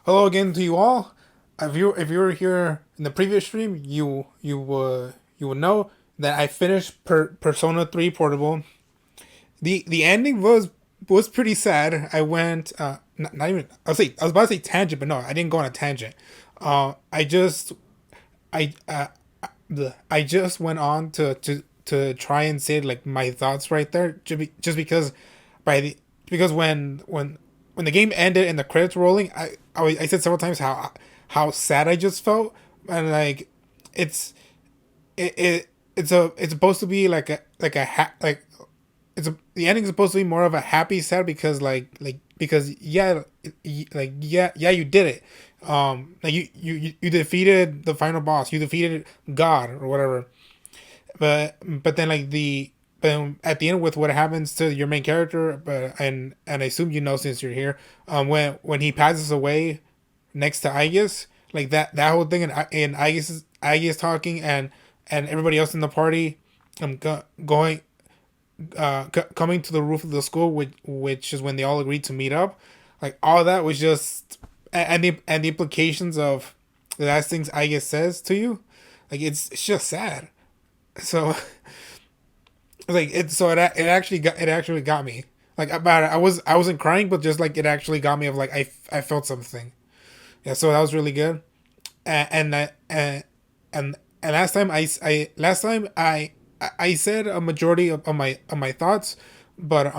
Hello again to you all. If you were here in the previous stream, you will know that I finished Persona 3 Portable. The ending was pretty sad. I went not even I was about to say tangent, but no, I didn't go on a tangent. I just I I just went on to try and say like my thoughts right there, just because by the because when the game ended and the credits were rolling, I said several times how sad I just felt, and like it's it's supposed to be like a the ending is supposed to be more of a happy sad because because yeah you did it, like you defeated the final boss, you defeated God or whatever, but then but at the end with what happens to your main character, and I assume you know since you're here, when he passes away next to Aegis, like that whole thing, and Aegis talking, and everybody else in the party going coming to the roof of the school, which is when they all agreed to meet up. Like all that was just, and the implications of the last things Aegis says to you, like it's just sad. So it actually got me, like about it. I wasn't crying, but just like it actually got me of like I felt something. Yeah, so that was really good. And last time I said a majority of my thoughts, but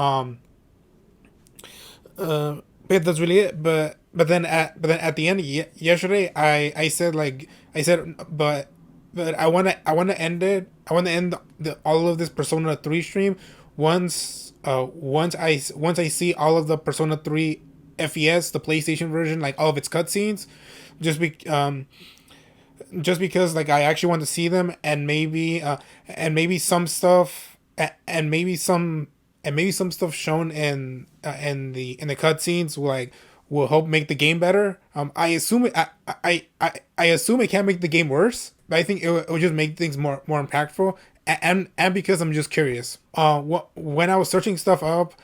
but that's really it. But then at the end, yesterday I said but I want to end it. I want to end all of this Persona 3 stream once I see all of the Persona 3 FES, the PlayStation version, like all of its cutscenes, just be just because like I actually want to see them, and maybe some stuff, and maybe some stuff shown in the cutscenes will help make the game better. I assume I assume it can't make the game worse, but I think it will just make things more impactful. And because I'm just curious. When I was searching stuff up,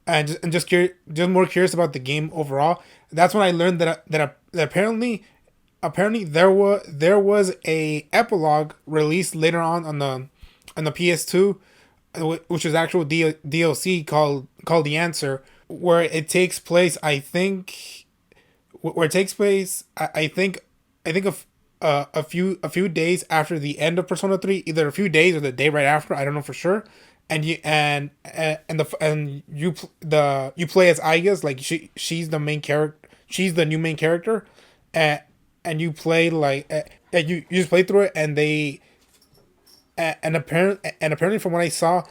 and just more curious about the game overall, that's when I learned that apparently there was a epilogue released later on the PS2, which is actual DLC called The Answer, where it takes place. Where it takes place. I think a few days after the end of Persona 3, either a few days or the day right after. I don't know for sure. And you play as Aigis, like she's the main character. She's the new main character, and you play you just play through it, and apparently from what I saw,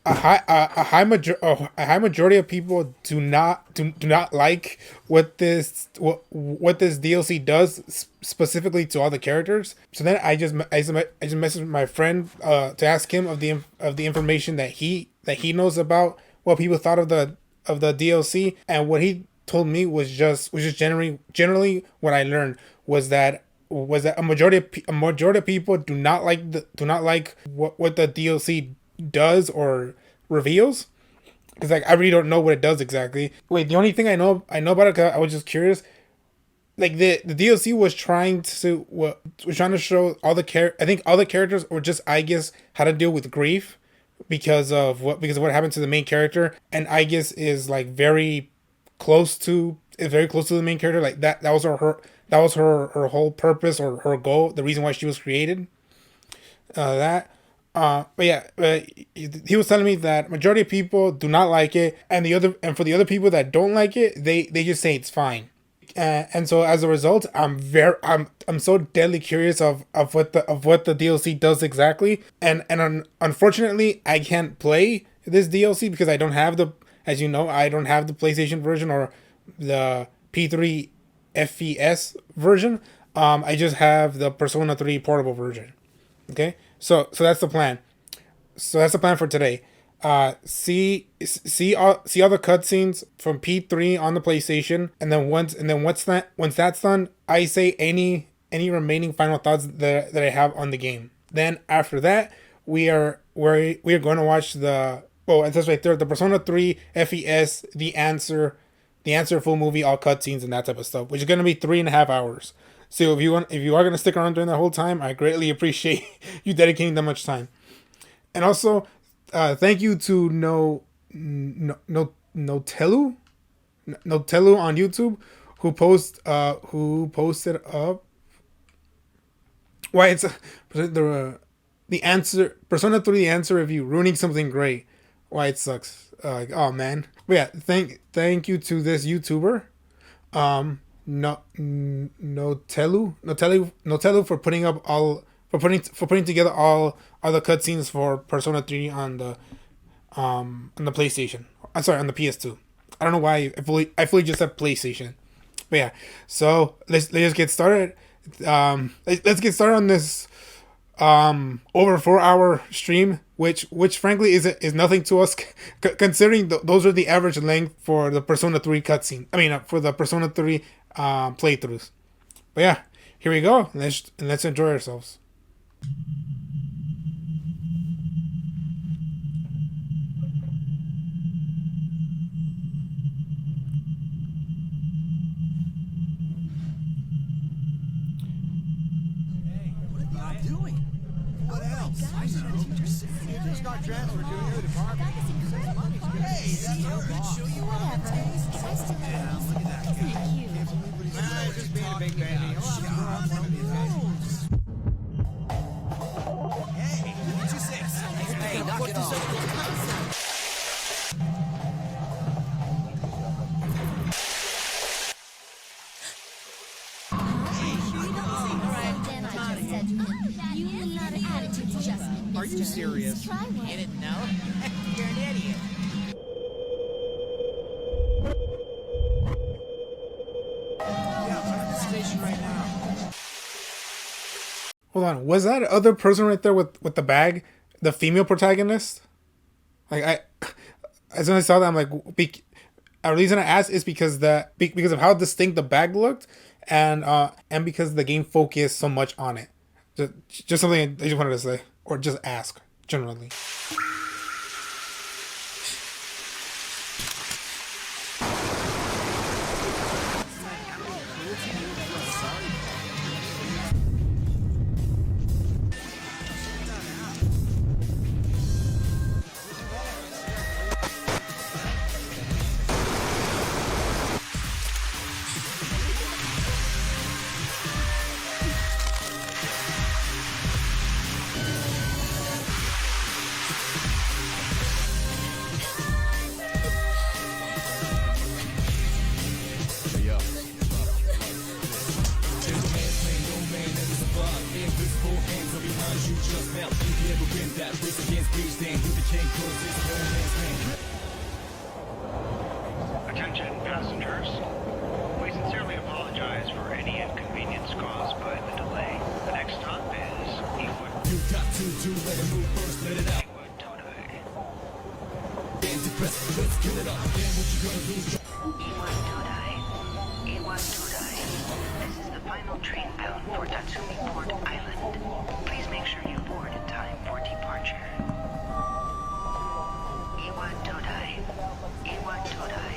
a high majority of people do not like what this DLC does specifically to all the characters. So then I just messaged my friend to ask him of the information that he knows about what people thought of the DLC, and what he told me was just generally what I learned was that a majority of people do not like what the DLC does or reveals, because like I really don't know what it does exactly. Wait, the only thing I know about it, 'cause I was just curious. Like the DLC was trying to show all I think all the characters, or just I guess how to deal with grief because of what happened to the main character, and I guess is like very close to the main character. Like that was her whole purpose, or her goal, the reason why she was created. That but yeah, he was telling me that majority of people do not like it, and for the other people that don't like it, they just say it's fine. And so as a result, I'm so deadly curious of what the DLC does exactly, unfortunately I can't play this DLC because I don't have the, as you know, I don't have the PlayStation version or the P3 FES version. I just have the Persona 3 portable version. Okay, so that's the plan. So that's the plan for today. See all the cutscenes from P3 on the PlayStation, and then once that's done, I say any remaining final thoughts that I have on the game. Then after that, we are going to watch the, well, it says right there, the Persona 3 FES, the answer, the answer full movie, all cutscenes and that type of stuff, which is gonna be 3.5 hours. So if you are gonna stick around during that whole time, I greatly appreciate you dedicating that much time. And also, thank you to no Telu on YouTube who posted up why it's the answer Persona 3 the answer review ruining something great. Why it sucks. Like, oh man. But yeah, thank you to this YouTuber. No Telu for putting up all for putting together all the cutscenes for Persona 3 on the PlayStation. I'm sorry, on the PS2. I don't know why I fully just said PlayStation. But yeah, so let's just get started. Let's get started on this over 4 hour stream, which frankly is nothing to us, considering those are the average length for the Persona 3 cutscene. I mean, for the Persona 3 playthroughs. But yeah, here we go. Let's enjoy ourselves. Got transferred to another department. Hey, that's our boss. Show you around. Yeah, look at that guy. Can't believe what he's doing. Just being a big baby. Hey, 26. Hey, knock it off. Are you serious? Get it? No? You're an idiot. Yeah, I'm at the station right now. Hold on, was that other person right there with the bag the female protagonist? Like as soon as I saw that, I'm like, a reason I asked is because because of how distinct the bag looked, and because the game focused so much on it. Just something I just wanted to say, or just ask generally. Attention passengers. We sincerely apologize for any inconvenience caused by the delay. The next stop is Ewood. You got to do, let it move first, let it out. Ewood Todai. Let's kill it up. Then what you gonna do? Ewood Todai. Ewood Todai. This is the final train bound for Tatsumi Port Island. Please make sure you board in time for departure. Ewood Todai. Ewood Todai.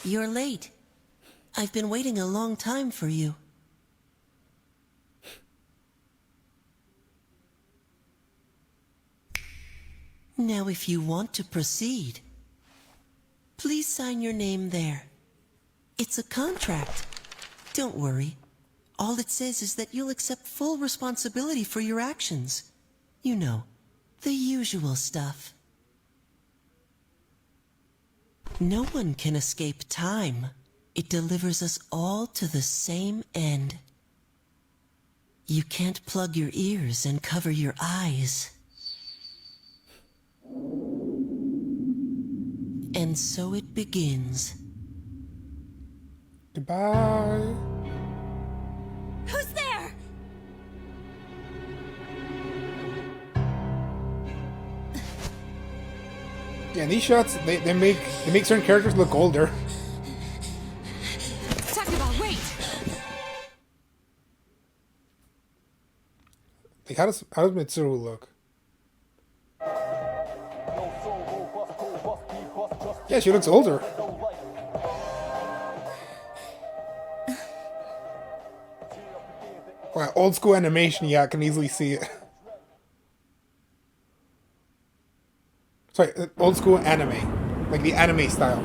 You're late. I've been waiting a long time for you. Now, if you want to proceed, please sign your name there. It's a contract. Don't worry. All it says is that you'll accept full responsibility for your actions. You know, the usual stuff. No one can escape time. It delivers us all to the same end. You can't plug your ears and cover your eyes. And so it begins. Goodbye. Who's there? Yeah, these shots they make certain characters look older. Talk about wait. Like how does Mitsuru look? Yeah, she looks older. Wow, old school animation, yeah, I can easily see it. Sorry, old school anime. Like the anime style.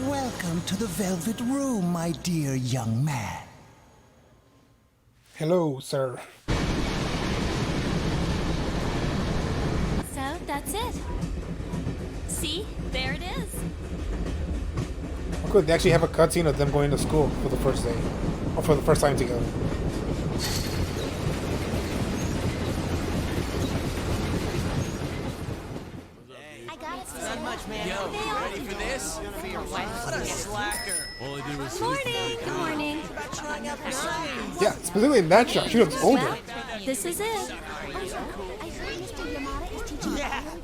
Welcome to the Velvet Room, my dear young man. Hello, sir. So that's it. See, there it is. Oh, good. They actually have a cutscene of them going to school for the first day. Or for the first time together. I got it. Not much, man. Yo, ready for this? What a slacker. Morning. Morning. Yeah, specifically in that shot, she looks older. Well, this is it.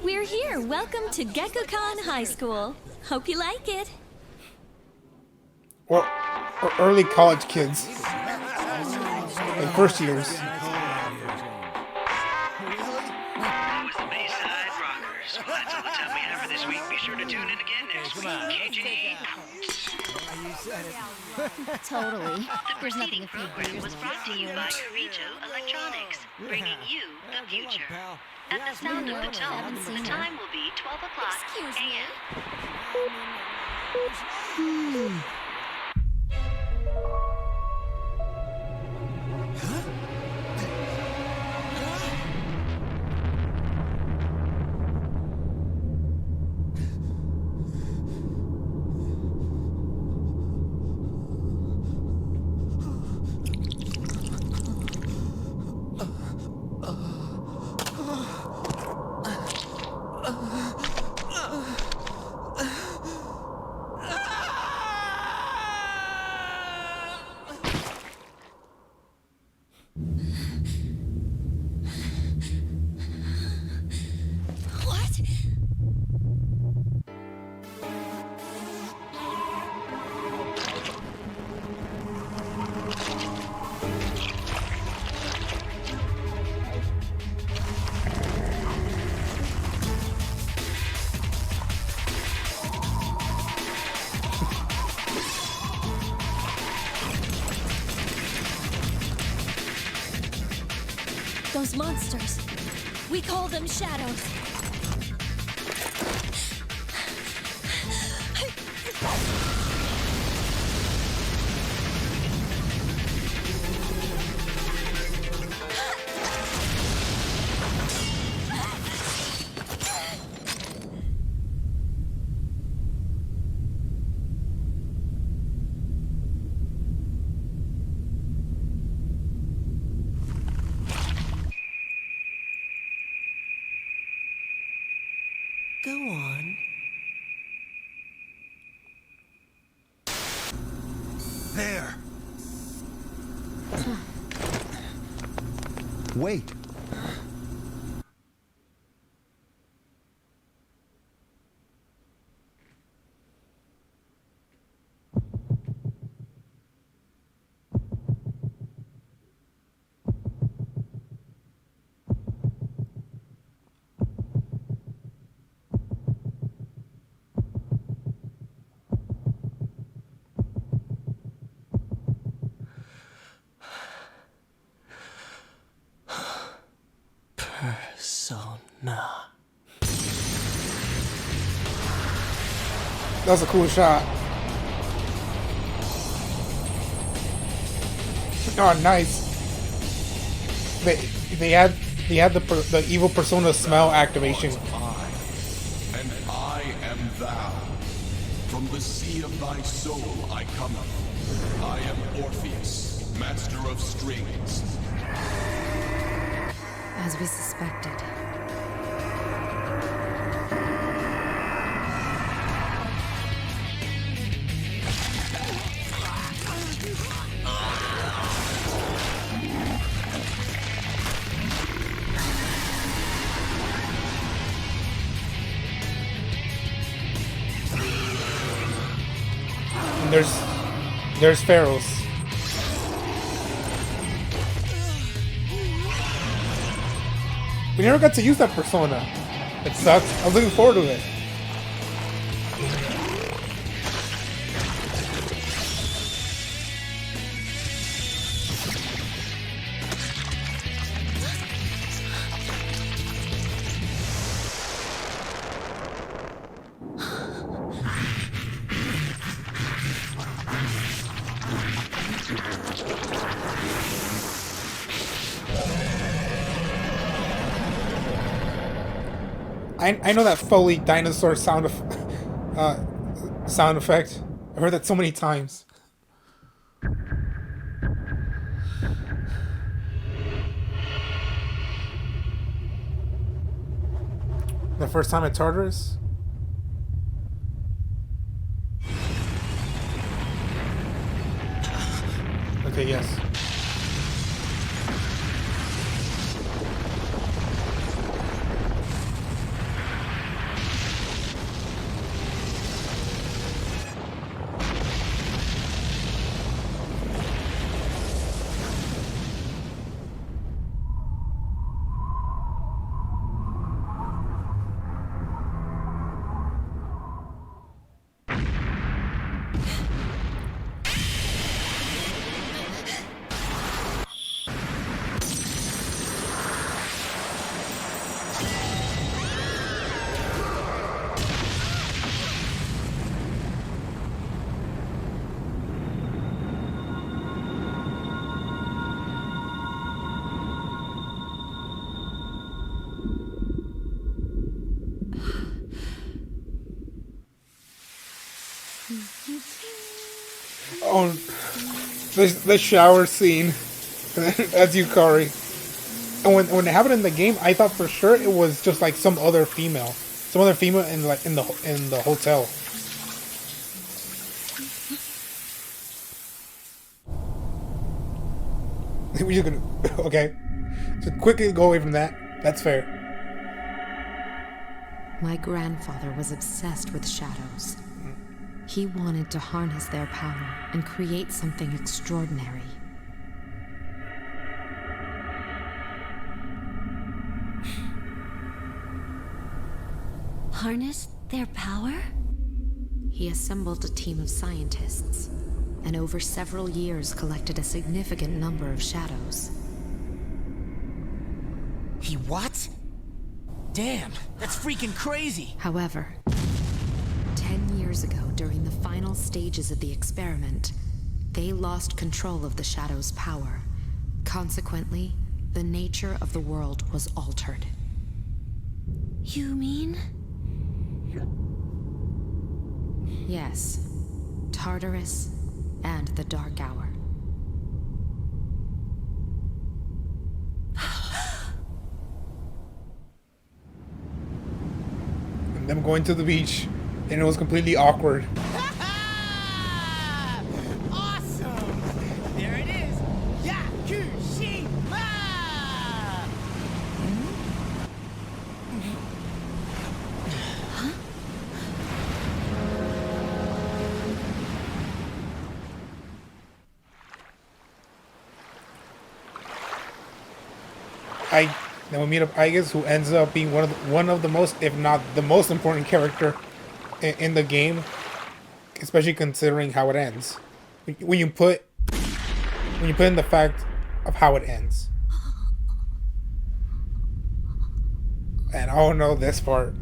We're here. Welcome to Gekko-Kan High School. Hope you like it. Or early college kids. Like first years. That was the Bayside Rockers. Well, that's all the time we have for this week. Be sure to tune in again next week. KGD. Totally. The preceding program was brought to you by Eurito Electronics, bringing you the future. At the sound of the tone, the time will be 12 o'clock Excuse me. a.m. What? Those monsters. We call them shadows. Go on. There. Wait. That was a cool shot. Oh, nice. They had the evil persona smell activation. I, and I am thou. From the sea of thy soul I cometh. I am Orpheus, master of strings. As we suspected. And there's Pharaohs. We never got to use that persona. It sucks. I was looking forward to it. I know that Foley dinosaur sound effect. I've heard that so many times. The first time at Tartarus? Okay, yes. Oh, the shower scene. That's Yukari. And when it happened in the game, I thought for sure it was just like some other female in the hotel. We're just gonna okay. So quickly go away from that. That's fair. My grandfather was obsessed with shadows. He wanted to harness their power and create something extraordinary. Harness their power? He assembled a team of scientists, and over several years collected a significant number of shadows. He what? Damn, that's freaking crazy. However, 10 years ago, during the final stages of the experiment, they lost control of the Shadow's power. Consequently, the nature of the world was altered. You mean? Yes, Tartarus and the Dark Hour. And them going to the beach, and it was completely awkward. Awesome! There it is! Yakushima! Then we meet up Aigis, who ends up being one of the most, if not the most important character in the game, especially considering how it ends. When you put in the fact of how it ends. And oh no, this part.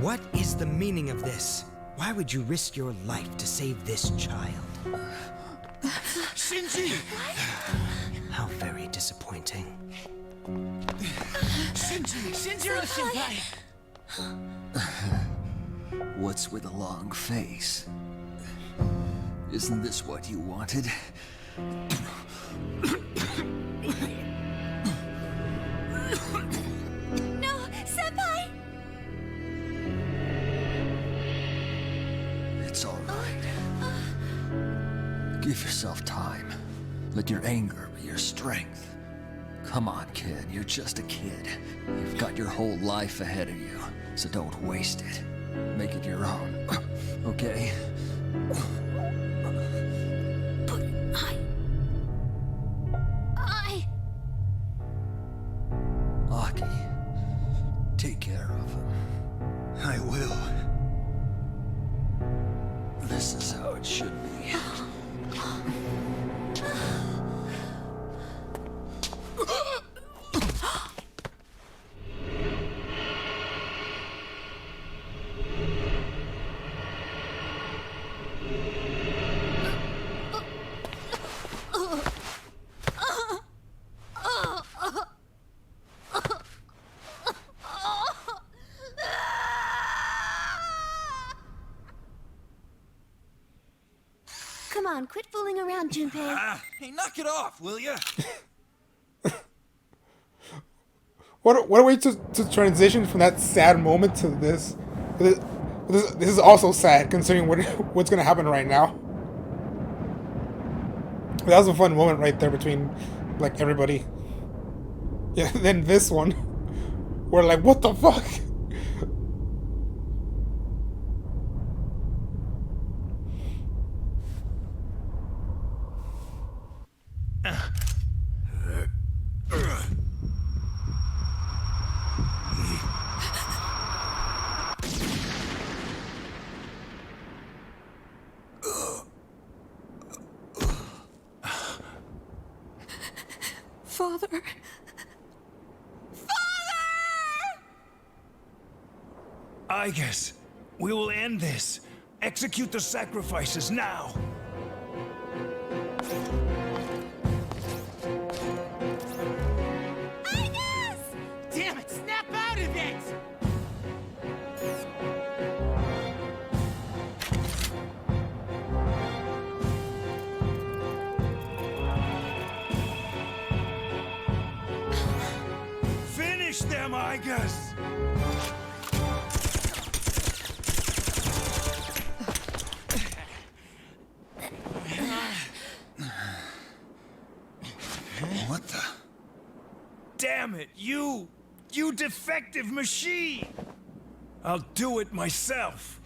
What is the meaning of this? Why would you risk your life to save this child? Shinji! How very disappointing. Shinjiro-senpai! What's with a long face? Isn't this what you wanted? No, Senpai! It's all right. Give yourself time. Let your anger be your strength. Come on, kid. You're just a kid. You've got your whole life ahead of you, so don't waste it. Make it your own. Okay? But I... Aki, take care of him. I will. This is how it should be. Come on, quit fooling around, Junpei. Hey, knock it off, will ya? What a way to transition from that sad moment to this. This is also sad considering what's gonna happen right now. That was a fun moment right there between like everybody. Yeah, then this one, we're like, what the fuck? Father. I guess we will end this. Execute the sacrifices now. Damn it, snap out of it! Finish them, I guess. What the? Damn it, you defective machine! I'll do it myself.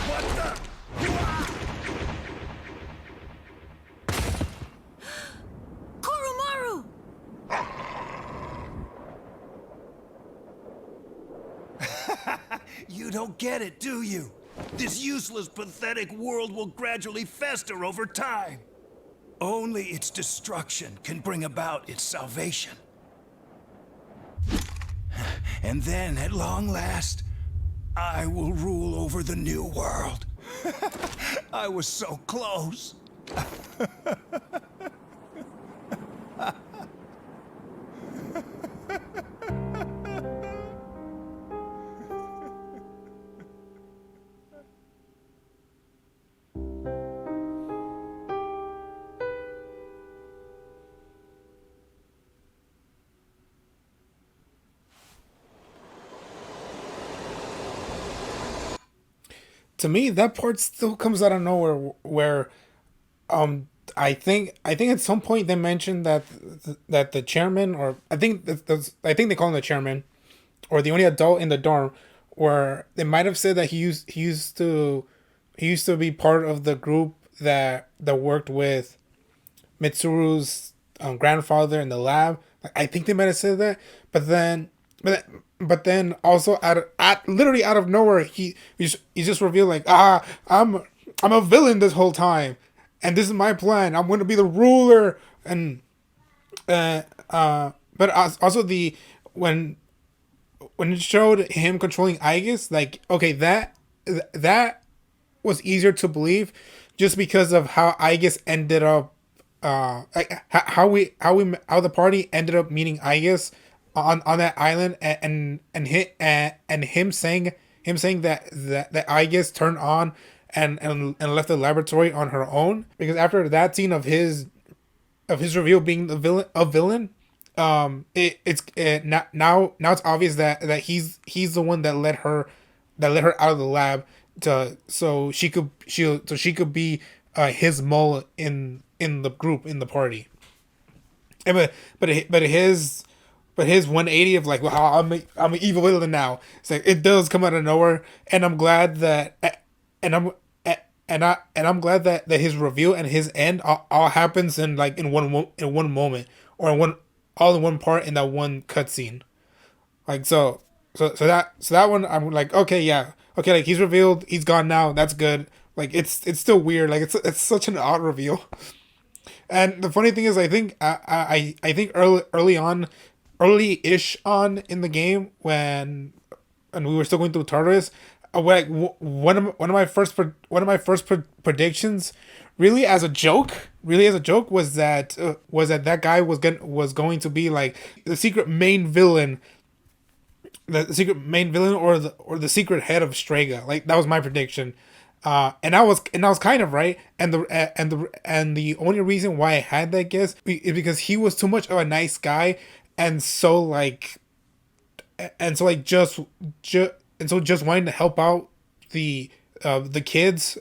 What the? Koromaru! You don't get it, do you? This useless, pathetic world will gradually fester over time. Only its destruction can bring about its salvation. And then, at long last, I will rule over the new world. I was so close. To me, that part still comes out of nowhere. Where, I think at some point they mentioned that the chairman, or I think they call him the chairman, or the only adult in the dorm, where they might have said that he used to be part of the group that worked with Mitsuru's grandfather in the lab. I think they might have said that, but then also literally out of nowhere, he just revealed like, I'm a villain this whole time, and this is my plan. I'm going to be the ruler, and but also when when it showed him controlling Aegis, like, okay, that was easier to believe, just because of how Aegis ended up, like how the party ended up meeting Aegis on that island, and him saying that Aegis turned on and left the laboratory on her own, because after that scene of his reveal being the villain, now it's obvious that he's the one that let her out of the lab so she could be his mole in the group, in the party. And but his 180 of like, wow, I'm an evil villain now. It's like, it does come out of nowhere, and I'm glad that I'm glad that his reveal and his end all happens in like in one moment, or all in one part in that one cutscene. Like, so that one, I'm like, okay, yeah, okay, like, he's revealed, he's gone now, that's good. Like, it's still weird, like, it's such an odd reveal. And the funny thing is, I think early-ish on in the game, when we were still going through Tartarus, like, one of my first predictions, really as a joke, was that that guy was going to be like the secret main villain, or the secret head of Strega. Like, that was my prediction. And I was kind of right, and the only reason why I had that guess is because he was too much of a nice guy, and so just wanting to help out the kids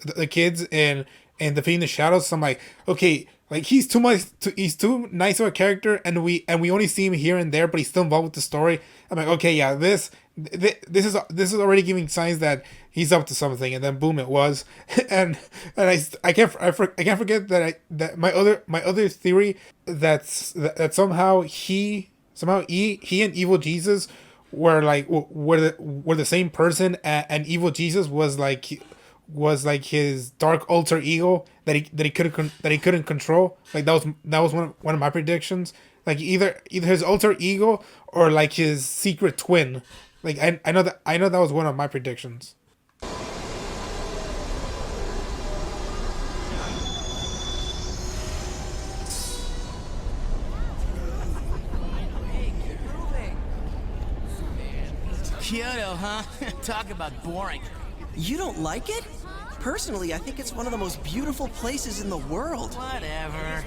in defeating the shadows. So I'm like, okay, like, he's too nice of a character, and we only see him here and there, but he's still involved with the story. I'm like, okay, yeah, this is already giving signs that he's up to something, and then boom, it was. and I can't forget that my other theory, that somehow he and Evil Jesus were the same person, and Evil Jesus was like his dark alter ego that he couldn't control. Like, that was one of my predictions. Like, either his alter ego, or like his secret twin. Like, I know that was one of my predictions. Kyoto, huh? Talk about boring. You don't like it? Personally, I think it's one of the most beautiful places in the world. Whatever.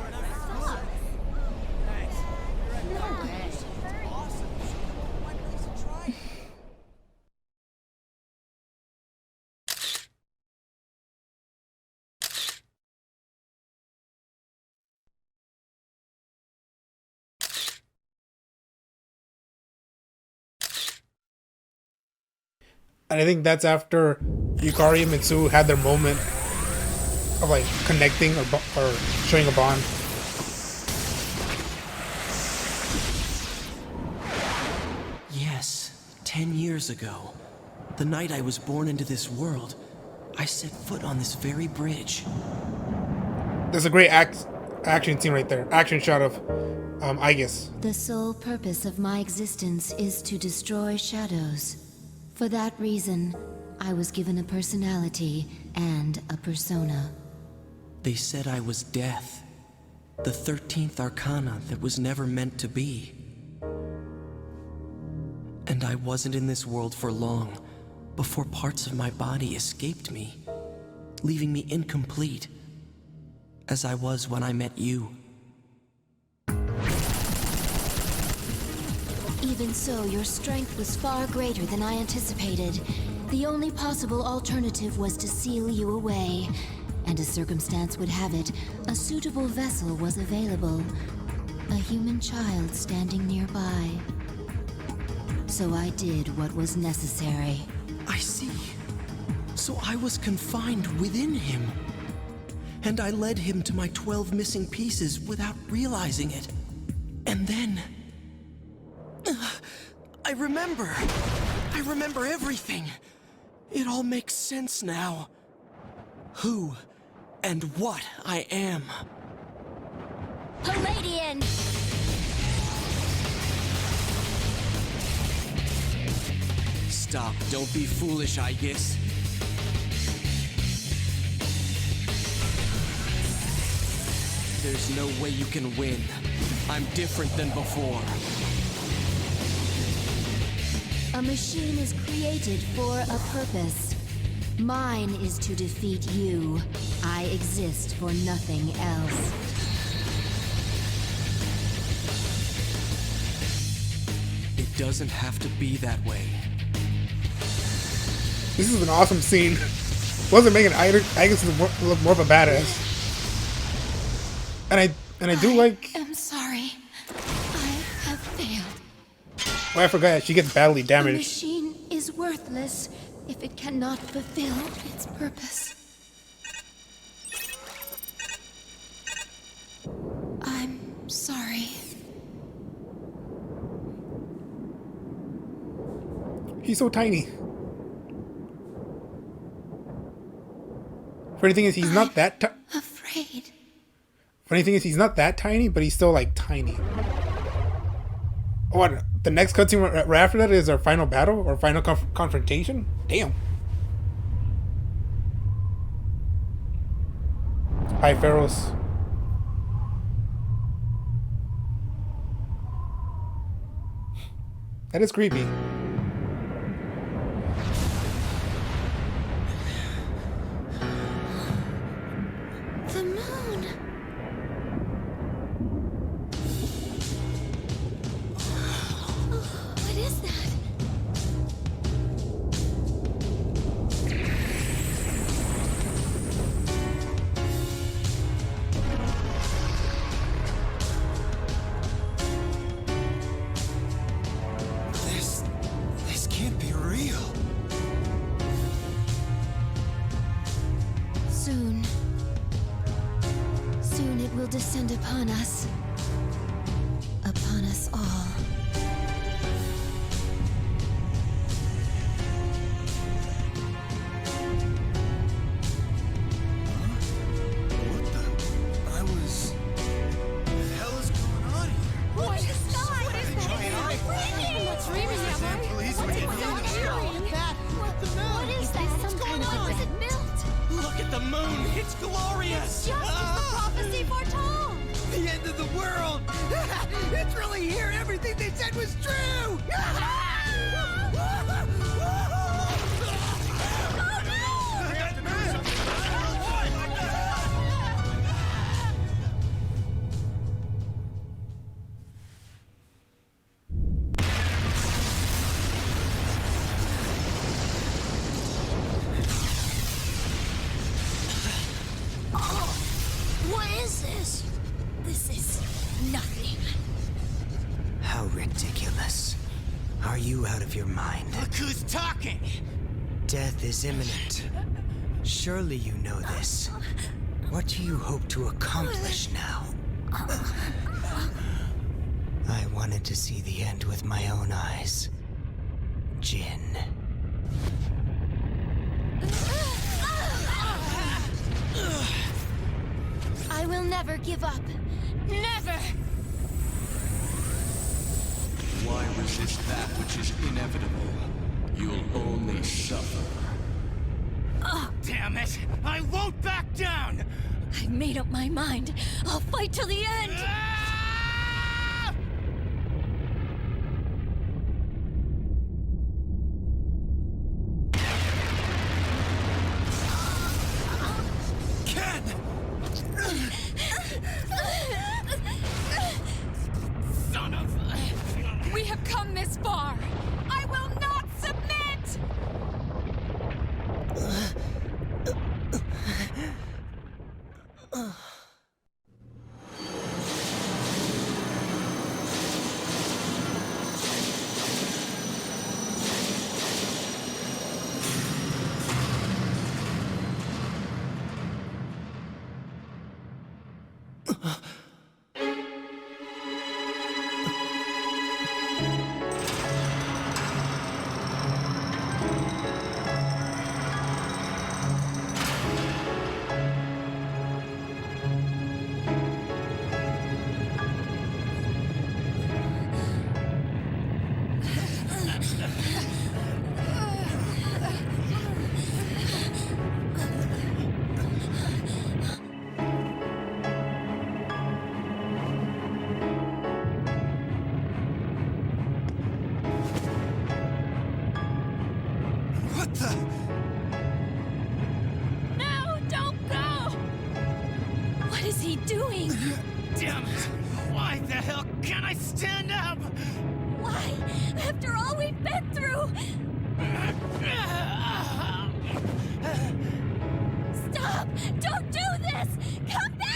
And I think that's after Yukari and Mitsu had their moment of like connecting or showing a bond. Yes, 10 years ago, the night I was born into this world, I set foot on this very bridge. There's a great action scene right there. Action shot of Aegis. The sole purpose of my existence is to destroy shadows. For that reason, I was given a personality and a persona. They said I was death, the 13th arcana that was never meant to be. And I wasn't in this world for long before parts of my body escaped me, leaving me incomplete, as I was when I met you. Even so, your strength was far greater than I anticipated. The only possible alternative was to seal you away. And as circumstance would have it, a suitable vessel was available. A human child standing nearby. So I did what was necessary. I see. So I was confined within him. And I led him to my 12 missing pieces without realizing it. And then... I remember everything. It all makes sense now. Who and what I am. Palladian! Stop. Don't be foolish, I guess. There's no way you can win. I'm different than before. A machine is created for a purpose. Mine is to defeat you. I exist for nothing else. It doesn't have to be that way. This is an awesome scene. Wasn't making Agus look more of a badass. And I do like. I'm sorry. I have failed. Oh, I forgot. She gets badly A damaged. machine is worthless if it cannot fulfill its purpose. I'm sorry. He's so tiny. Funny thing is, he's not that. Afraid. Funny thing is, he's not that tiny, but he's still like tiny. Oh, and the next cutscene right after that is our final battle or final confrontation. Damn. Hi, Pharaohs. That is creepy. The moon. What is that? This can't be real. Soon. Soon it will descend upon us. Upon us all. What the? What the hell is going on here? What is that? What is that? What's ringing out? What is that? Some kind of is it built? Look at the moon! It's glorious! Just as the prophecy foretold! The end of the world! It's really here! Everything they said was true! What is this? This is nothing. How ridiculous. Are you out of your mind? Look who's talking! Death is imminent. Surely you know this. What do you hope to accomplish now? I wanted to see the end with my own eyes. Jin. I will never give up. Never! Why resist that which is inevitable? You'll only suffer. Damn it! I won't back down! I've made up my mind. I'll fight till the end! Son of a... We have come this far. I will not submit! doing? Damn it! Why the hell can't I stand up? Why? After all we've been through! Stop! Don't do this! Come back!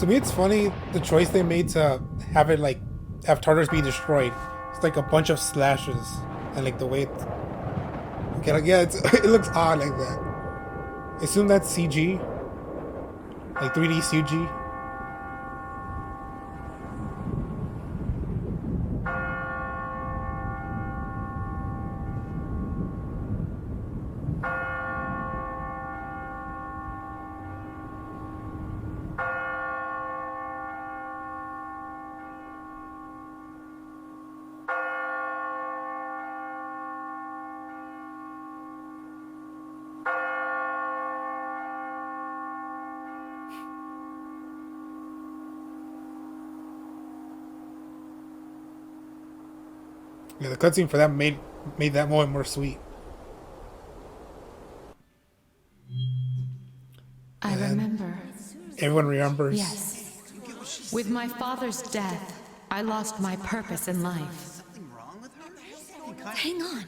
To me, it's funny the choice they made to have it like have Tartarus be destroyed. It's like a bunch of slashes and like the way it's okay, like yeah, it looks odd like that. I assume that's CG, like 3D CG. Yeah, the cutscene for that made that moment more sweet. I remember. Everyone remembers. Yes. With my father's death, I lost my purpose in life. Hang on.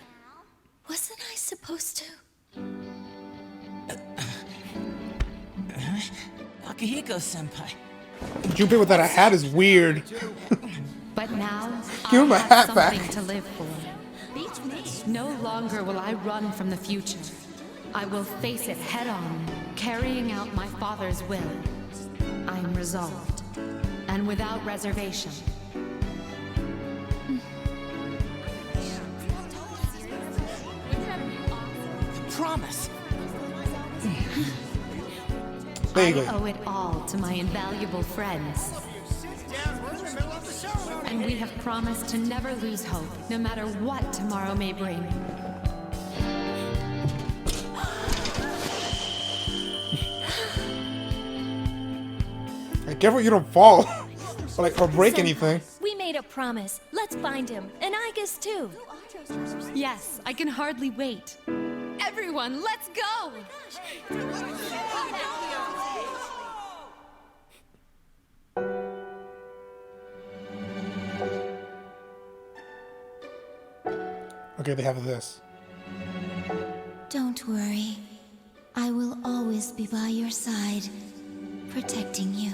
Wasn't I supposed to? Akihiko-senpai. Junpei without a hat is weird. But now, Give him I a have hat something back. to live for. No longer will I run from the future. I will face it head on, carrying out my father's will. I am resolved, and without reservation. Promise. There you I go. owe it all to my invaluable friends. And we have promised to never lose hope, no matter what tomorrow may bring. Like, careful you don't fall, or break anything. We made a promise. Let's find him. And I guess too. Yes, I can hardly wait. Everyone, let's go! Okay, they have this. Don't worry. I will always be by your side, protecting you.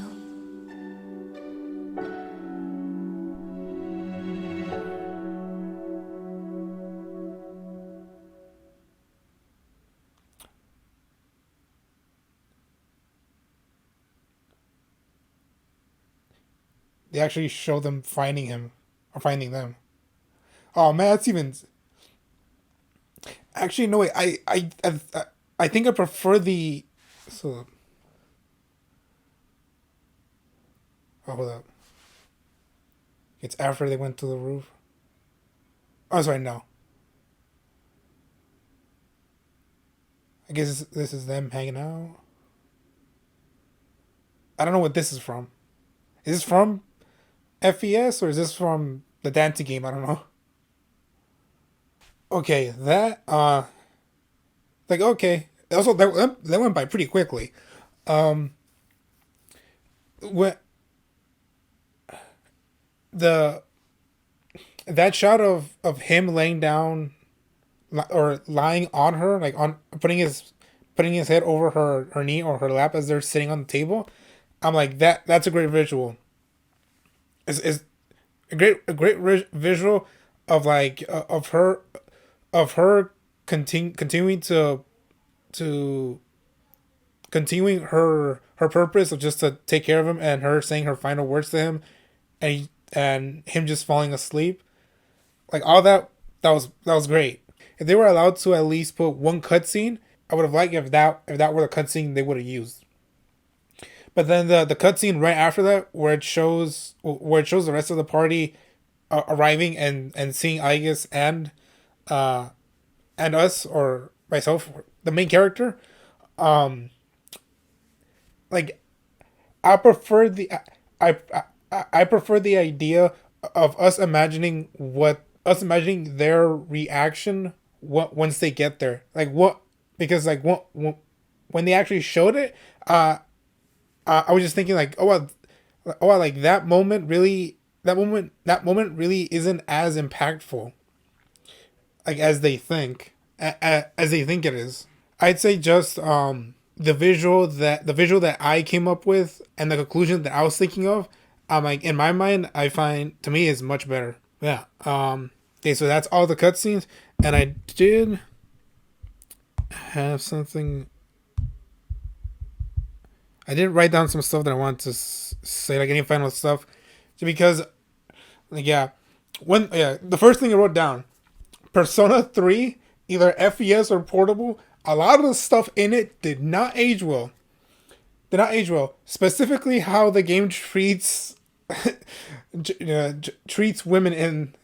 They actually show them finding him, or finding them. Oh man, that's even. Actually, no wait. I think I prefer the. So. Oh, hold up. It's after they went to the roof. Oh, sorry, no. I guess this is them hanging out. I don't know what this is from. Is this from FES or is this from the dancing game? I don't know. Okay, that like okay. Also, that went by pretty quickly. When that shot of him laying down, or lying on her, like on putting his head over her knee or her lap as they're sitting on the table. I'm like that's a great visual. Is a great visual of like of her continuing to continuing her purpose of just to take care of him, and her saying her final words to him, and him just falling asleep. Like all that was great. If they were allowed to at least put one cutscene, I would have liked if that were the cutscene they would have used. But then the cutscene right after that, where it shows the rest of the party arriving and seeing Aegis and us, or myself, the main character, like I prefer the I prefer the idea of us imagining their reaction once they get there. Like what, because like when they actually showed it, I was just thinking like, like that moment really isn't as impactful, like as they think, as they think it is. I'd say just the visual that I came up with and the conclusion that I was thinking of, like in my mind, I find to me is much better. Yeah. Okay, so that's all the cutscenes, and I did have something. I did write down some stuff that I wanted to say, like any final stuff, because, like, the first thing I wrote down, Persona 3, either FES or Portable, a lot of the stuff in it did not age well. Specifically, how the game treats treats women and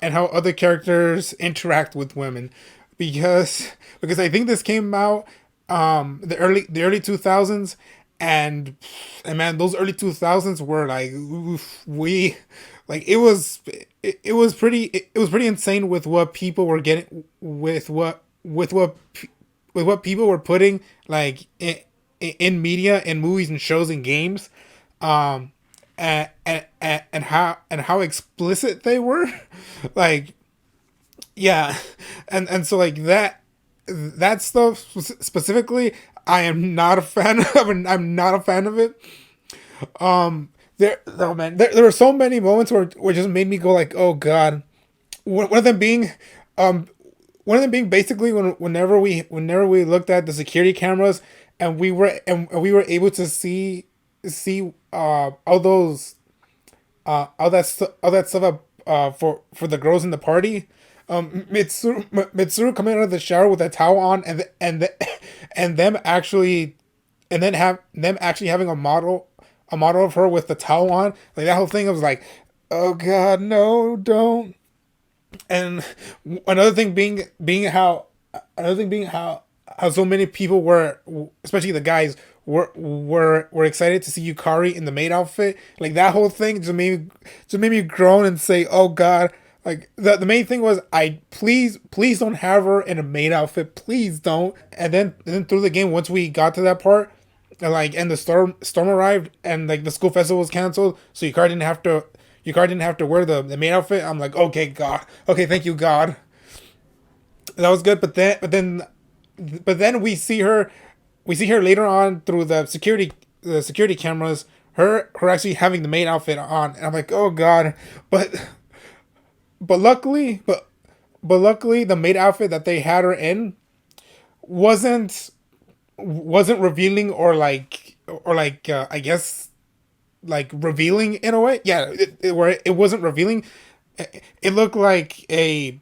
how other characters interact with women, because I think this came out the early 2000s, and man, those early 2000s were like, it was pretty insane with what people were getting, with what people were putting like in media and movies and shows and games, and how explicit they were. Like, yeah, and so like that stuff specifically, I am not a fan of, and I'm not a fan of it. There were so many moments where it just made me go like, oh god. One of them being basically whenever we looked at the security cameras, and we were able to see all that stuff for the girls in the party. Mitsuru coming out of the shower with a towel on, and them actually having a model of her with the towel on, like that whole thing. I was like, oh god, no, don't. And another thing being how so many people were, especially the guys, were excited to see Yukari in the maid outfit. Like that whole thing just made me groan and say, oh god. Like the main thing was, please don't have her in a maid outfit, please don't. And then through the game, once we got to that part, and the storm arrived, and like the school festival was canceled, so Yukari didn't have to wear the maid outfit. I'm like, okay, God, okay, thank you, God. That was good. But then we see her later on through the security cameras, her actually having the maid outfit on, and I'm like, oh god. But luckily, the maid outfit that they had her in wasn't revealing, or I guess like revealing in a way. Yeah, it wasn't revealing. It looked like a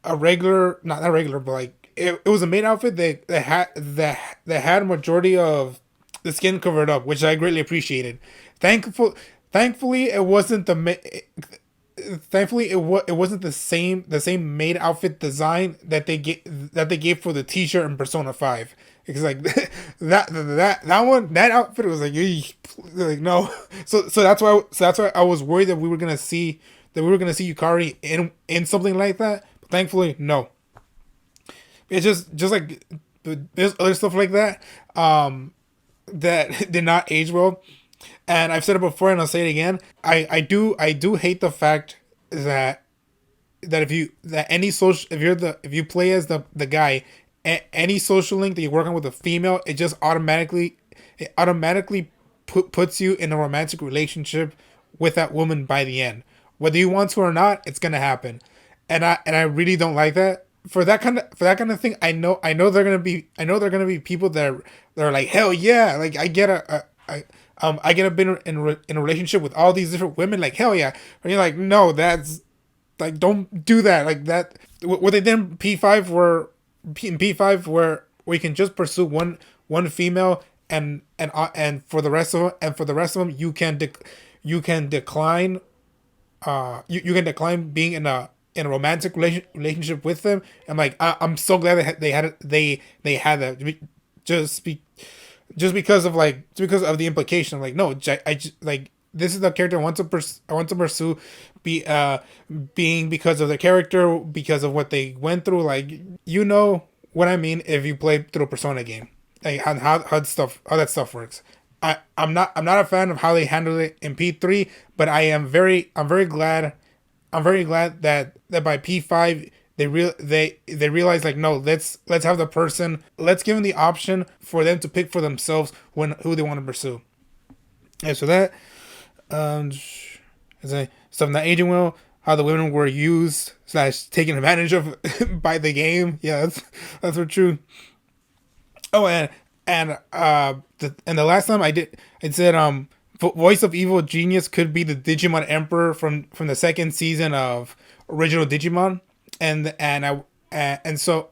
regular, not regular, but like it was a maid outfit that had a majority of the skin covered up, which I greatly appreciated. Thankfully, it wasn't it wasn't the same maid outfit design that they gave for the t-shirt in Persona 5. Because like that outfit was like, no. So that's why I was worried that we were gonna see Yukari in something like that. But thankfully, no. It's just like there's other stuff like that that did not age well. And I've said it before, and I'll say it again. I do hate the fact that that any social if you play as the guy, any social link that you're working with a female, it automatically puts you in a romantic relationship with that woman by the end, whether you want to or not. It's gonna happen, and I really don't like that. For that kind of thing, I know they're gonna be people that are like, hell yeah, like I get I get a bit in a relationship with all these different women, like hell yeah. And you're like, no, that's like, don't do that, like that. What they did in P5 where we can just pursue one female, and for the rest of them you can decline you can decline being in a romantic relationship with them. I'm like, I'm so glad they had that, just because of the implication. Like, no, like, this is the character I want to pursue, being because of the character, because of what they went through. Like, you know what I mean if you play through a Persona game, like how that stuff works. I'm not a fan of how they handled it in P3, but I'm very glad that by P5 they realize, like, no, let's have the person, let's give them the option for them to pick for themselves who they want to pursue. And so that stuff not aging well, how the women were used / taken advantage of by the game. Yeah, that's for true. Oh, and the last time I said Voice of Evil Genius could be the Digimon Emperor from the second season of original Digimon, so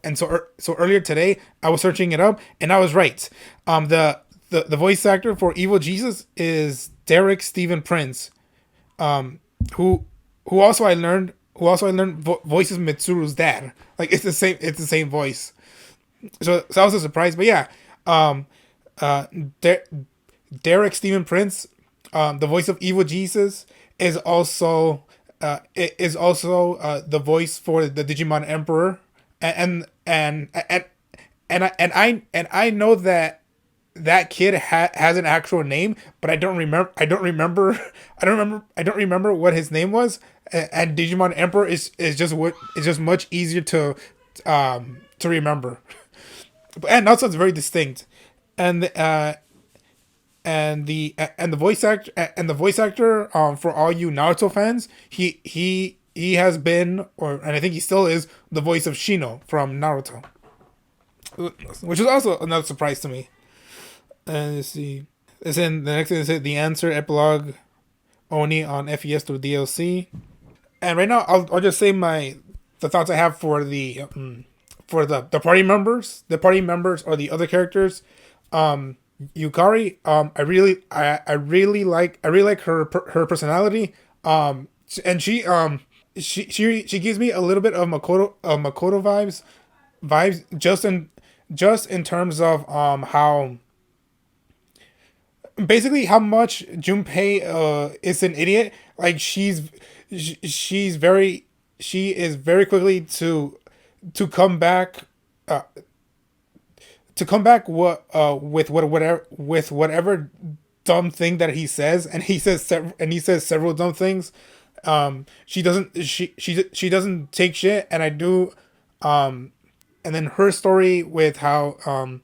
earlier today I was searching it up and I was right. The voice actor for Evil Jesus is Derek Stephen Prince, who also I learned voices Mitsuru's dad. Like, it's the same voice. So that was a surprise, but yeah. Derek Stephen Prince, the voice of Evil Jesus, is also the voice for the Digimon Emperor, and I know that kid has an actual name, but I don't remember what his name was. And Digimon Emperor is just much easier to remember, and also it's very distinct. And the voice actor for all you Naruto fans, he has been, and I think he still is, the voice of Shino from Naruto, which is also another surprise to me. And let's see, it's in the next thing. Is the answer epilogue only on FES through DLC. And right now I'll just say the thoughts I have for the party members, or the other characters. Yukari, I really like her personality. And she gives me a little bit of Makoto vibes, just in terms of how basically how much Junpei is an idiot. Like, she is very quickly to come back. With whatever dumb thing that he says, and he says several dumb things. She doesn't take shit, and I do. And then her story with how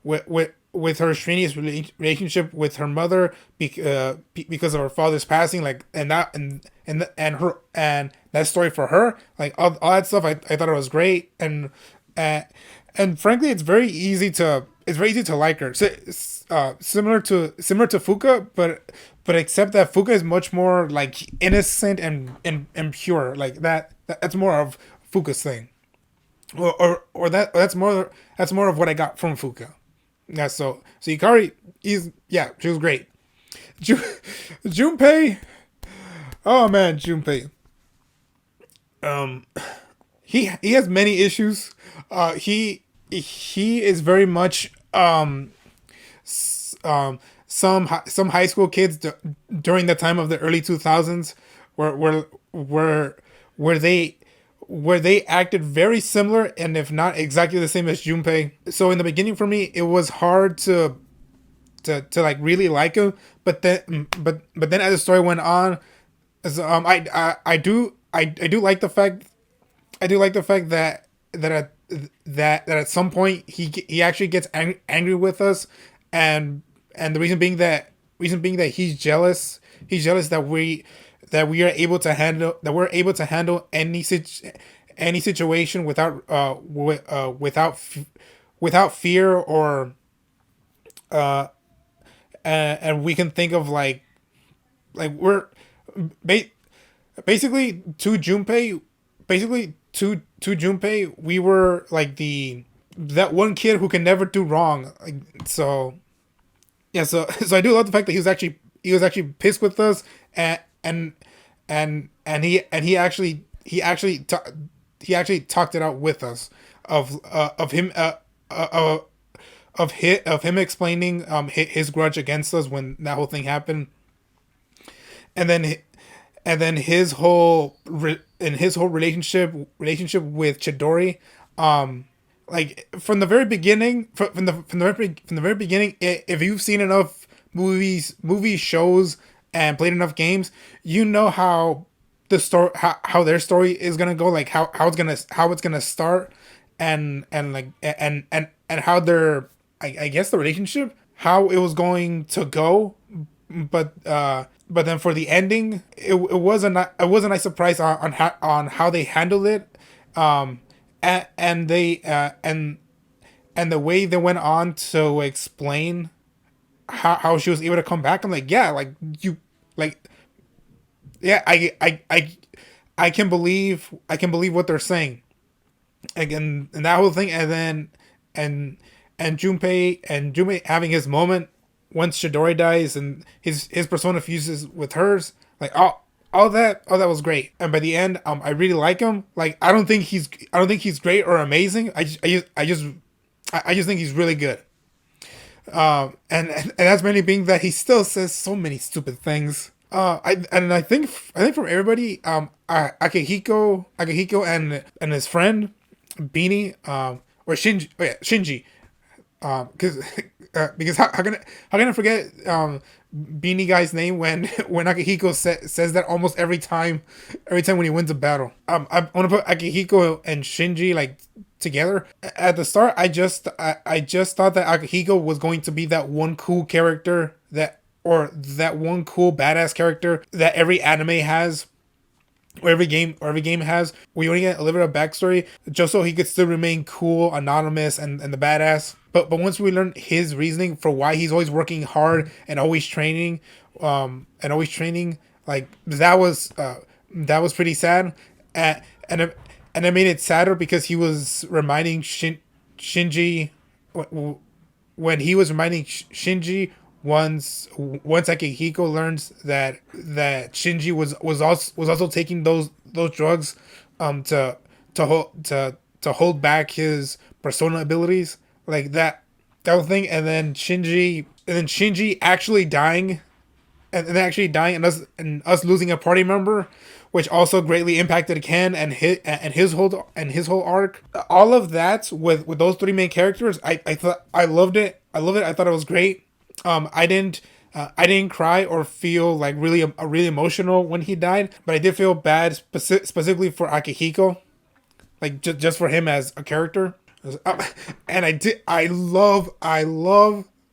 with her strenuous relationship with her mother, because of her father's passing, like, and that story for her, like, all that stuff, I thought it was great. And frankly, it's very easy to like her. So, similar to Fuka, but except that Fuka is much more like innocent and pure. Like that's more of Fuka's thing, that's more of what I got from Fuka. Yeah. So Yukari she was great. Junpei, oh man, Junpei. He has many issues. He is very much some high school kids during the time of the early 2000s where they acted very similar, and if not exactly the same as Junpei. So in the beginning, for me, it was hard to like really like him, but then as the story went on, I do like the fact I do like the fact that at some point he actually gets angry with us, and the reason being that he's jealous. He's jealous that we are able to handle any situation without without fear, or and we can think of we're ba- basically to Junpei, we were like that one kid who can never do wrong. Like, so yeah, so I do love the fact that he was actually pissed with us, and he actually talked it out with us of him of him explaining his grudge against us when that whole thing happened, and then his whole relationship with Chidori, like from the very beginning, from the very beginning, if you've seen enough movies, shows, and played enough games, you know how how their story is gonna go, like how it's gonna start, and how their I guess the relationship, how it was going to go, but then for the ending, it was a nice surprise on how they handled it, and the way they went on to explain how she was able to come back. I'm like, yeah, like you, like, yeah, I can believe what they're saying, like, and that whole thing, and then and Junpei having his moment once Chidori dies, and his persona fuses with hers, like all that was great. And by the end, I really like him. Like, I don't think he's great or amazing. I just think he's really good. And that's mainly being that he still says so many stupid things. I think from everybody, Akihiko and his friend Beanie, or Shinji, Shinji, because how can I forget Beanie Guy's name when Akihiko says that almost every time when he wins a battle. I want to put Akihiko and Shinji like together. At the start, I just thought that Akihiko was going to be that one cool character that one cool badass character that every anime has, or every game has. We only get a little bit of backstory just so he could still remain cool, anonymous, and the badass. But once we learn his reasoning for why he's always working hard and always training, like that was pretty sad, and it made it sadder because he was reminding Shinji when he was reminding Shinji once Akihiko learns that Shinji was also taking those drugs to hold back his persona abilities, like that whole thing, and then Shinji actually dying, and us losing a party member, which also greatly impacted Ken and his whole arc. All of that with those three main characters, I thought I loved it. I thought it was great. I didn't cry or feel like really emotional when he died, but I did feel bad specifically for Akihiko, like just for him as a character. And I love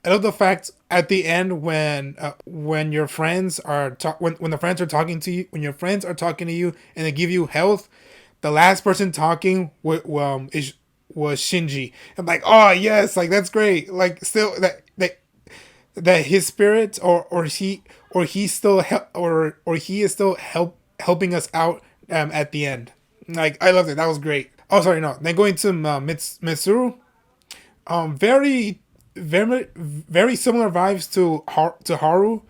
the fact at the end when your friends are when the friends are talking to you, when your friends are talking to you and they give you health, the last person talking was Shinji. I'm like, oh yes, like that's great. Like still that his spirit or he is still helping us out at the end. Like, I loved it. That was great. Oh, sorry, no. Then going to Mitsuru, very similar vibes to Haru.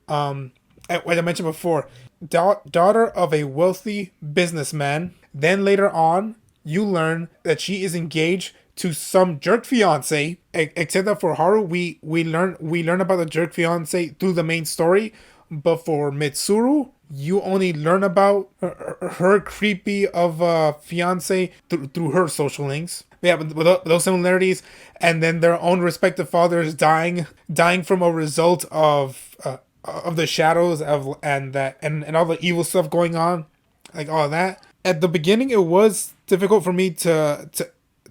Like I mentioned before, daughter of a wealthy businessman. Then later on, you learn that she is engaged to some jerk fiance. Except that for Haru, we learn about the jerk fiance through the main story, but for Mitsuru, you only learn about her creepy of fiance through her social links. Yeah, but with those similarities, and then their own respective fathers dying from a result of the shadows and all the evil stuff going on, like all of that. At the beginning, it was difficult for me to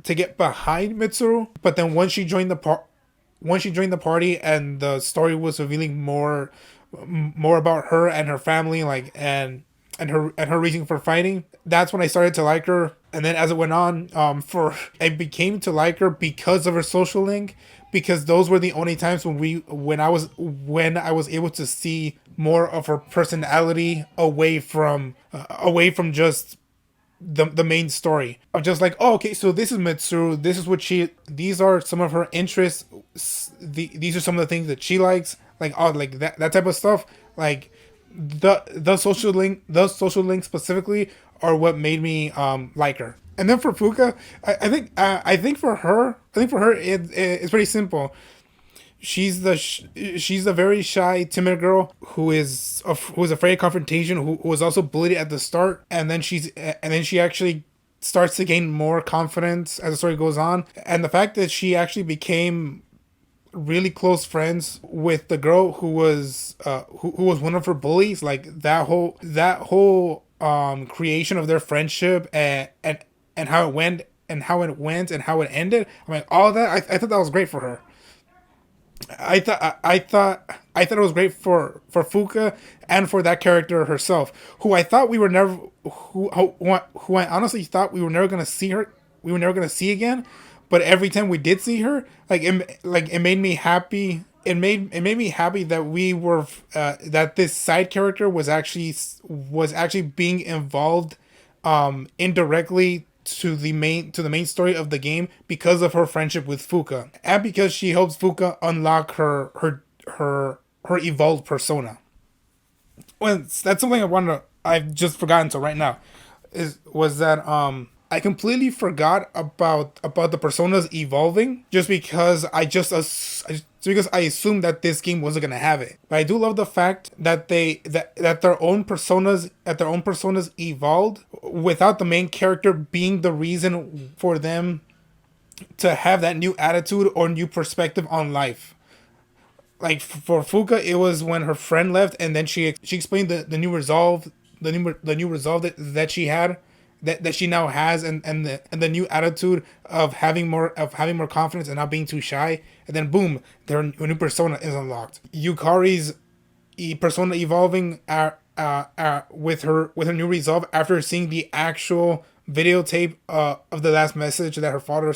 get behind Mitsuru. But then once she joined the party and the story was revealing more about her and her family, like and her reason for fighting, that's when I started to like her. And then as it went on, I became to like her because of her social link, because those were the only times when I was able to see more of her personality away from just the main story. I'm just like, oh, okay, so this is Mitsuru. These are some of her interests. These are some of the things that she likes, like like that type of stuff. Like the social link specifically are what made me like her. And then for Fuka, I think for her it's pretty simple. She's the very shy, timid girl who is afraid of confrontation, who was also bullied at the start, and then she actually starts to gain more confidence as the story goes on. And the fact that she actually became really close friends with the girl who was one of her bullies, like that whole creation of their friendship, and how it went and how it ended. I mean, all that I thought that was great for her. I thought it was great for Fuka and for that character herself, who I thought we were never who I honestly thought we were never gonna see her. We were never gonna see again. But every time we did see her, it made me happy. It made me happy that we were that this side character was actually being involved indirectly to the main story of the game because of her friendship with Fuka, and because she helps Fuka unlock her evolved persona. Well, that's something I've just forgotten to right now, was that I completely forgot about the personas evolving, just because I assumed that this game wasn't gonna have it. But I do love the fact that that their own personas evolved without the main character being the reason for them to have that new attitude or new perspective on life. Like for Fuka, it was when her friend left, and then she explained the new resolve, the new resolve that she had, that she now has, and the new attitude of having more confidence and not being too shy. And then boom, their new persona is unlocked. Yukari's persona evolving with her new resolve after seeing the actual videotape of the last message that her father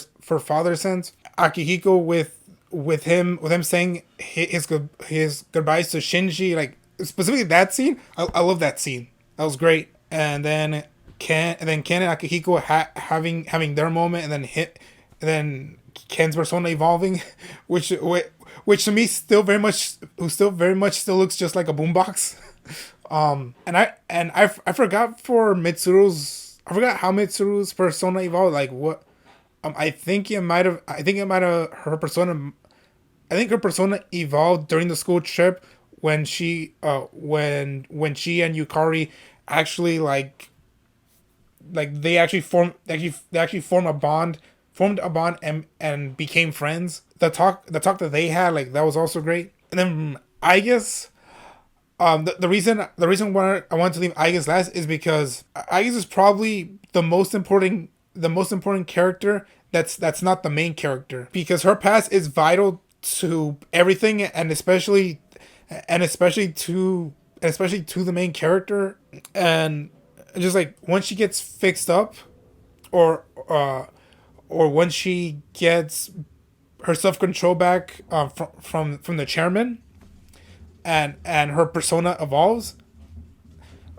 sent. Akihiko with him saying his goodbyes to Shinji, like specifically that scene. I love that scene. That was great. And then Ken and Akihiko having their moment, and then Ken's persona evolving, which to me still very much looks just like a boombox. And I forgot how Mitsuru's persona evolved. Like what? I think her persona evolved during the school trip when she and Yukari actually they actually formed a bond and became friends. The talk that they had, like, that was also great. And then Aigis, the reason why I wanted to leave Aigis last is because Aigis is probably the most important character that's not the main character, because her past is vital to everything, and especially to the main character. And just like once she gets fixed up, or once she gets her self-control back from the chairman, and her persona evolves,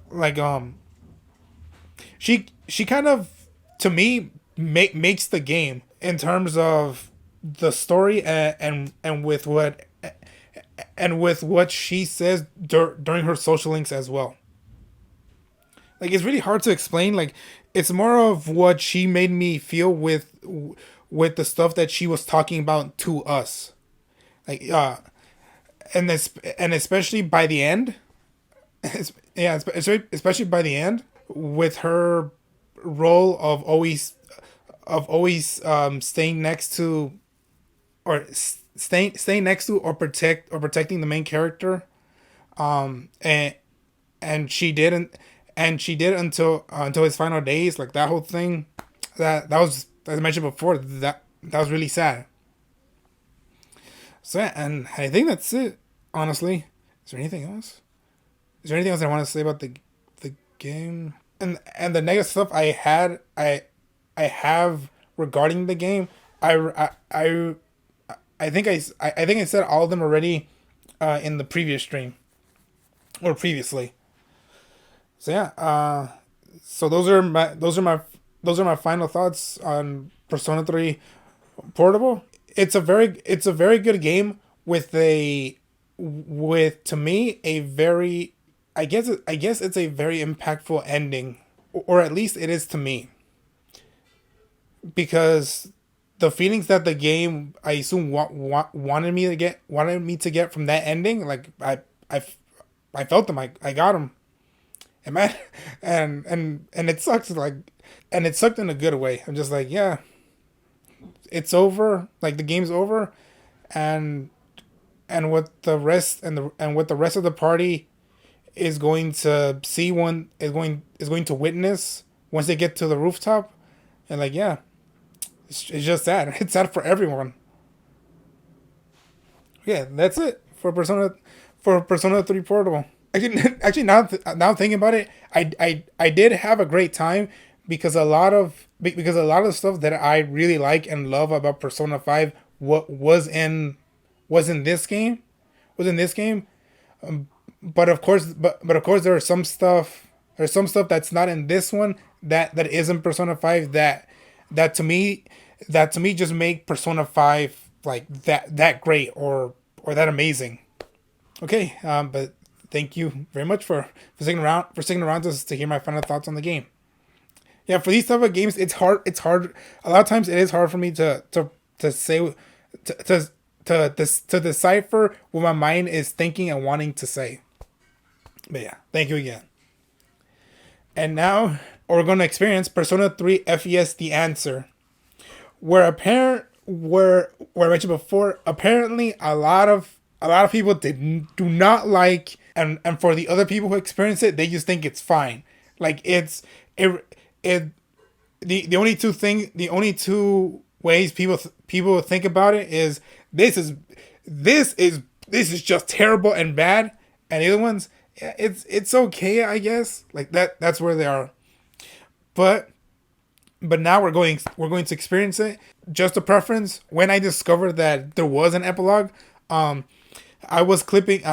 like she kind of, to me, makes the game in terms of the story and with what she says during her social links as well. Like, it's really hard to explain. Like, it's more of what she made me feel with the stuff that she was talking about to us. Like, and especially by the end, especially by the end, with her role of always staying next to, or staying next to, or protecting the main character, and she did until his final days. Like, that whole thing, that was, as I mentioned before, that was really sad. So yeah, and I think that's it. Honestly, is there anything else? Is there anything else I want to say about the game? And the negative stuff I have regarding the game, I think I said all of them already in the previous stream or previously. So yeah, so those are my final thoughts on Persona 3 Portable. It's a very good game with to me a very, I guess it's a very impactful ending, or at least it is to me, because the feelings that the game, I assume, wanted me to get from that ending, like I felt them. I got them. And man, and it sucks, like, and it sucked in a good way. I'm just like, yeah, it's over. Like, the game's over, and what the rest what the rest of the party is going to see, is going to witness once they get to the rooftop, and like, yeah, it's just sad. It's sad for everyone. Yeah, that's it for Persona 3 Portable. Actually, now thinking about it, I did have a great time, because a lot of stuff that I really like and love about Persona 5 was in this game, but of course there's some stuff that's not in this one that is in Persona 5 that to me just make Persona 5 like that great or that amazing. Okay, but thank you very much for sticking around to hear my final thoughts on the game. Yeah, for these type of games, it's hard. A lot of times, it is hard for me to say to decipher what my mind is thinking and wanting to say. But yeah, thank you again. And now we're going to experience Persona 3 FES: The Answer, where I mentioned before, apparently a lot of people do not like, and for the other people who experience it, they just think it's fine. Like, the only two ways people think about it is this is just terrible and bad, and the other ones, yeah, it's okay, I guess. Like, that's where they are. But now we're going to experience it. Just a preference. When I discovered that there was an epilogue, I was clipping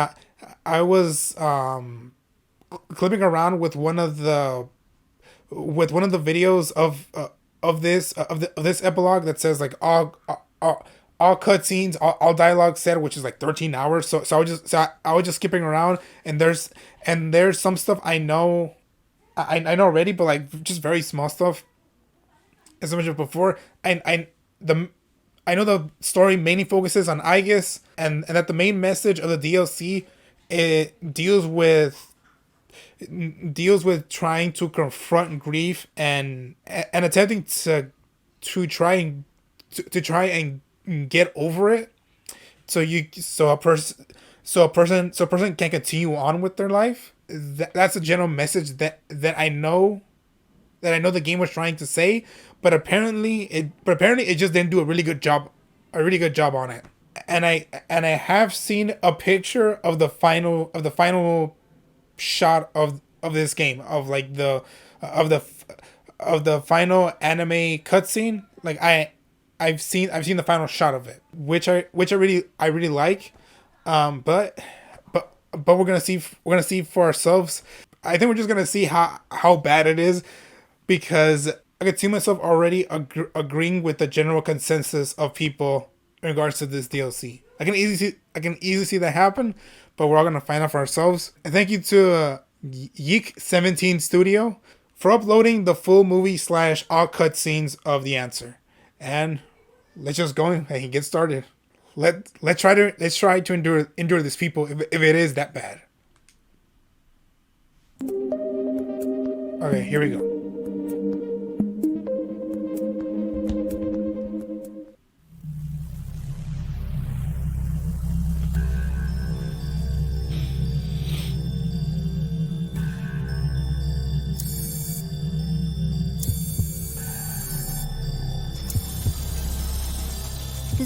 around with one of the videos of this epilogue that says, like, all cutscenes, all dialogue said, which is like 13 hours. So I was just skipping around, and there's some stuff I know already, but like just very small stuff. As I mentioned before, I know the story mainly focuses on Aegis, and that the main message of the DLC, it deals with trying to confront grief and attempting to try and get over it, so a person can continue on with their life. That's a general message that I know the game was trying to say, but apparently it just didn't do a really good job on it. And I have seen a picture of the final shot of this game, of like the final anime cutscene. Like, I've seen the final shot of it, which I really like. But we're gonna see for ourselves. I think we're just gonna see how bad it is, because I could see myself already agreeing with the general consensus of people in regards to this DLC. I can easily see that happen, but we're all gonna find out for ourselves. And thank you to Yeek17 Studio for uploading the full movie / all cutscenes of The Answer. And let's just go and get started. Let's try to endure this, people, if it is that bad. Okay, here we go.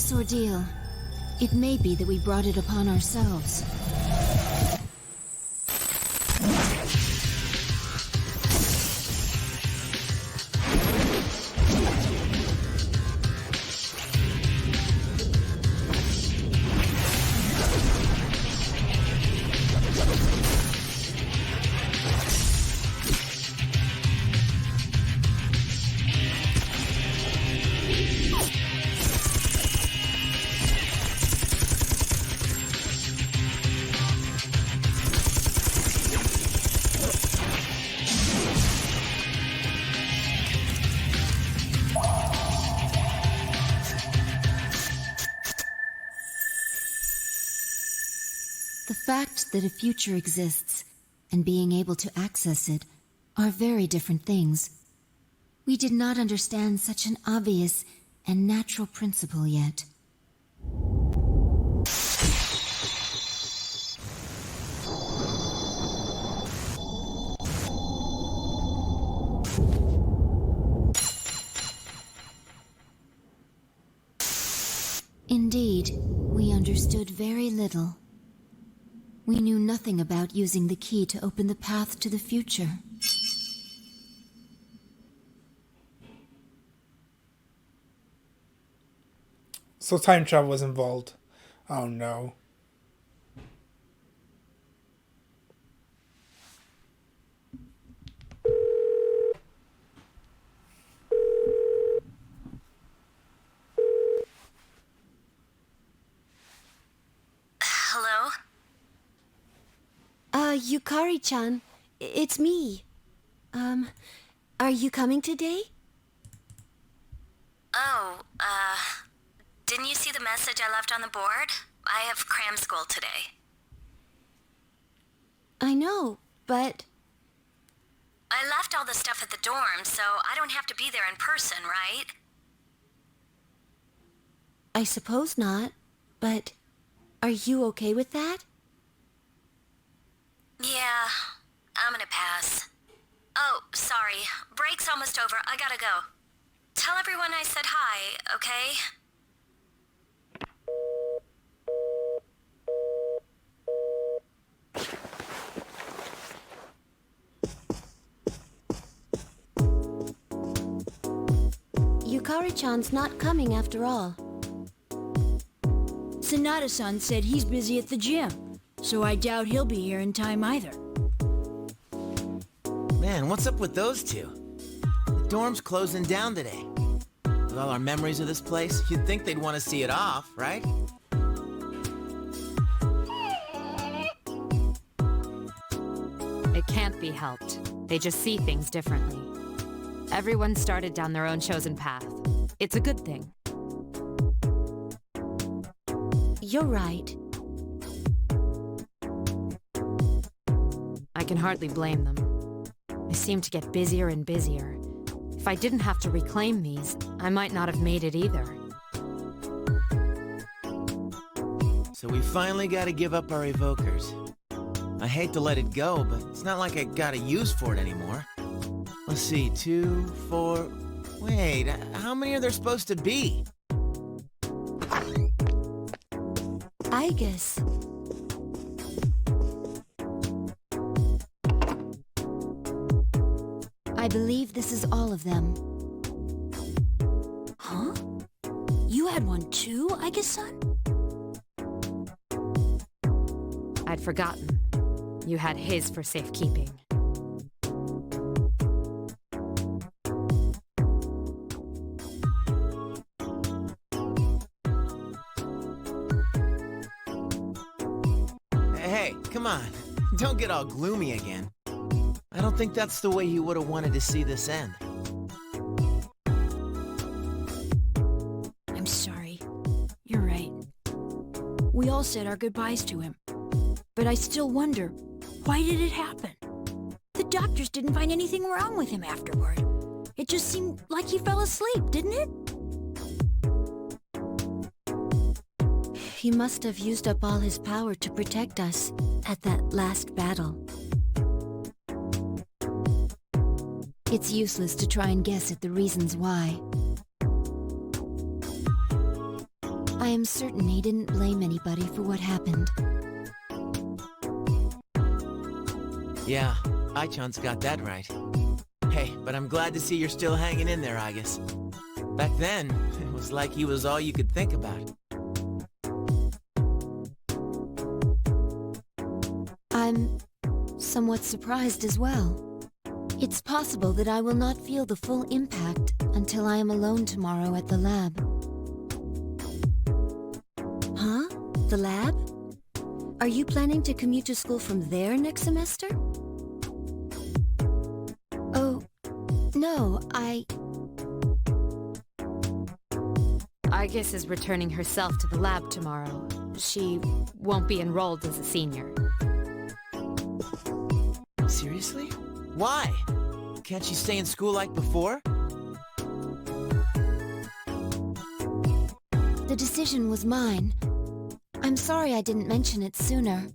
this ordeal, it may be that we brought it upon ourselves. The fact that a future exists and being able to access it are very different things. We did not understand such an obvious and natural principle yet. Indeed, we understood very little. We knew nothing about using the key to open the path to the future. So time travel was involved. Oh no. Hello? Yukari-chan, it's me. Are you coming today? Oh, didn't you see the message I left on the board? I have cram school today. I know, but... I left all the stuff at the dorm, so I don't have to be there in person, right? I suppose not, but... Are you okay with that? Yeah, I'm gonna pass. Oh, sorry. Break's almost over. I gotta go. Tell everyone I said hi, okay? Yukari-chan's not coming after all. Sonata-san said he's busy at the gym, so I doubt he'll be here in time either. Man, what's up with those two? The dorm's closing down today. With all our memories of this place, you'd think they'd want to see it off, right? It can't be helped. They just see things differently. Everyone started down their own chosen path. It's a good thing. You're right. I can hardly blame them. They seem to get busier and busier. If I didn't have to reclaim these, I might not have made it either. So we finally gotta give up our evokers. I hate to let it go, but it's not like I got a use for it anymore. Let's see, 2, 4... Wait, how many are there supposed to be? I guess. I believe this is all of them. Huh? You had one too, I guess-san? I'd forgotten. You had his for safekeeping. Hey, come on. Don't get all gloomy again. I don't think that's the way you would have wanted to see this end. I'm sorry. You're right. We all said our goodbyes to him. But I still wonder, why did it happen? The doctors didn't find anything wrong with him afterward. It just seemed like he fell asleep, didn't it? He must have used up all his power to protect us at that last battle. It's useless to try and guess at the reasons why. am certain he didn't blame anybody for what happened. Yeah, Ai-chan's got that right. Hey, but I'm glad to see you're still hanging in there, Aigis. Back then, it was like he was all you could think about. I'm somewhat surprised as well. It's possible that I will not feel the full impact until I am alone tomorrow at the lab. Huh? The lab? Are you planning to commute to school from there next semester? Oh, no, Aigis is returning herself to the lab tomorrow. She won't be enrolled as a senior. Seriously? Why? Can't she stay in school like before? The decision was mine. I'm sorry I didn't mention it sooner.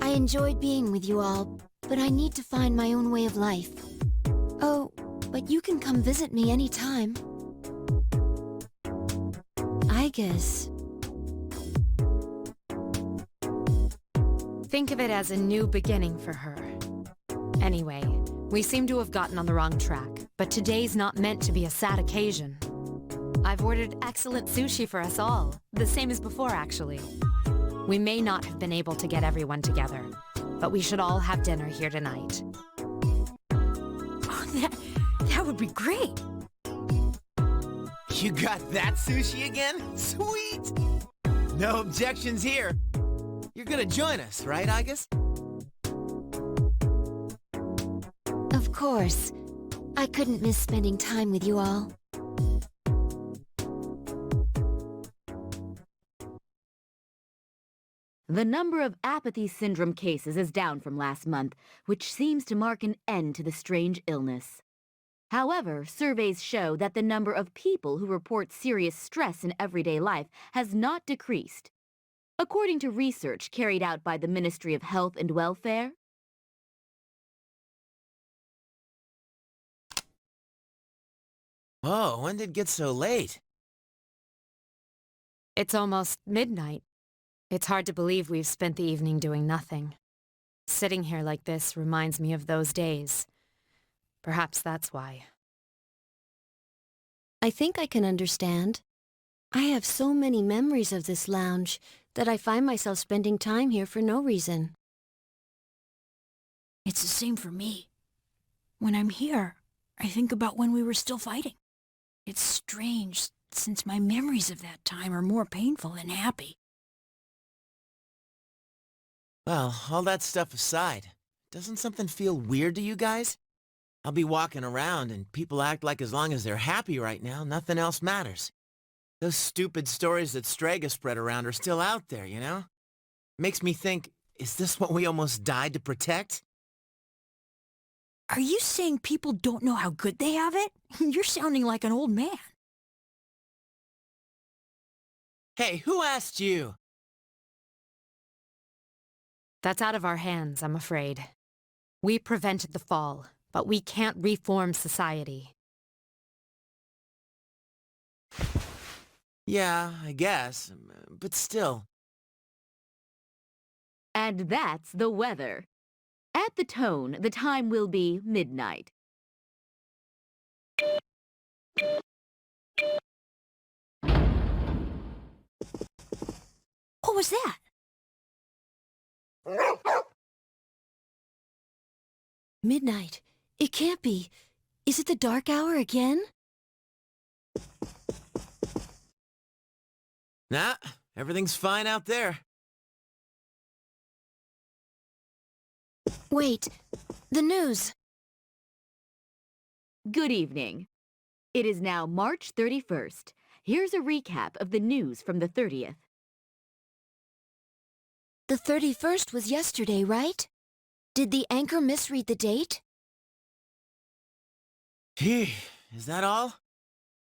I enjoyed being with you all, but I need to find my own way of life. Oh, but you can come visit me anytime. I guess. Think of it as a new beginning for her. Anyway, we seem to have gotten on the wrong track, but today's not meant to be a sad occasion. I've ordered excellent sushi for us all, the same as before actually. We may not have been able to get everyone together, but we should all have dinner here tonight. Oh, that would be great. You got that sushi again? Sweet! No objections here. You're gonna join us, right, Aigis? Of course. I couldn't miss spending time with you all. The number of apathy syndrome cases is down from last month, which seems to mark an end to the strange illness. However, surveys show that the number of people who report serious stress in everyday life has not decreased. According to research carried out by the Ministry of Health and Welfare, Whoa, when did it get so late? It's almost midnight. It's hard to believe we've spent the evening doing nothing. Sitting here like this reminds me of those days. Perhaps that's why. I think I can understand. I have so many memories of this lounge that I find myself spending time here for no reason. It's the same for me. When I'm here, I think about when we were still fighting. It's strange, since my memories of that time are more painful than happy. Well, all that stuff aside, doesn't something feel weird to you guys? I'll be walking around and people act like as long as they're happy right now, nothing else matters. Those stupid stories that Strega spread around are still out there, you know? Makes me think, is this what we almost died to protect? Are you saying people don't know how good they have it? You're sounding like an old man. Hey, who asked you? That's out of our hands, I'm afraid. We prevented the fall, but we can't reform society. Yeah, I guess, but still. and that's the weather. At the tone, the time will be midnight. What was that? Midnight. It can't be. Is it the dark hour again? Nah, everything's fine out there. Wait, the news. Good evening. It is now March 31st. Here's a recap of the news from the 30th. The 31st was yesterday, right? Did the anchor misread the date? Is that all?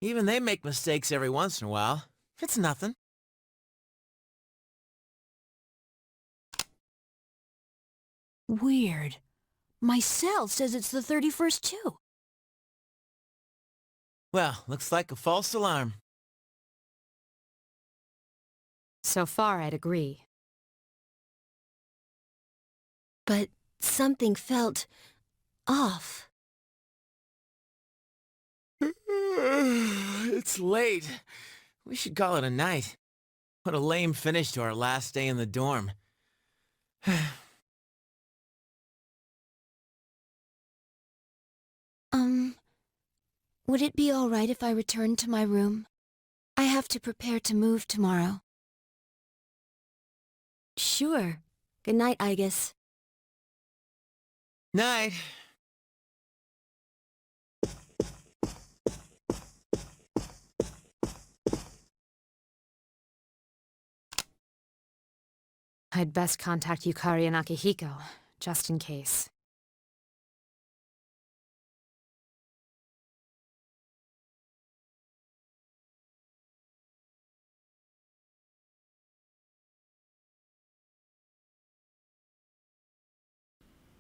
Even they make mistakes every once in a while. It's nothing. Weird. My cell says it's the 31st too. Well, looks like a false alarm. So far, I'd agree. But something felt off. It's late. We should call it a night. What a lame finish to our last day in the dorm. Would it be all right if I returned to my room? I have to prepare to move tomorrow. Sure. Good night, Igus. Night. I'd best contact Yukari and Akihiko, just in case.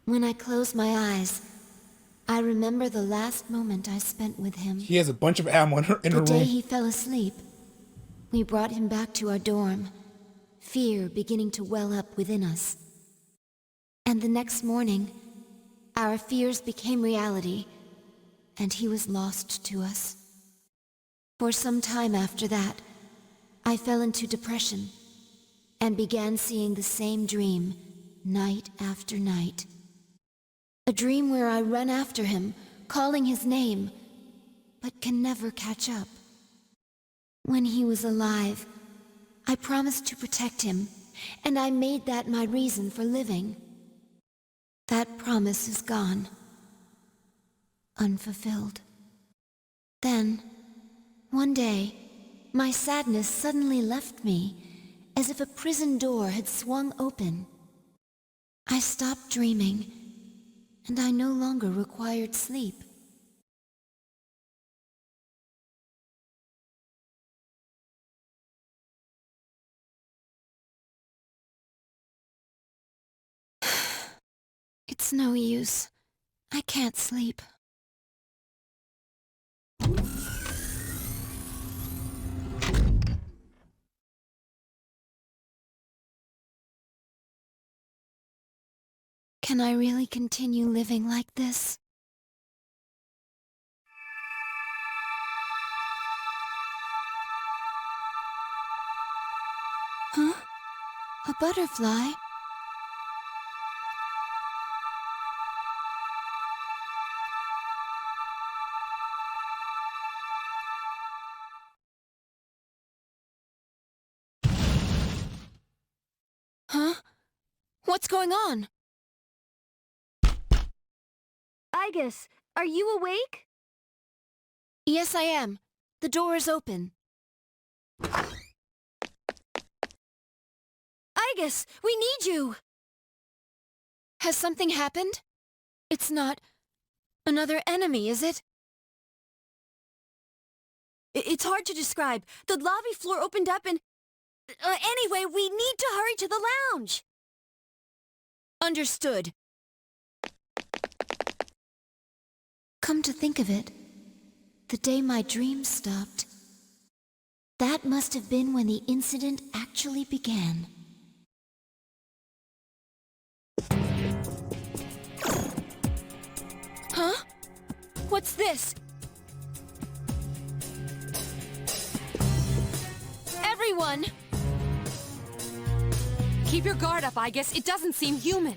When I close my eyes, I remember the last moment I spent with him. He has a bunch of ammo in her The room. day he fell asleep, we brought him back to our dorm, fear beginning to well up within us. And the next morning, our fears became reality, and he was lost to us. For some time after that, I fell into depression, and began seeing the same dream, night after night. A dream where I run after him, calling his name, but can never catch up. When he was alive, I promised to protect him, and I made that my reason for living. That promise is gone, unfulfilled. Then, one day, my sadness suddenly left me, as if a prison door had swung open. I stopped dreaming, and I no longer required sleep. It's no use. I can't sleep. Can I really continue living like this? Huh? A butterfly? Huh? What's going on? Igus, are you awake? Yes, I am. The door is open. Igus, we need you! Has something happened? It's not another enemy, is it? It's hard to describe. The lobby floor opened up and... anyway, we need to hurry to the lounge. Understood. Come to think of it, the day my dreams stopped, that must have been when the incident actually began. Huh? What's this? Everyone! Keep your guard up, Igus. It doesn't seem human.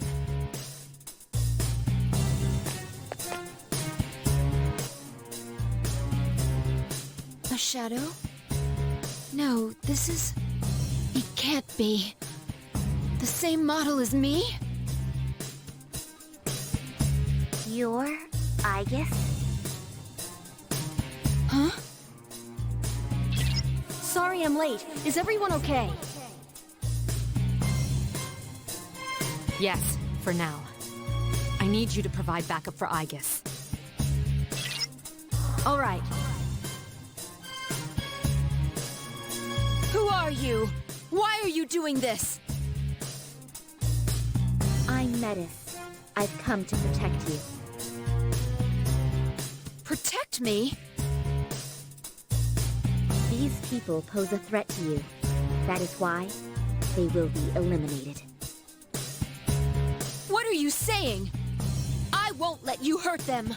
A shadow? No, this is... It can't be. The same model as me? You're Igus? Huh? Sorry I'm late. Is everyone okay? Yes, for now. I need you to provide backup for Igus. All right. Who are you? Why are you doing this? I'm Metis. I've come to protect you. Protect me? These people pose a threat to you. That is why they will be eliminated. What are you saying? I won't let you hurt them.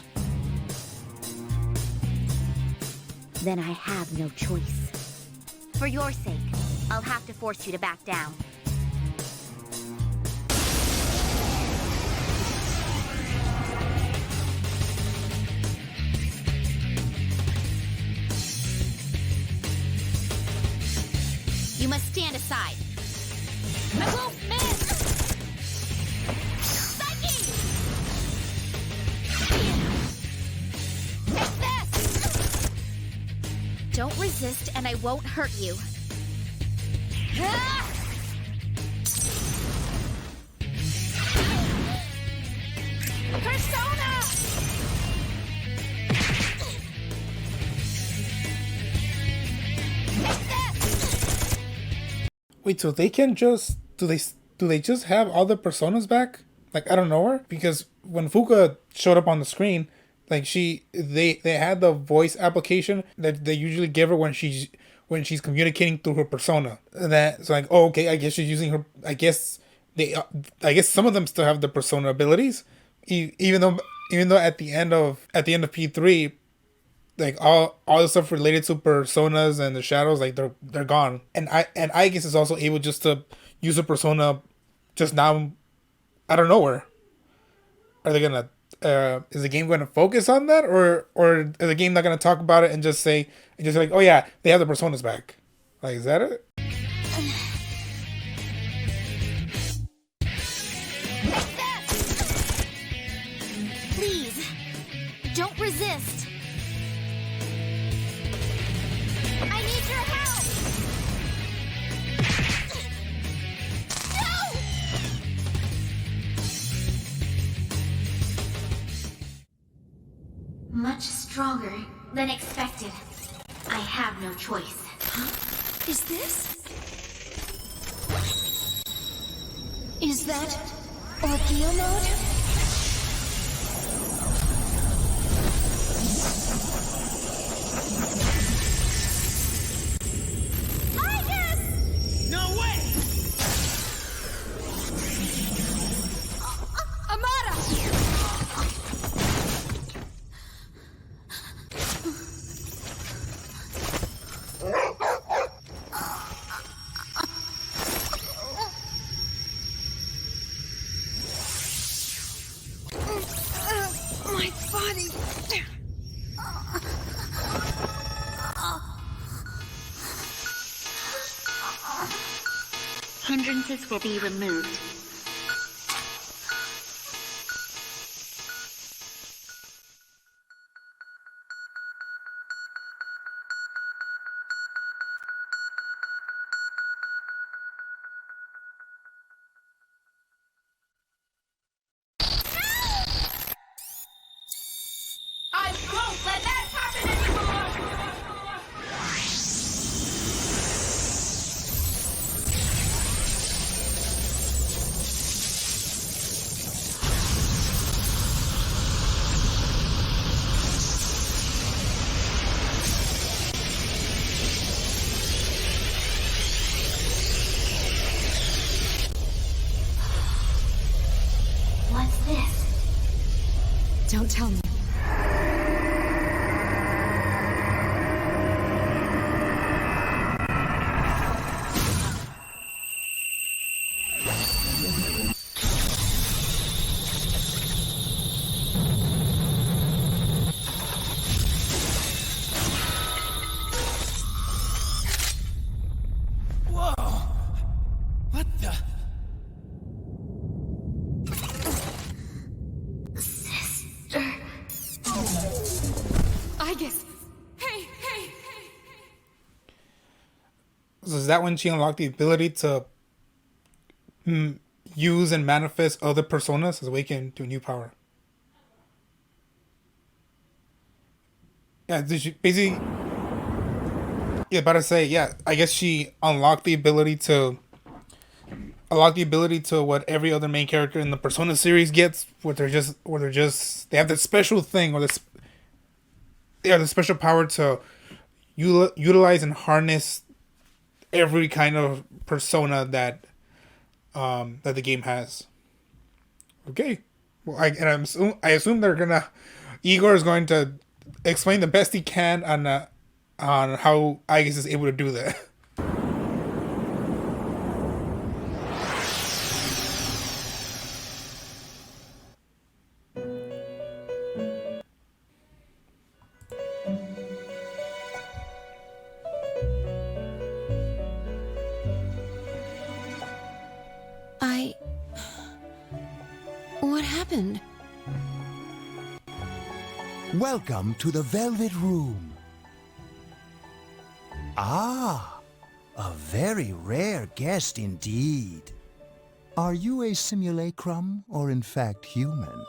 Then I have no choice. For your sake, I'll have to force you to back down. You must stand aside. I won't miss! Psyche! Take this! Don't resist and I won't hurt you. Ah! Persona! Wait, so they can just do they just have all the personas back? Like out of nowhere? Because when Fuka showed up on the screen, like they had the voice application that they usually give her when she's communicating through her persona. And that's like, oh, okay, I guess she's using her. I guess some of them still have the persona abilities, even though at the end of P3, like all the stuff related to personas and the shadows, like they're gone. And I guess it's also able just to use a persona just now out of nowhere. Are they gonna is the game going to focus on that, or is the game not going to talk about it and just say like, oh yeah, they have the personas back? Like, is that it? Please, don't resist. I need your help. No! Much stronger than expected. I have no choice. Huh? Is this? Is that Ordeal mode? No way! Amada! My body. Hindrances will be removed. I won't let that happen anymore! What's this? Don't tell me. Whoa! What the? I guess. Hey! So is that when she unlocked the ability to use and manifest other personas as awakened to a new power? Yeah, did she basically? Yeah, about to say, yeah. I guess she unlocked the ability to what every other main character in the Persona series gets, where they have that special thing, or the special power to utilize and harness every kind of persona that that the game has. Okay, well, I assume they're gonna. Igor is going to explain the best he can on how Aegis is able to do that. What happened? Welcome to the Velvet Room. Ah, a very rare guest indeed. Are you a simulacrum or in fact human?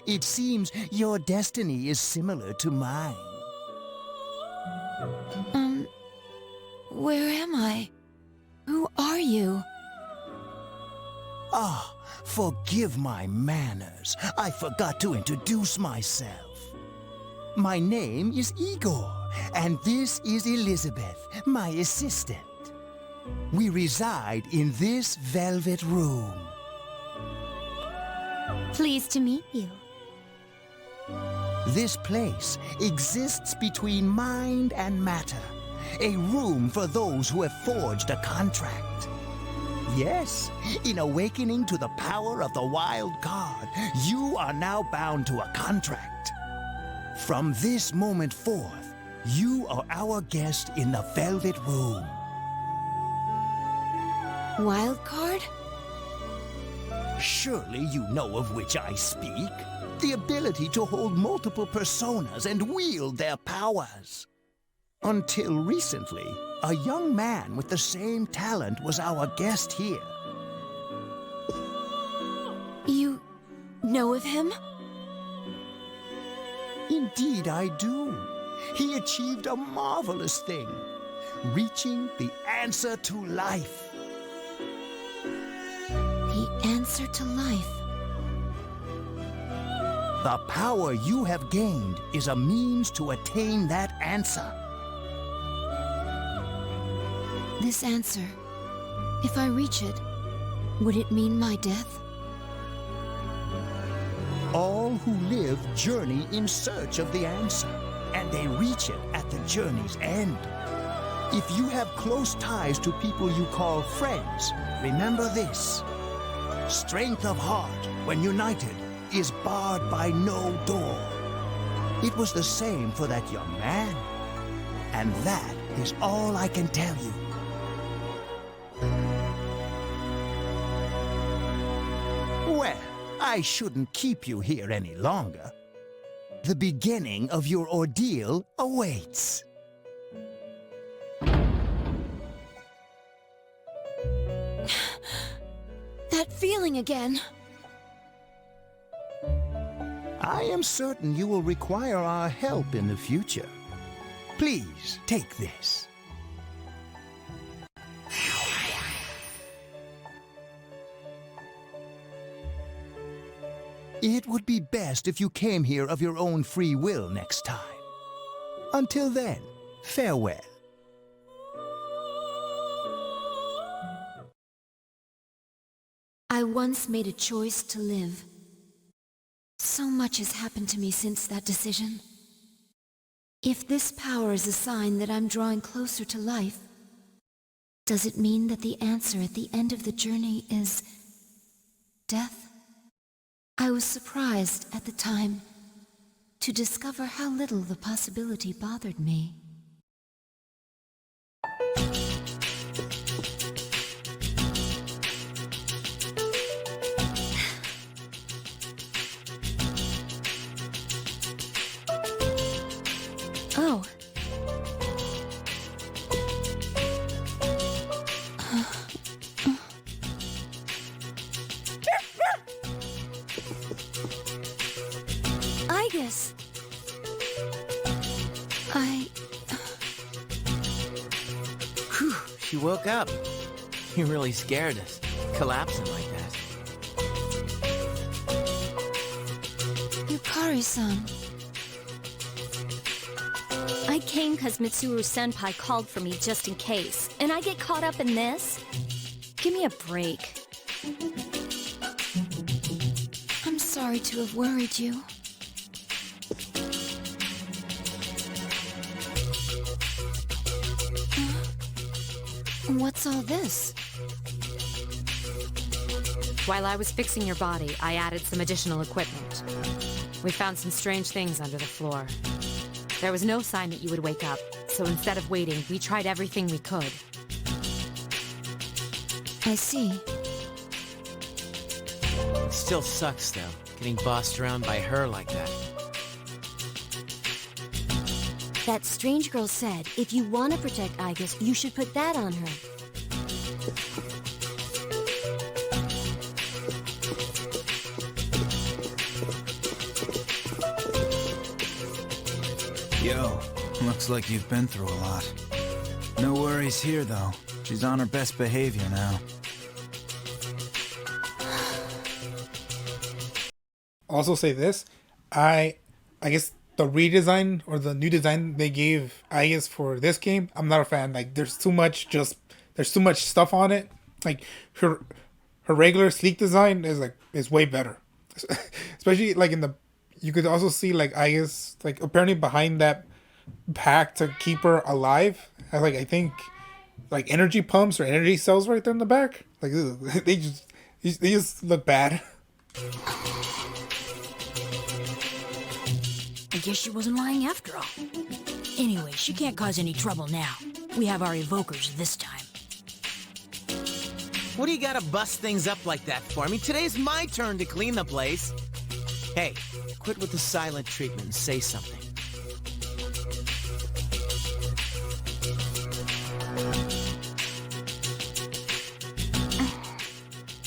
It seems your destiny is similar to mine. Where am I? Who are you? Ah, forgive my manners. I forgot to introduce myself. My name is Igor, and this is Elizabeth, my assistant. We reside in this velvet room. Pleased to meet you. This place exists between mind and matter, a room for those who have forged a contract. Yes, in awakening to the power of the wild card, you are now bound to a contract. From this moment forth, you are our guest in the Velvet Room. Wild card? Surely you know of which I speak. The ability to hold multiple personas and wield their powers. Until recently, a young man with the same talent was our guest here. You know of him? Indeed I do. He achieved a marvelous thing, reaching the answer to life. The answer to life. The power you have gained is a means to attain that answer. This answer, if I reach it, would it mean my death? All who live journey in search of the answer, and they reach it at the journey's end. If you have close ties to people you call friends, remember this. Strength of heart, when united, is barred by no door. It was the same for that young man. And that is all I can tell you. Well, I shouldn't keep you here any longer. The beginning of your ordeal awaits. That feeling again. I am certain you will require our help in the future. Please, take this. It would be best if you came here of your own free will next time. Until then, farewell. I once made a choice to live. So much has happened to me since that decision. If this power is a sign that I'm drawing closer to life, does it mean that the answer at the end of the journey is death? I was surprised at the time to discover how little the possibility bothered me. Oh. Aegis! Whew, she woke up. You really scared us, collapsing like that. Yukari-san. I came because Mitsuru-senpai called for me just in case, and I get caught up in this? Give me a break. I'm sorry to have worried you. What's all this? While I was fixing your body, I added some additional equipment. We found some strange things under the floor. There was no sign that you would wake up, so instead of waiting, we tried everything we could. I see. It still sucks, though, getting bossed around by her like that. That strange girl said, if you want to protect Aigis, you should put that on her. Yo, looks like you've been through a lot. No worries here, though. She's on her best behavior now. Also say this, I guess the redesign or the new design they gave, I guess, for this game, I'm not a fan. Like, there's too much stuff on it. Like, her regular sleek design is way better. Especially like you could also see, like, I guess, like, apparently behind that pack to keep her alive, I think like energy pumps or energy cells right there in the back. Like, they just look bad. I guess she wasn't lying after all. Anyway, she can't cause any trouble now. We have our evokers this time. What do you gotta bust things up like that for? I mean, today's my turn to clean the place. Hey, quit with the silent treatment and say something.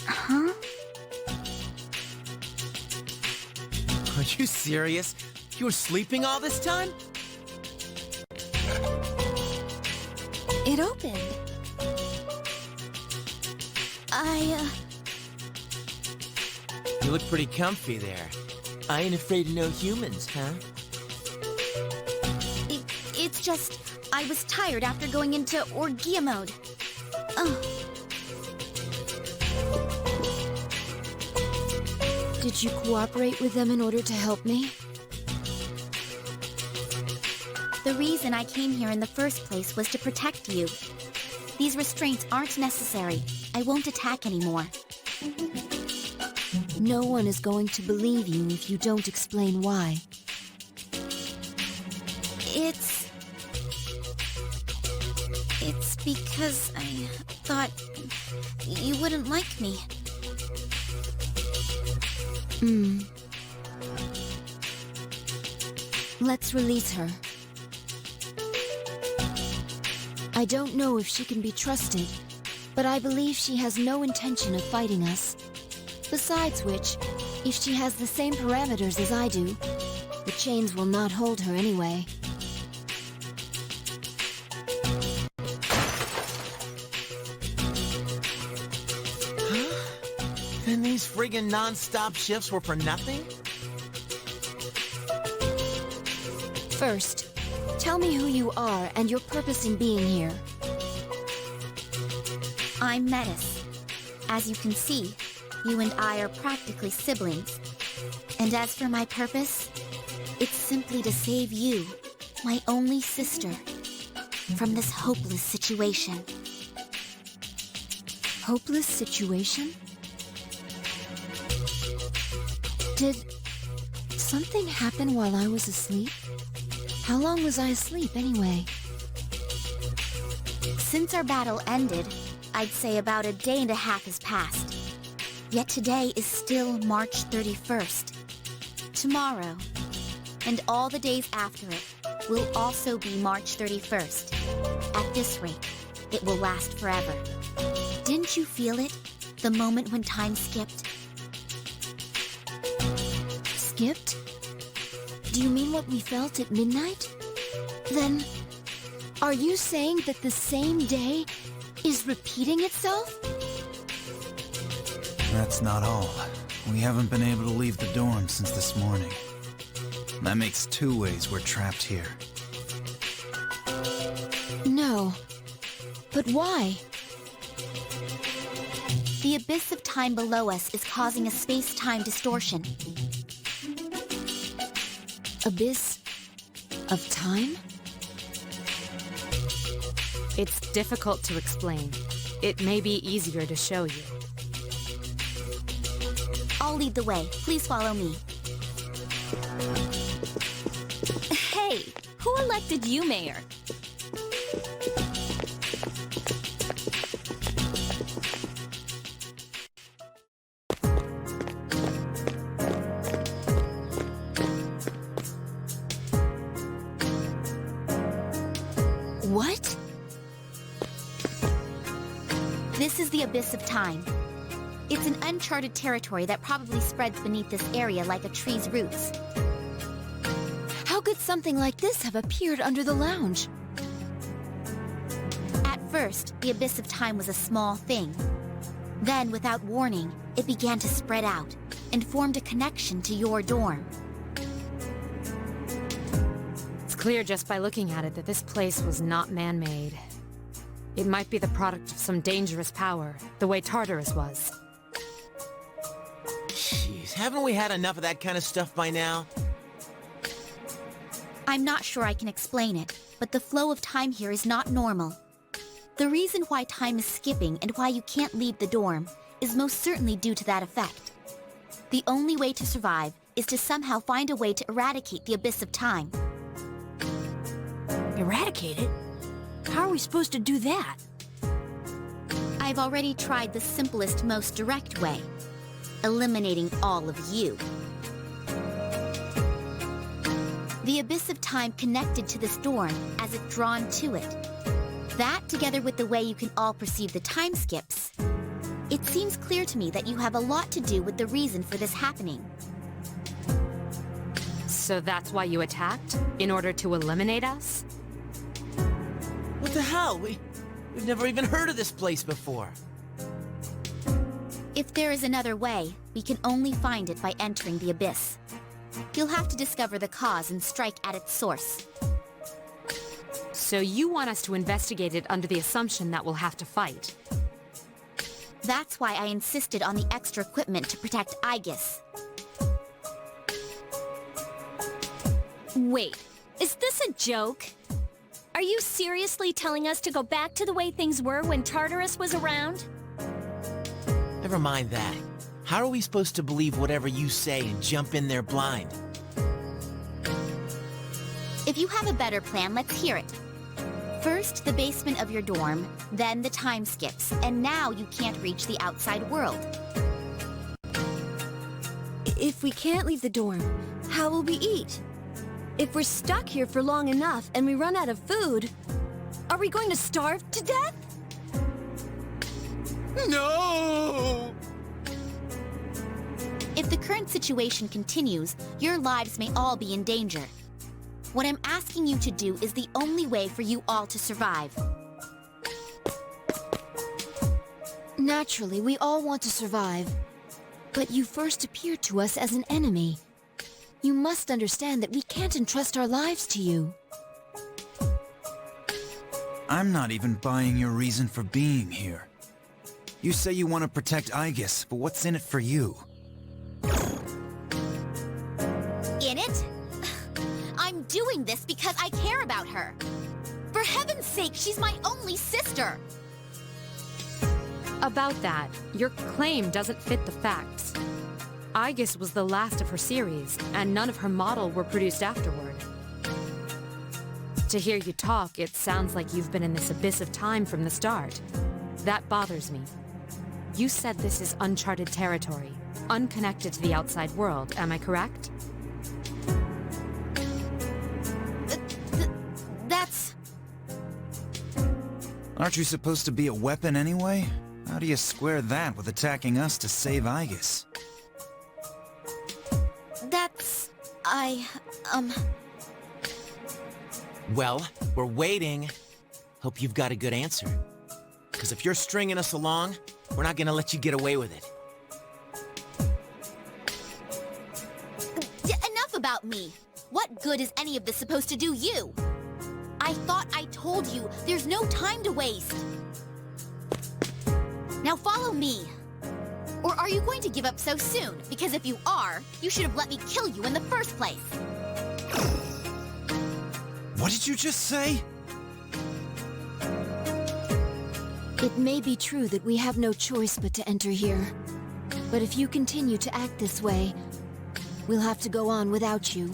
Huh? Are you serious? You were sleeping all this time? It opened. You look pretty comfy there. I ain't afraid of no humans, huh? It's just, I was tired after going into Orgia mode. Did you cooperate with them in order to help me? The reason I came here in the first place was to protect you. These restraints aren't necessary. I won't attack anymore. No one is going to believe you if you don't explain why. It's because I thought you wouldn't like me. Let's release her. I don't know if she can be trusted, but I believe she has no intention of fighting us. Besides which, if she has the same parameters as I do, the chains will not hold her anyway. Then these friggin' non-stop shifts were for nothing? First, tell me who you are and your purpose in being here. I'm Metis. As you can see, you and I are practically siblings. And as for my purpose, it's simply to save you, my only sister, from this hopeless situation. Hopeless situation? Did something happen while I was asleep? How long was I asleep anyway? Since our battle ended, I'd say about a day and a half has passed. Yet today is still March 31st. Tomorrow, and all the days after it, will also be March 31st. At this rate, it will last forever. Didn't you feel it? The moment when time skipped? Skipped? Do you mean what we felt at midnight? Then, are you saying that the same day is repeating itself? That's not all. We haven't been able to leave the dorm since this morning. That makes 2 ways we're trapped here. know. But why? The abyss of time below us is causing a space-time distortion. Abyss of time? It's difficult to explain. It may be easier to show you. I'll lead the way. Please follow me. Hey, who elected you mayor? What? This is the abyss of time. It's an uncharted territory that probably spreads beneath this area like a tree's roots. How could something like this have appeared under the lounge? At first, the abyss of time was a small thing. Then, without warning, it began to spread out and formed a connection to your dorm. It's clear just by looking at it that this place was not man-made. It might be the product of some dangerous power, the way Tartarus was. Jeez, haven't we had enough of that kind of stuff by now? I'm not sure I can explain it, but the flow of time here is not normal. The reason why time is skipping and why you can't leave the dorm is most certainly due to that effect. The only way to survive is to somehow find a way to eradicate the abyss of time. Eradicate it? How are we supposed to do that? I've already tried the simplest, most direct way. Eliminating all of you. The abyss of time connected to this dorm as if drawn to it. That, together with the way you can all perceive the time skips, it seems clear to me that you have a lot to do with the reason for this happening. So that's why you attacked? In order to eliminate us? What the hell? We've never even heard of this place before. If there is another way, we can only find it by entering the abyss. You'll have to discover the cause and strike at its source. So you want us to investigate it under the assumption that we'll have to fight? That's why I insisted on the extra equipment to protect Aegis. Wait, is this a joke? Are you seriously telling us to go back to the way things were when Tartarus was around? Never mind that. How are we supposed to believe whatever you say and jump in there blind? If you have a better plan, let's hear it. First, the basement of your dorm, then the time skips, and now you can't reach the outside world. If we can't leave the dorm, how will we eat? If we're stuck here for long enough and we run out of food, are we going to starve to death? No! If the current situation continues, your lives may all be in danger. What I'm asking you to do is the only way for you all to survive. Naturally, we all want to survive. But you first appeared to us as an enemy. You must understand that we can't entrust our lives to you. I'm not even buying your reason for being here. You say you want to protect Aegis, but what's in it for you? In it? I'm doing this because I care about her. For heaven's sake, she's my only sister. About that, your claim doesn't fit the facts. Aegis was the last of her series, and none of her model were produced afterward. To hear you talk, it sounds like you've been in this abyss of time from the start. That bothers me. You said this is uncharted territory, unconnected to the outside world, am I correct? That's... Aren't you supposed to be a weapon anyway? How do you square that with attacking us to save Aegis? That's... Well, we're waiting. Hope you've got a good answer. Because if you're stringing us along, we're not gonna let you get away with it. Enough about me. What good is any of this supposed to do you? I thought I told you, there's no time to waste. Now follow me. Or are you going to give up so soon? Because if you are, you should have let me kill you in the first place. What did you just say? It may be true that we have no choice but to enter here. But if you continue to act this way, we'll have to go on without you.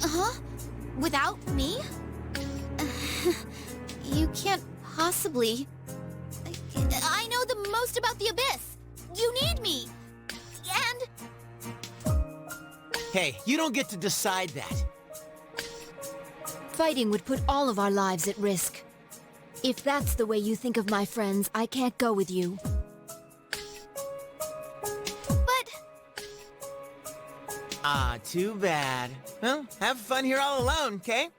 Huh? Without me? You can't possibly... I know the most about the Abyss! You need me! And... Hey, you don't get to decide that. Fighting would put all of our lives at risk. If that's the way you think of my friends, I can't go with you. But... Ah, too bad. Well, have fun here all alone, okay?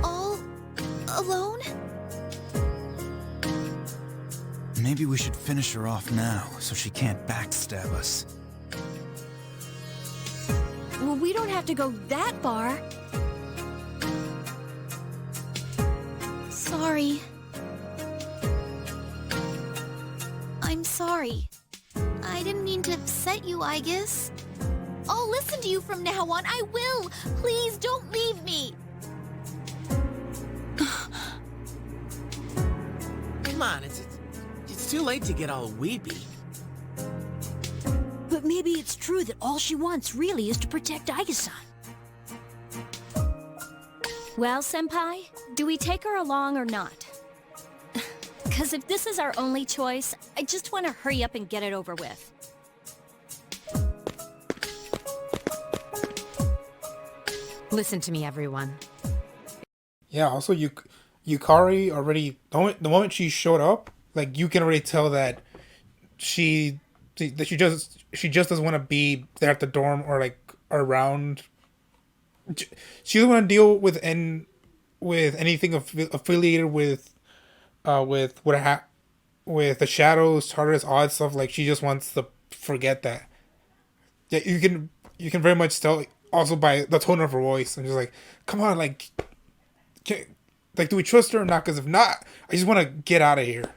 All... alone? Maybe we should finish her off now, so she can't backstab us. Well, we don't have to go that far. Sorry. I'm sorry. I didn't mean to upset you, I guess. I'll listen to you from now on. I will. Please don't leave me. Come on, it's too late to get all weepy. But maybe it's true that all she wants really is to protect Aiga-san. Well, Senpai, do we take her along or not? Because if this is our only choice, I just want to hurry up and get it over with. Listen to me, everyone. Yeah, also Yukari already, the moment she showed up, like, you can already tell that she just doesn't want to be there at the dorm or like around. She doesn't want to deal with anything affiliated with with the shadows, Tartarus, all that stuff. Like, she just wants to forget that. Yeah, you can very much tell also by the tone of her voice. I'm just like, come on, like, do we trust her or not? Because if not, I just want to get out of here.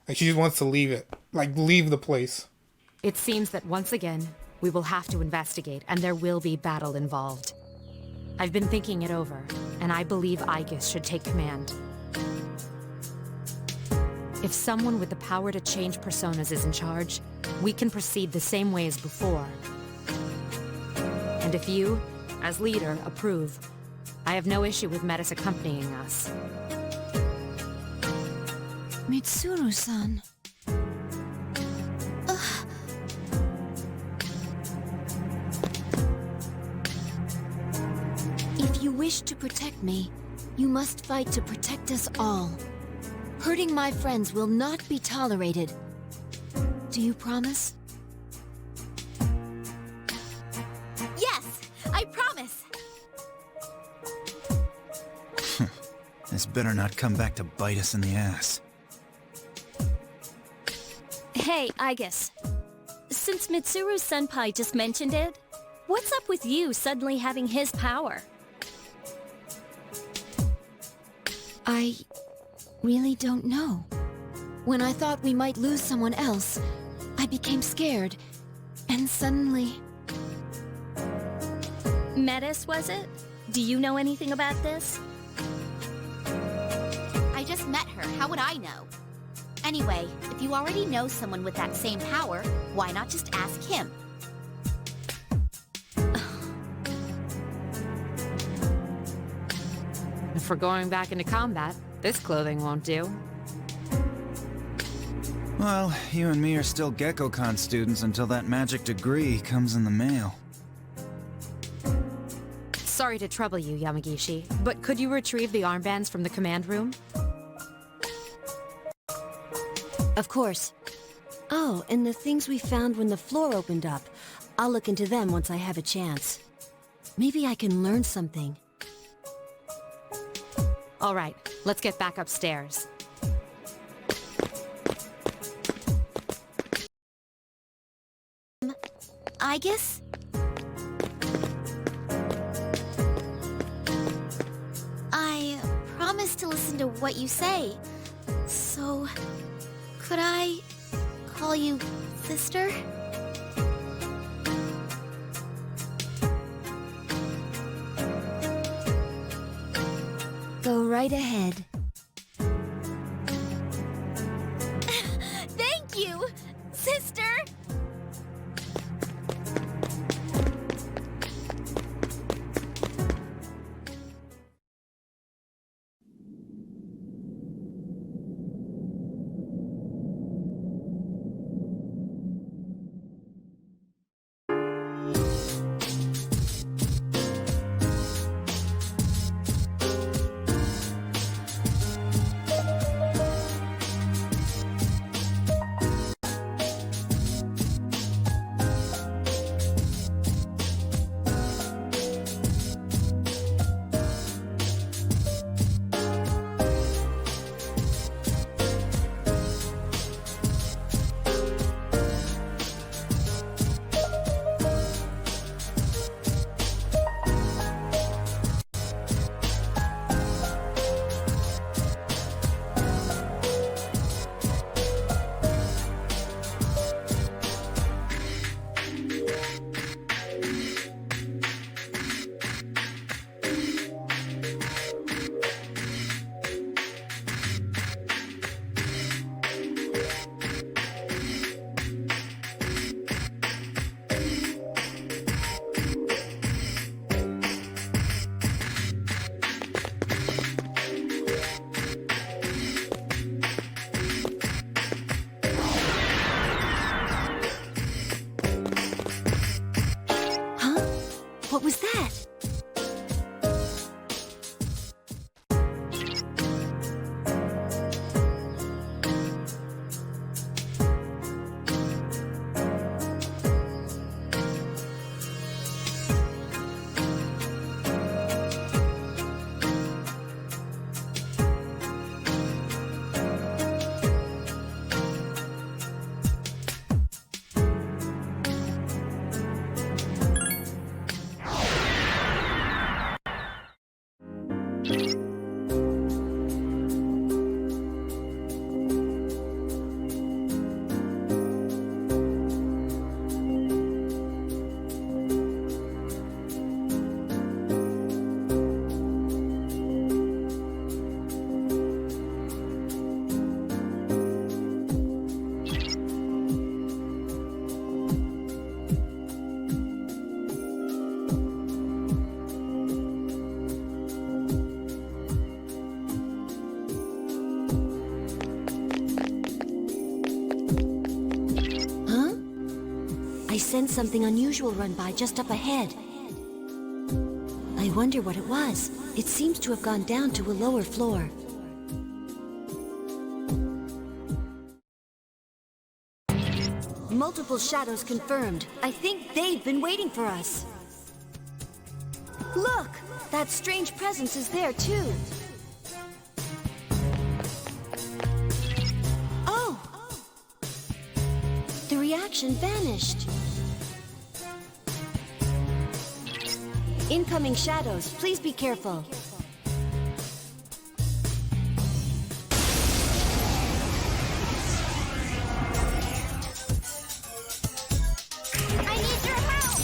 Like, she just wants to leave it. Like, leave the place. It seems that once again, we will have to investigate, and there will be battle involved. I've been thinking it over, and I believe Aigis should take command. If someone with the power to change personas is in charge, we can proceed the same way as before. And if you, as leader, approve, I have no issue with Metis accompanying us. Mitsuru-san. If you wish to protect me, you must fight to protect us all. Hurting my friends will not be tolerated. Do you promise? Yes, I promise. This better not come back to bite us in the ass. Hey, Aigis. Since Mitsuru-senpai just mentioned it, what's up with you suddenly having his power? I really don't know. When I thought we might lose someone else, I became scared. And suddenly... Metis, was it? Do you know anything about this? I just met her. How would I know? Anyway, if you already know someone with that same power, why not just ask him? If we're going back into combat, this clothing won't do. Well, you and me are still GeckoCon students until that magic degree comes in the mail. Sorry to trouble you, Yamagishi, but could you retrieve the armbands from the command room? Of course. Oh, and the things we found when the floor opened up. I'll look into them once I have a chance. Maybe I can learn something. All right, let's get back upstairs. I guess promise to listen to what you say. So, could I call you sister? Go right ahead. Thank you, sister! What was that? I sensed something unusual run by just up ahead. I wonder what it was. It seems to have gone down to a lower floor. Multiple shadows confirmed. I think they've been waiting for us. Look! That strange presence is there, too. Oh! The reaction vanished. Incoming shadows. Please be careful. I need your help!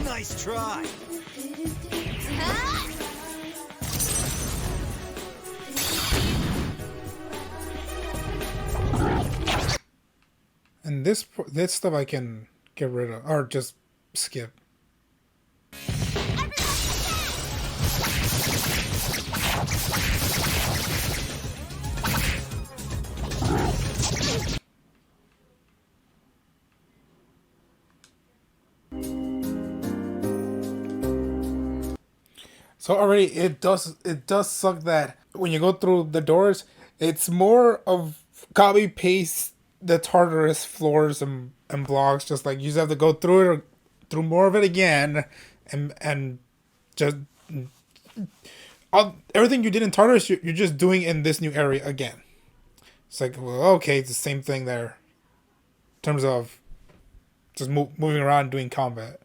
Nice try. And this stuff I can get rid of or just skip. So already it does suck that when you go through the doors, it's more of copy paste the Tartarus floors and blocks. Just like you just have to go through it or through more of it again, and just everything you did in Tartarus, you're just doing in this new area again. It's like, well, okay, it's the same thing there in terms of just moving around and doing combat.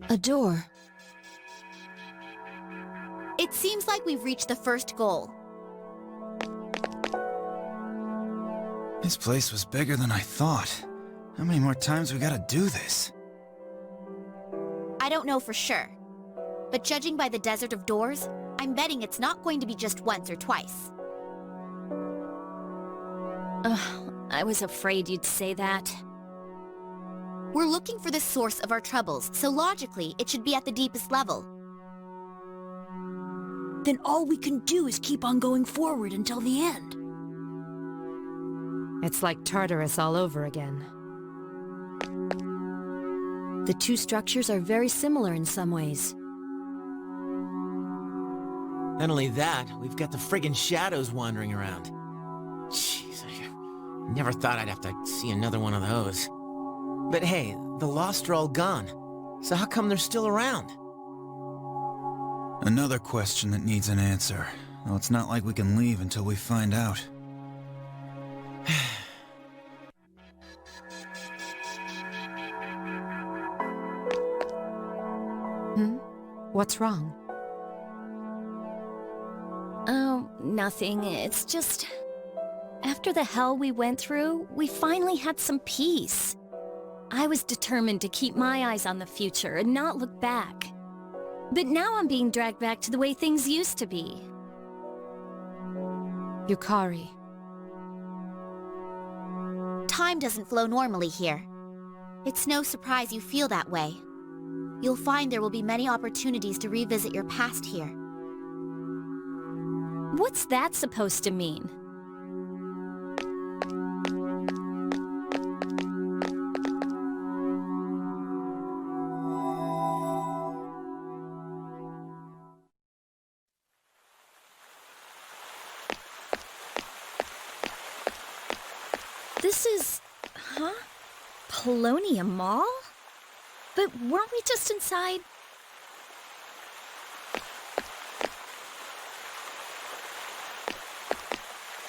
A door. It seems like we've reached the first goal. This place was bigger than I thought. How many more times we gotta do this? I don't know for sure. But judging by the desert of doors, I'm betting it's not going to be just once or twice. Ugh, I was afraid you'd say that. We're looking for the source of our troubles, so logically, it should be at the deepest level. Then all we can do is keep on going forward until the end. It's like Tartarus all over again. The two structures are very similar in some ways. Not only that, we've got the friggin' shadows wandering around. Jeez, I never thought I'd have to see another one of those. But hey, the Lost are all gone. So how come they're still around? Another question that needs an answer. Though it's not like we can leave until we find out. What's wrong? Oh, nothing. It's just... After the hell we went through, we finally had some peace. I was determined to keep my eyes on the future and not look back. But now I'm being dragged back to the way things used to be. Yukari. Time doesn't flow normally here. It's no surprise you feel that way. You'll find there will be many opportunities to revisit your past here. What's that supposed to mean? This is... huh? Polonium Mall? But weren't we just inside?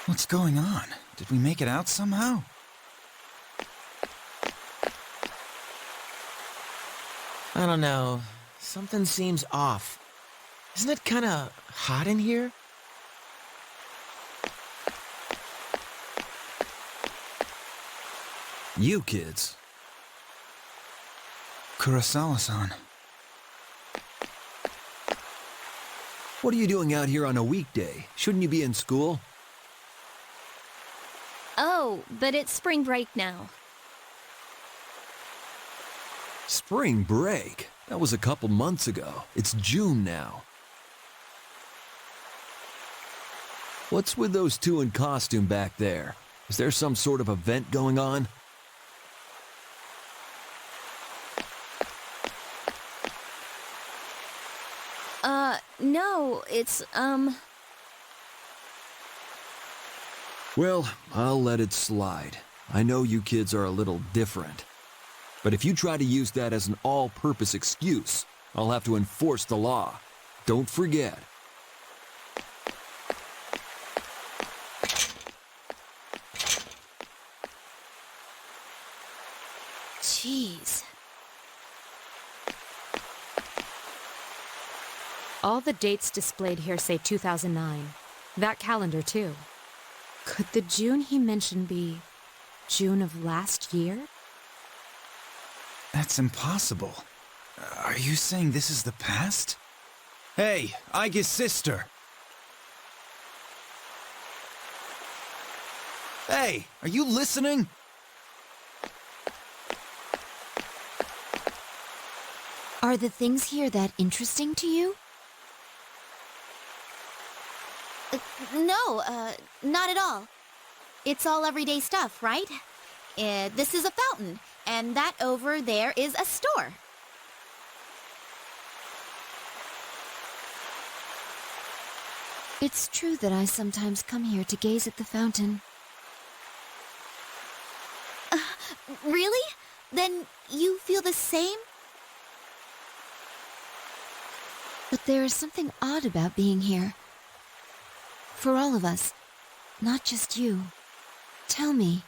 What's going on? Did we make it out somehow? I don't know. Something seems off. Isn't it kinda hot in here? You kids. Kurosawa-san. What are you doing out here on a weekday? Shouldn't you be in school? Oh, but it's spring break now. Spring break? That was a couple months ago. It's June now. What's with those two in costume back there? Is there some sort of event going on? No, it's, Well, I'll let it slide. I know you kids are a little different. But if you try to use that as an all-purpose excuse, I'll have to enforce the law. Don't forget. Jeez. All the dates displayed here say 2009. That calendar, too. Could the June he mentioned be June of last year? That's impossible. Are you saying this is the past? Hey, Aige's sister! Hey, are you listening? Are the things here that interesting to you? No, not at all. It's all everyday stuff, right? This is a fountain, and that over there is a store. It's true that I sometimes come here to gaze at the fountain. Really? Then you feel the same? But there is something odd about being here. For all of us, not just you. Tell me,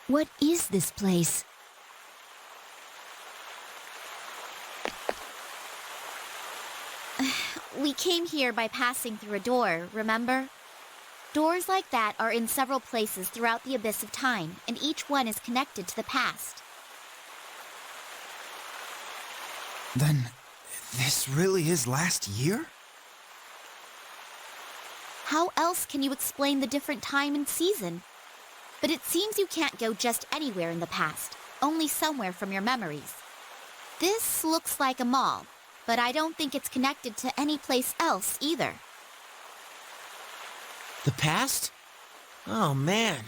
what is this place? We came here by passing through a door, remember? Doors like that are in several places throughout the abyss of time, and each one is connected to the past. Then, this really is last year? How else can you explain the different time and season? But it seems you can't go just anywhere in the past, only somewhere from your memories. This looks like a mall, but I don't think it's connected to any place else either. The past? Oh, man.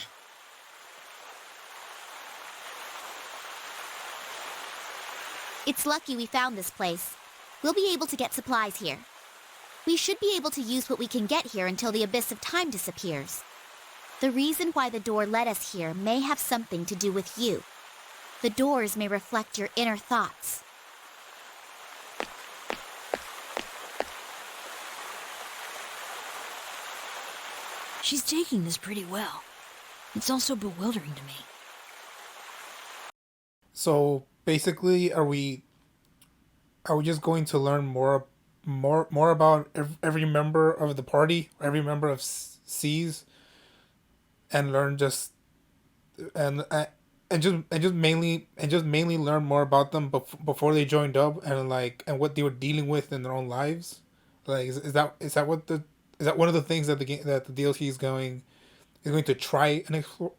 It's lucky we found this place. We'll be able to get supplies here. We should be able to use what we can get here until the abyss of time disappears. The reason why the door led us here may have something to do with you. The doors may reflect your inner thoughts. She's taking this pretty well. It's also bewildering to me. So basically, are we just going to learn more about every member of the party, every member of C's, and learn just and just mainly learn more about them before they joined up, and what they were dealing with in their own lives? Like, is that one of the things that the DLC is going to try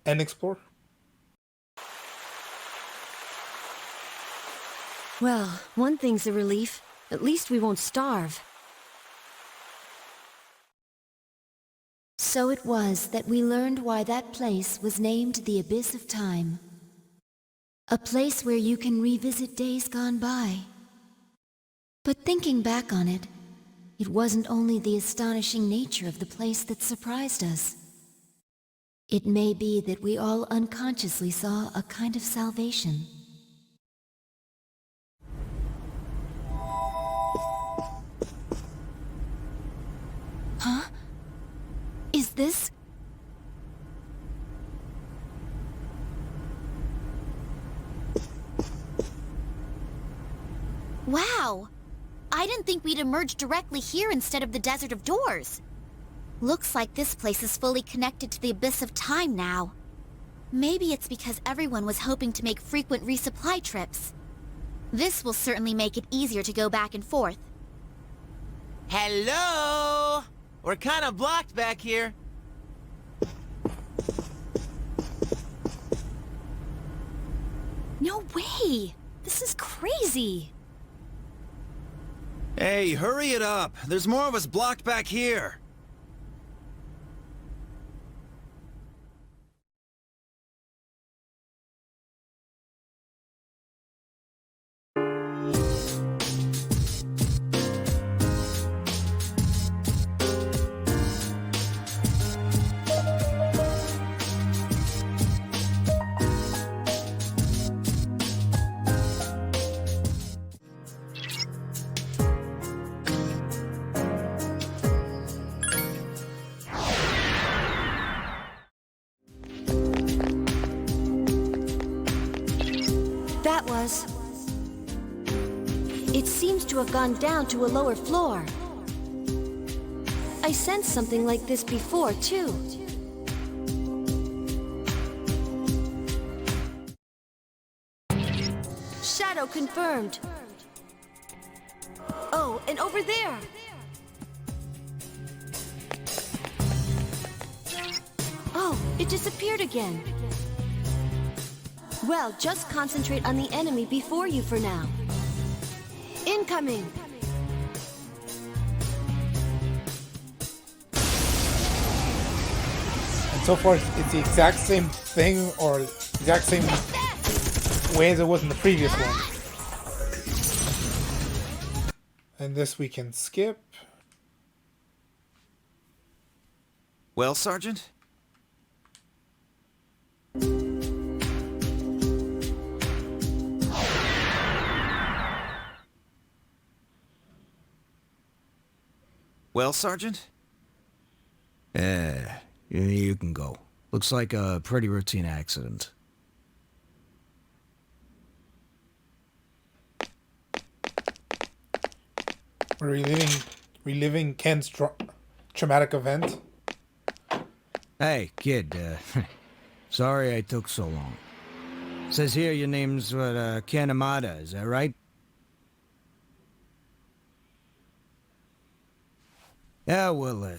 and explore? Well, one thing's a relief. At least we won't starve. So it was that we learned why that place was named the Abyss of Time. A place where you can revisit days gone by. But thinking back on it, it wasn't only the astonishing nature of the place that surprised us. It may be that we all unconsciously saw a kind of salvation. Huh? Is this... Wow! I didn't think we'd emerge directly here instead of the Desert of Doors. Looks like this place is fully connected to the Abyss of Time now. Maybe it's because everyone was hoping to make frequent resupply trips. This will certainly make it easier to go back and forth. Hello? We're kind of blocked back here. No way! This is crazy! Hey, hurry it up! There's more of us blocked back here! That was... It seems to have gone down to a lower floor. I sensed something like this before, too. Shadow confirmed. Oh, and over there! Oh, it disappeared again. Well, just concentrate on the enemy before you for now. Incoming! And so far, it's the exact same thing, or exact same way as it was in the previous one. And this we can skip. Well, Sergeant? Well, Sergeant? You can go. Looks like a pretty routine accident. We're reliving Ken's traumatic event. Hey, kid, sorry I took so long. Says here your name's, Ken Amada, is that right? Yeah, well,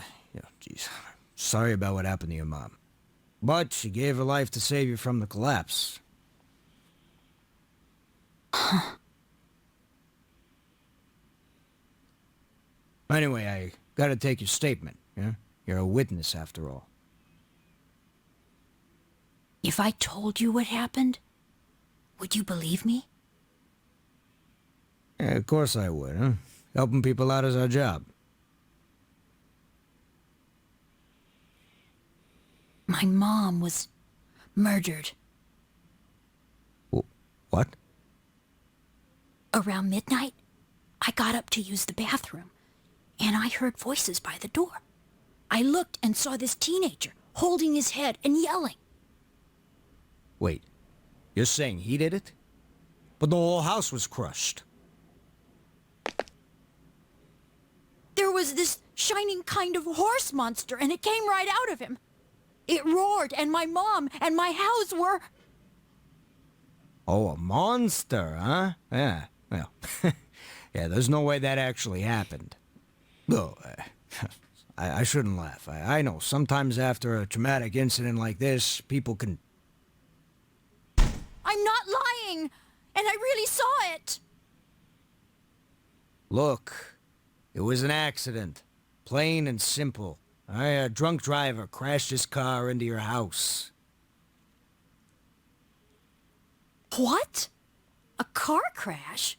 geez, sorry about what happened to your mom. But she gave her life to save you from the collapse. Anyway, I gotta take your statement, yeah? You're a witness, after all. If I told you what happened, would you believe me? Yeah, of course I would, huh? Helping people out is our job. My mom was murdered. What? Around midnight, I got up to use the bathroom, and I heard voices by the door. I looked and saw this teenager holding his head and yelling. Wait, you're saying he did it? But the whole house was crushed. There was this shining kind of horse monster, and it came right out of him. It roared, and my mom and my house were... Oh, a monster, huh? Yeah, well, yeah, there's no way that actually happened. No, I shouldn't laugh. I know, sometimes after a traumatic incident like this, people can... I'm not lying, and I really saw it. Look, it was an accident. Plain and simple. A drunk driver crashed his car into your house. What? A car crash?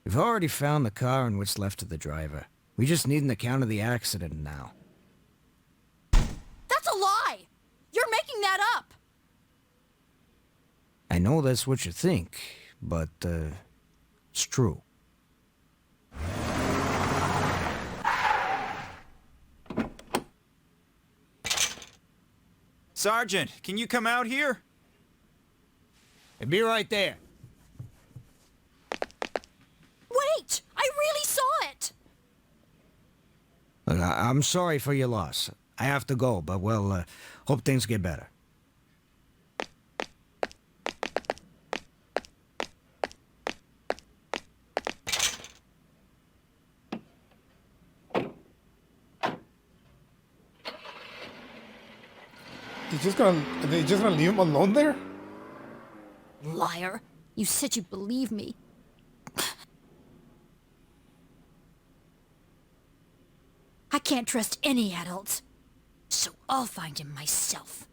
We've already found the car and what's left of the driver. We just need an account of the accident now. That's a lie! You're making that up! I know that's what you think, but, it's true. Sergeant, can you come out here? It'll be right there. Wait! I really saw it! Look, I'm sorry for your loss. I have to go, but, well, hope things get better. Are they just gonna leave him alone there? Liar. You said you'd believe me. I can't trust any adults, so I'll find him myself.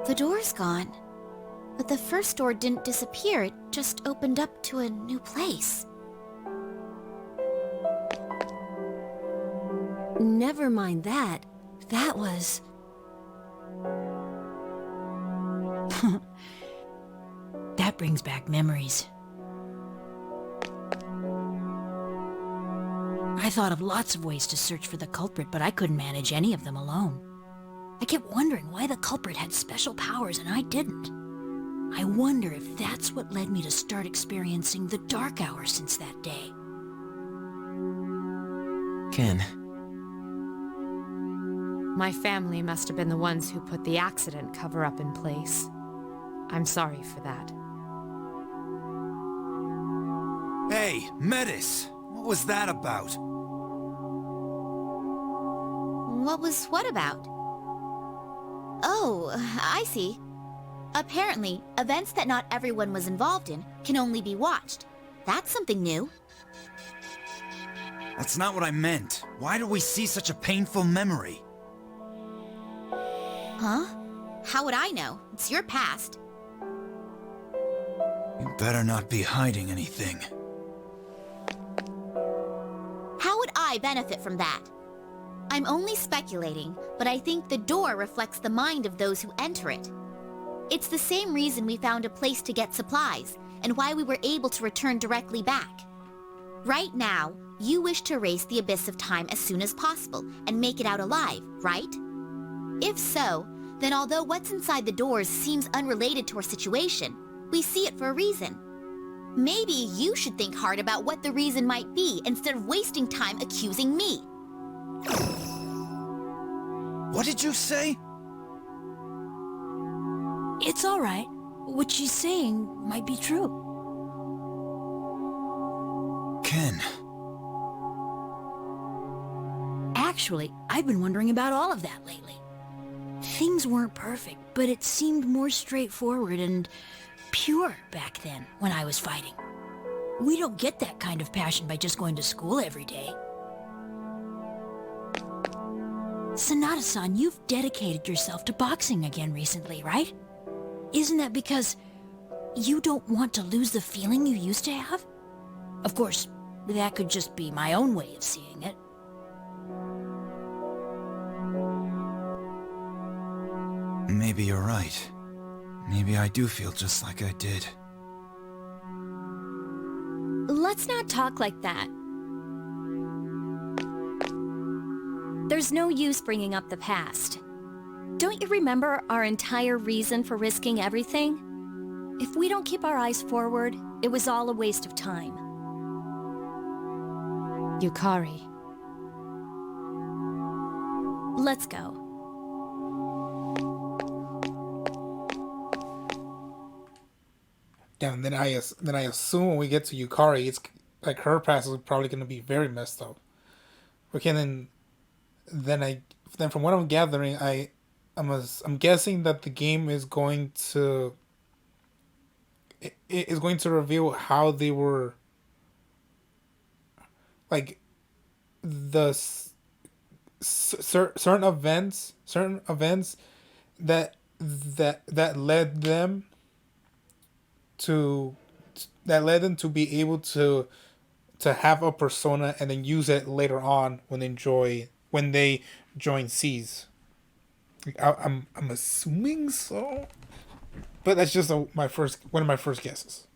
The door's gone. But the first door didn't disappear, it just opened up to a new place. Never mind that. That was... That brings back memories. I thought of lots of ways to search for the culprit, but I couldn't manage any of them alone. I kept wondering why the culprit had special powers and I didn't. I wonder if that's what led me to start experiencing the dark hour since that day. Ken. My family must have been the ones who put the accident cover-up in place. I'm sorry for that. Hey, Metis! What was that about? What was what about? Oh, I see. Apparently, events that not everyone was involved in can only be watched. That's something new. That's not what I meant. Why do we see such a painful memory? Huh? How would I know? It's your past. You better not be hiding anything. How would I benefit from that? I'm only speculating, but I think the door reflects the mind of those who enter it. It's the same reason we found a place to get supplies, and why we were able to return directly back. Right now, you wish to race the abyss of time as soon as possible, and make it out alive, right? If so, then although what's inside the doors seems unrelated to our situation, we see it for a reason. Maybe you should think hard about what the reason might be instead of wasting time accusing me. What did you say? It's all right. What she's saying might be true. Ken. Actually, I've been wondering about all of that lately. Things weren't perfect, but it seemed more straightforward and pure back then when I was fighting. We don't get that kind of passion by just going to school every day. Sanada-san, you've dedicated yourself to boxing again recently, right? Isn't that because you don't want to lose the feeling you used to have? Of course, that could just be my own way of seeing it. Maybe you're right. Maybe I do feel just like I did. Let's not talk like that. There's no use bringing up the past. Don't you remember our entire reason for risking everything? If we don't keep our eyes forward, it was all a waste of time. Yukari. Let's go. Yeah, and then I assume when we get to Yukari, it's like her past is probably going to be very messed up. Okay, then from what I'm gathering, I'm guessing that the game is going to reveal how they were, like, the certain events that led them to be able to have a persona and then use it later on when they join C's. I'm assuming so, but that's just one of my first guesses.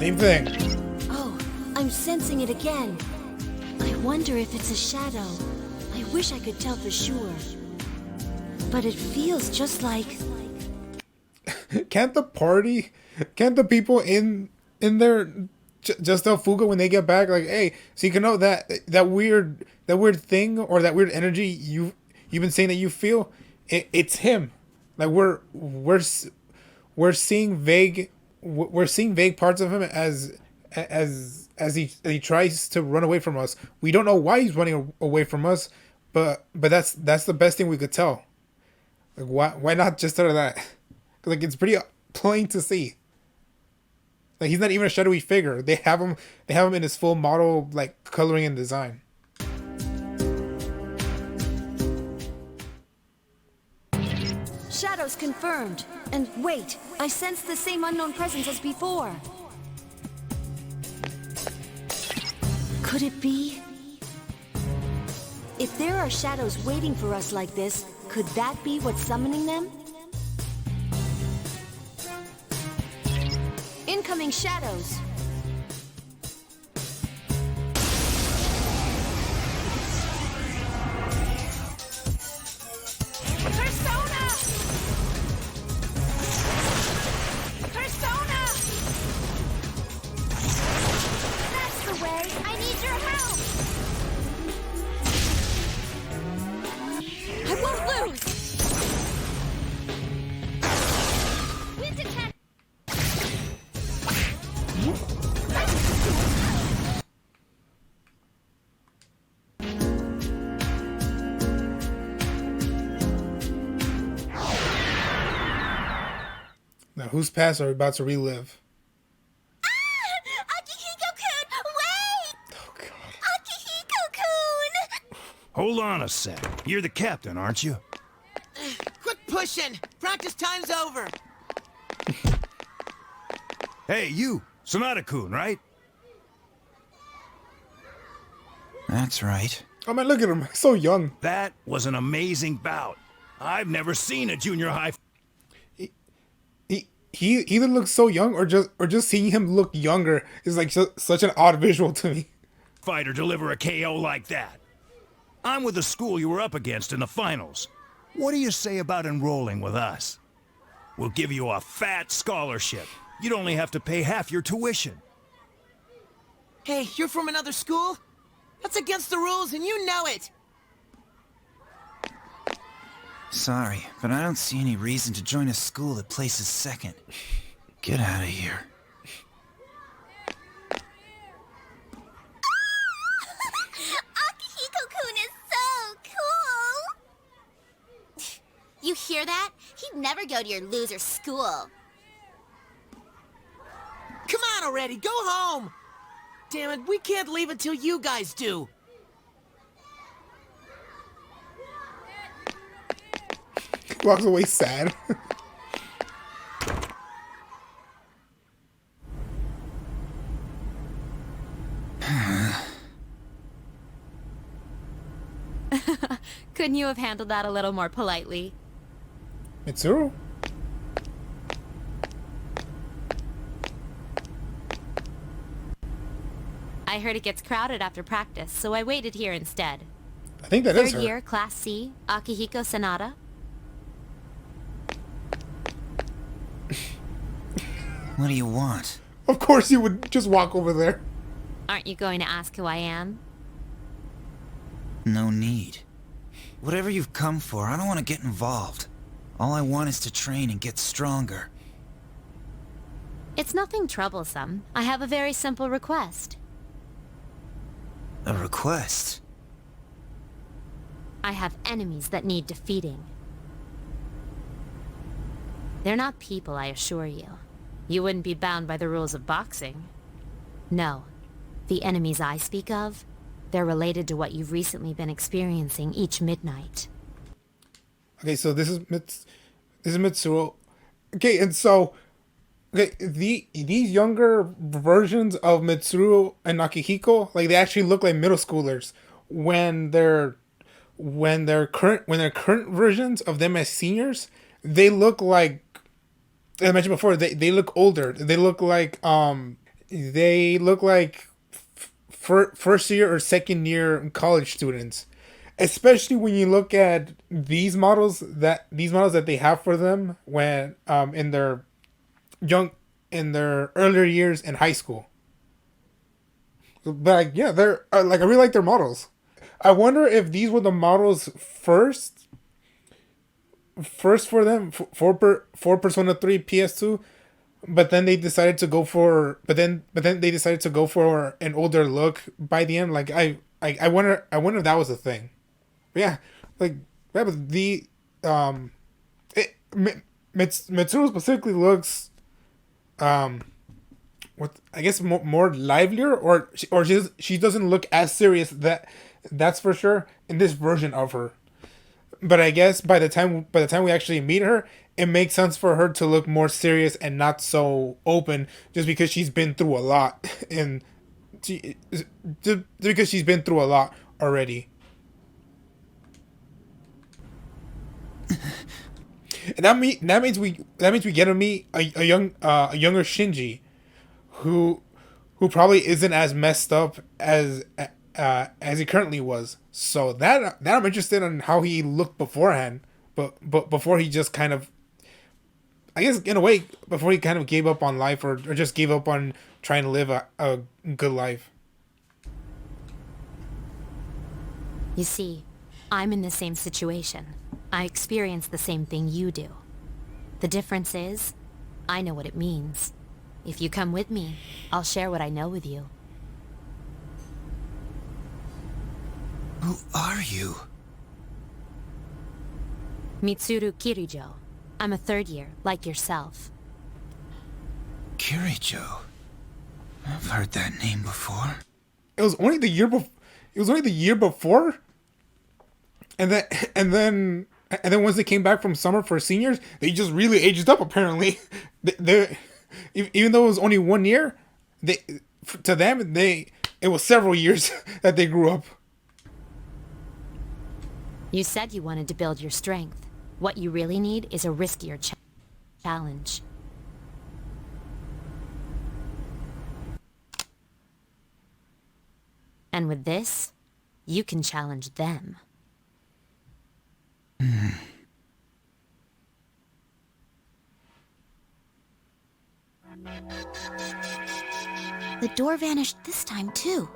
Same thing. Oh, I'm sensing it again. I wonder if it's a shadow. I wish I could tell for sure. But it feels just like... Can't the people in there just tell Fuga when they get back, like, hey, so you can know that weird thing or that weird energy you've been saying that you feel, it's him. Like we're seeing vague parts of him as he tries to run away from us. We don't know why he's running away from us, but that's the best thing we could tell. Like why not just tell her that? Like it's pretty plain to see. Like he's not even a shadowy figure. They have him in his full model, like, coloring and design. Shadows confirmed. And wait, I sense the same unknown presence as before. Could it be? If there are shadows waiting for us like this, could that be what's summoning them? Incoming shadows! Persona! Persona! That's the way! I need your help! I won't lose! Wind attack! Now, whose past are we about to relive? Akihiko-kun, wait! Oh, God. Hold on a sec. You're the captain, aren't you? Quit pushing! Practice time's over! Hey, you! Sonata-kun, right? That's right. Oh man, look at him. So young. That was an amazing bout. I've never seen a junior high... He either looks so young or just seeing him look younger is like such an odd visual to me. Fighter deliver a KO like that. I'm with the school you were up against in the finals. What do you say about enrolling with us? We'll give you a fat scholarship. You'd only have to pay half your tuition. Hey, you're from another school? That's against the rules and you know it! Sorry, but I don't see any reason to join a school that places second. Get out of here. Akihiko-kun is so cool! You hear that? He'd never go to your loser school. Come on already, go home! Damn it, we can't leave until you guys do. Walks away sad. Couldn't you have handled that a little more politely? Mitsuru? I heard it gets crowded after practice, so I waited here instead. I think that is her. Third year, Class C, Akihiko Sanada. What do you want? Of course you would just walk over there. Aren't you going to ask who I am? No need. Whatever you've come for, I don't want to get involved. All I want is to train and get stronger. It's nothing troublesome. I have a very simple request. A request? I have enemies that need defeating. They're not people, I assure you. You wouldn't be bound by the rules of boxing. No. The enemies I speak of, they're related to what you've recently been experiencing each midnight. Okay, so this is Mitsuru. Okay, and so these younger versions of Mitsuru and Akihiko, like they actually look like middle schoolers when their current versions of them as seniors, they look like, as I mentioned before, they look older. They look like first year or second year college students. Especially when you look at these models that they have for them when in their earlier years in high school. But like, yeah, they're like, I really like their models. I wonder if these were the models first for them for Persona 3 PS2, but then they decided to go for an older look by the end. Like I wonder if that was a thing. But yeah, like yeah, but the Mitsuru specifically looks what I guess more livelier, or she doesn't look as serious, that's for sure in this version of her. But I guess by the time we actually meet her, it makes sense for her to look more serious and not so open, just because she's been through a lot already. And that means we get to meet a younger Shinji, who probably isn't as messed up as he currently was. So that I'm interested in how he looked beforehand, but before he just kind of, I guess in a way, before he kind of gave up on life, or just gave up on trying to live a good life. You see, I'm in the same situation. I experience the same thing you do. The difference is, I know what it means. If you come with me, I'll share what I know with you. Who are you? Mitsuru Kirijo. I'm a third year, like yourself. Kirijo? I've heard that name before. It was only the year before. and then and then and then once they came back from summer for seniors, they just really aged up. Apparently, they even though it was only 1 year, they to them it was several years that they grew up. You said you wanted to build your strength. What you really need is a riskier challenge. And with this, you can challenge them. The door vanished this time, too.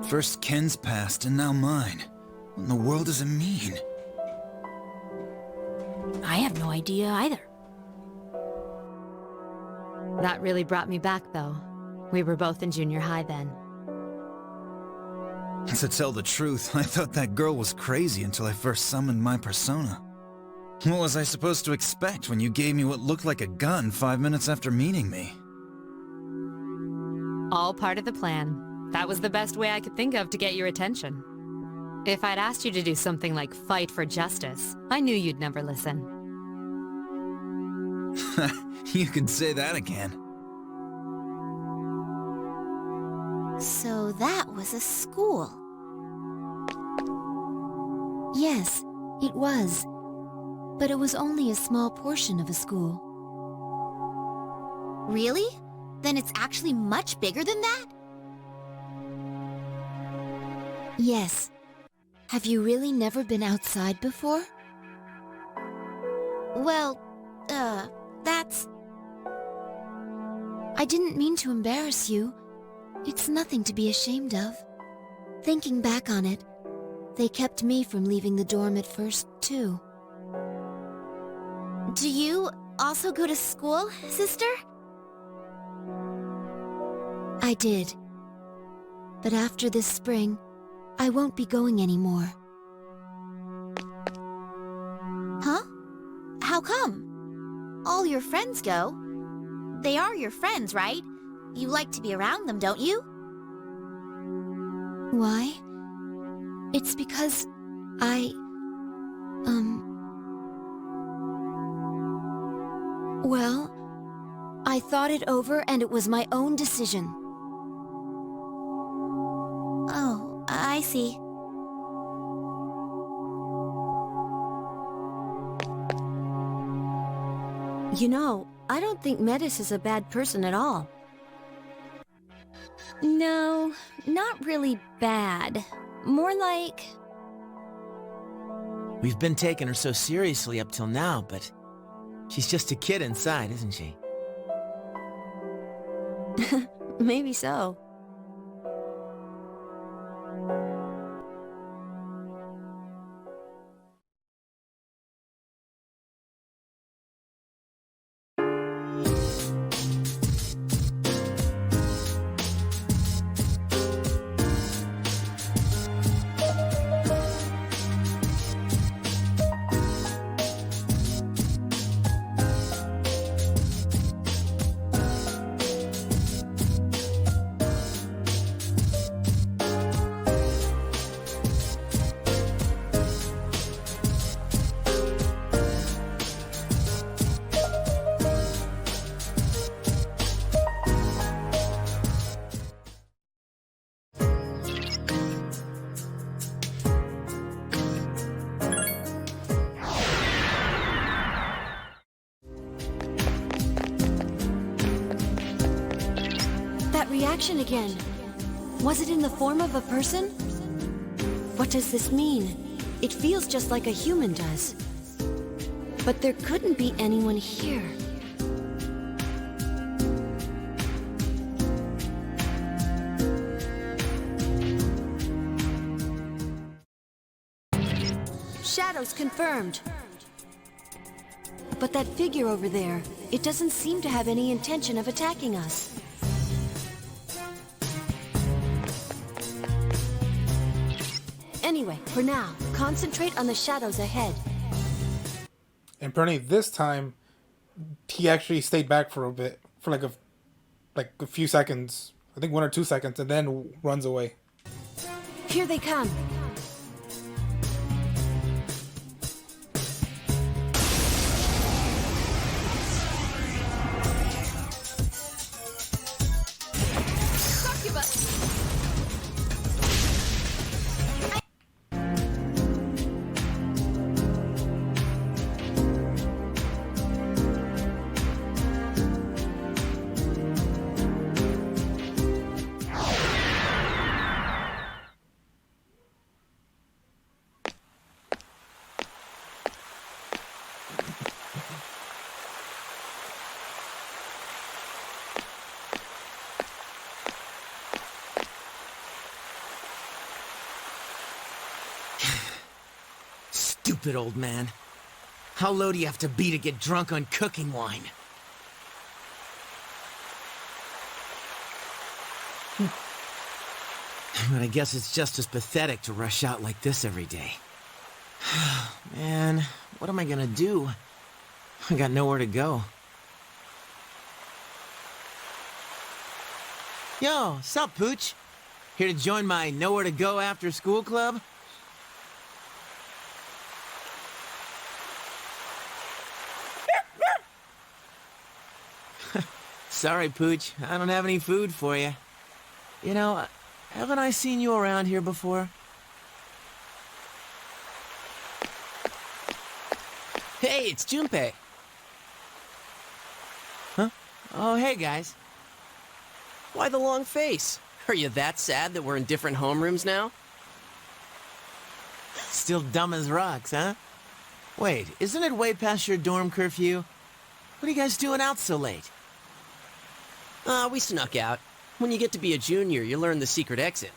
First Ken's past and now mine. What in the world does it mean? I have no idea either. That really brought me back, though. We were both in junior high then. To tell the truth, I thought that girl was crazy until I first summoned my persona. What was I supposed to expect when you gave me what looked like a gun 5 minutes after meeting me? All part of the plan. That was the best way I could think of to get your attention. If I'd asked you to do something like fight for justice, I knew you'd never listen. You can say that again. So that was a school. Yes, it was. But it was only a small portion of a school. Really? Then it's actually much bigger than that? Yes. Have you really never been outside before? Well, that's... I didn't mean to embarrass you. It's nothing to be ashamed of. Thinking back on it, they kept me from leaving the dorm at first, too. Do you also go to school, sister? I did. But after this spring, I won't be going anymore. Huh? How come? All your friends go. They are your friends, right? You like to be around them, don't you? Why? It's because Well, I thought it over and it was my own decision. Oh, I see. You know, I don't think Metis is a bad person at all. No, not really bad. More like... We've been taking her so seriously up till now, but she's just a kid inside, isn't she? Maybe so. Reaction again. Was it in the form of a person? What does this mean? It feels just like a human does. But there couldn't be anyone here. Shadows confirmed. But that figure over there, it doesn't seem to have any intention of attacking us. Anyway, for now, concentrate on the shadows ahead. And apparently this time, he actually stayed back for a bit, for like a few seconds. I think 1 or 2 seconds, and then runs away. Here they come. Stupid old man. How low do you have to be to get drunk on cooking wine? But I guess it's just as pathetic to rush out like this every day. Man, what am I gonna do? I got nowhere to go. Yo, sup, Pooch? Here to join my nowhere to go after school club? Sorry, Pooch. I don't have any food for you. You know, haven't I seen you around here before? Hey, it's Junpei. Huh? Oh, hey, guys. Why the long face? Are you that sad that we're in different homerooms now? Still dumb as rocks, huh? Wait, isn't it way past your dorm curfew? What are you guys doing out so late? We snuck out. When you get to be a junior, you learn the secret exit.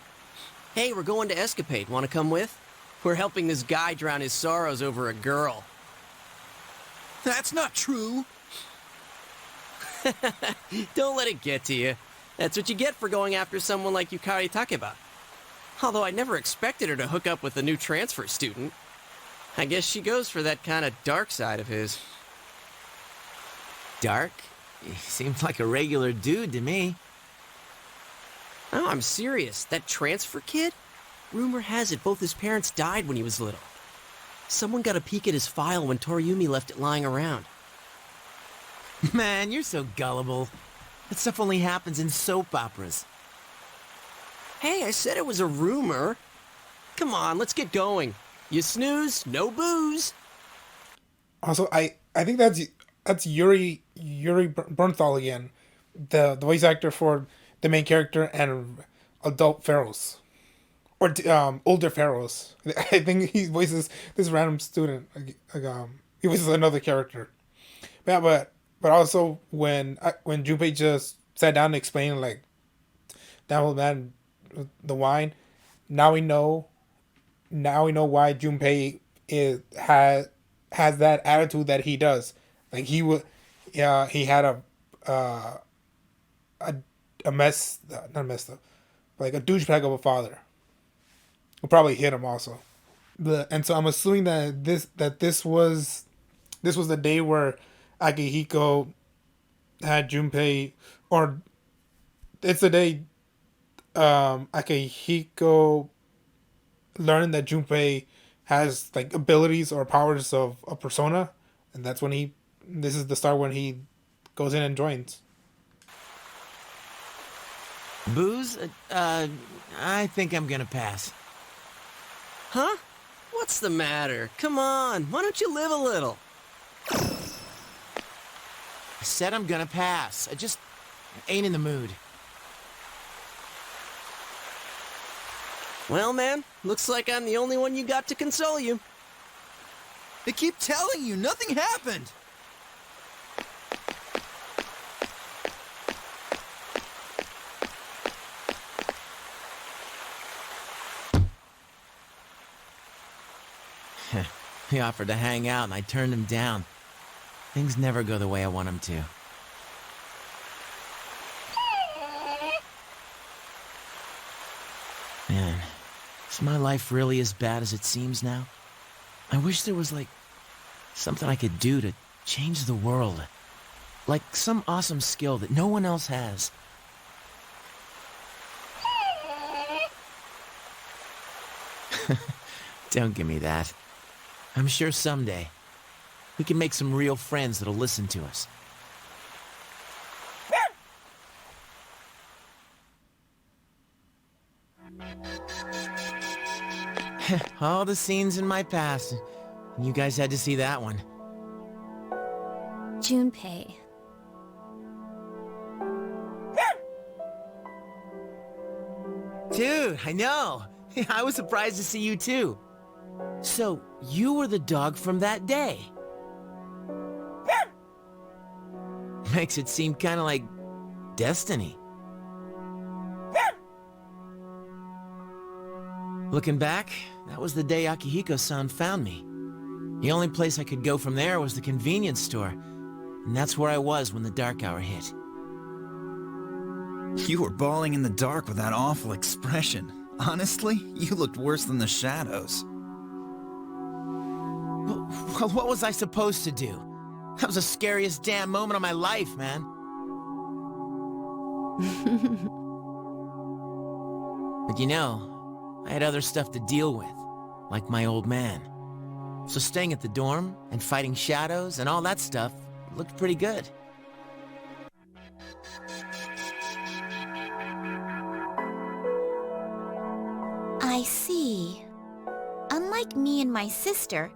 Hey, we're going to Escapade. Want to come with? We're helping this guy drown his sorrows over a girl. That's not true. Don't let it get to you. That's what you get for going after someone like Yukari Takeba. Although I never expected her to hook up with a new transfer student. I guess she goes for that kind of dark side of his. Dark? He seems like a regular dude to me. No, I'm serious. That transfer kid? Rumor has it both his parents died when he was little. Someone got a peek at his file when Toriumi left it lying around. Man, you're so gullible. That stuff only happens in soap operas. Hey, I said it was a rumor. Come on, let's get going. You snooze, no booze. Also, I think that's Yuri Bernthal again, the voice actor for the main character and adult pharaohs, or older pharaohs. I think he voices this random student. He voices another character. Yeah, but also when Junpei just sat down and explained like, that whole man, the wine. Now we know why Junpei has that attitude that he does. Like he had a mess, not messed up, like a douchebag of a father. Who probably hit him also. And so I'm assuming that this was the day where Akihiko had Junpei, or it's the day Akihiko learned that Junpei has like abilities or powers of a persona, and that's when this is the start when he goes in and joins. Booze? I think I'm gonna pass. Huh? What's the matter? Come on, why don't you live a little? I said I'm gonna pass. I just ain't in the mood. Well, man, looks like I'm the only one you got to console you. They keep telling you nothing happened. He offered to hang out and I turned him down. Things never go the way I want them to. Man, is my life really as bad as it seems now? I wish there was, like, something I could do to change the world. Like some awesome skill that no one else has. Don't give me that. I'm sure someday we can make some real friends that'll listen to us. All the scenes in my past. You guys had to see that one. Junpei. Dude, I know. I was surprised to see you too. So, you were the dog from that day. Makes it seem kind of like destiny. Looking back, that was the day Akihiko-san found me. The only place I could go from there was the convenience store, and that's where I was when the dark hour hit. You were bawling in the dark with that awful expression. Honestly, you looked worse than the shadows. Well, what was I supposed to do? That was the scariest damn moment of my life, man. But you know, I had other stuff to deal with, like my old man. So staying at the dorm and fighting shadows and all that stuff looked pretty good. I see. Unlike me and my sister,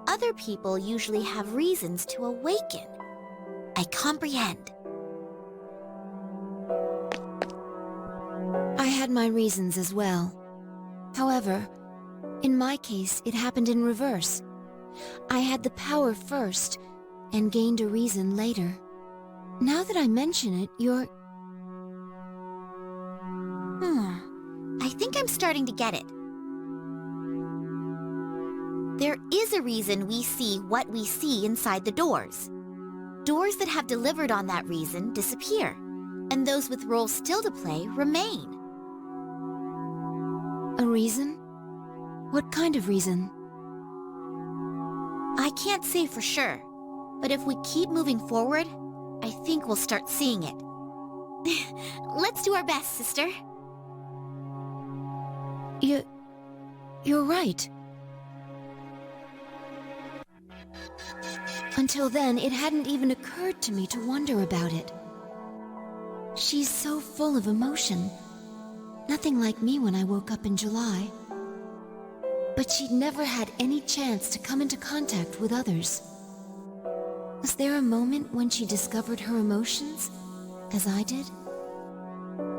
other people usually have reasons to awaken. I comprehend. I had my reasons as well. However, in my case, it happened in reverse. I had the power first, and gained a reason later. Now that I mention it, you're... I think I'm starting to get it. There is a reason we see what we see inside the doors. Doors that have delivered on that reason disappear, and those with roles still to play remain. A reason? What kind of reason? I can't say for sure, but if we keep moving forward, I think we'll start seeing it. Let's do our best, sister. You're right. Until then, it hadn't even occurred to me to wonder about it. She's so full of emotion. Nothing like me when I woke up in July. But she'd never had any chance to come into contact with others. Was there a moment when she discovered her emotions, as I did?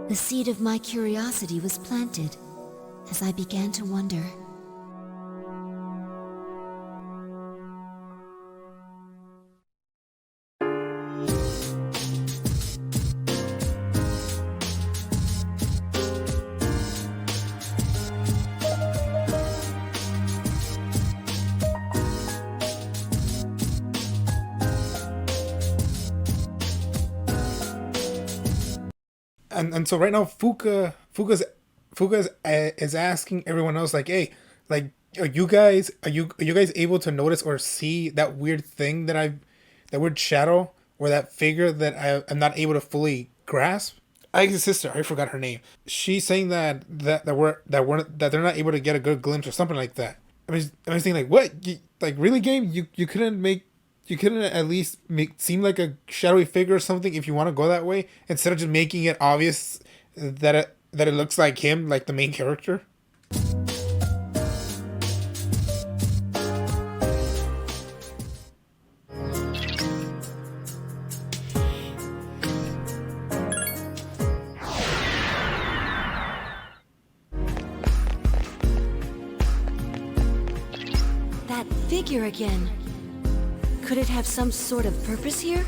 The seed of my curiosity was planted as I began to wonder. And so right now Fuka is asking everyone else, like, hey, like, are you guys able to notice or see that weird thing that weird shadow or that figure that I'm not able to fully grasp? Ike's sister, I forgot her name. She's saying that they're not able to get a good glimpse or something like that. I was thinking, like, what? Like, really, game? You couldn't at least seem like a shadowy figure or something if you want to go that way, instead of just making it obvious that it looks like him, like the main character? That figure again. Could it have some sort of purpose here?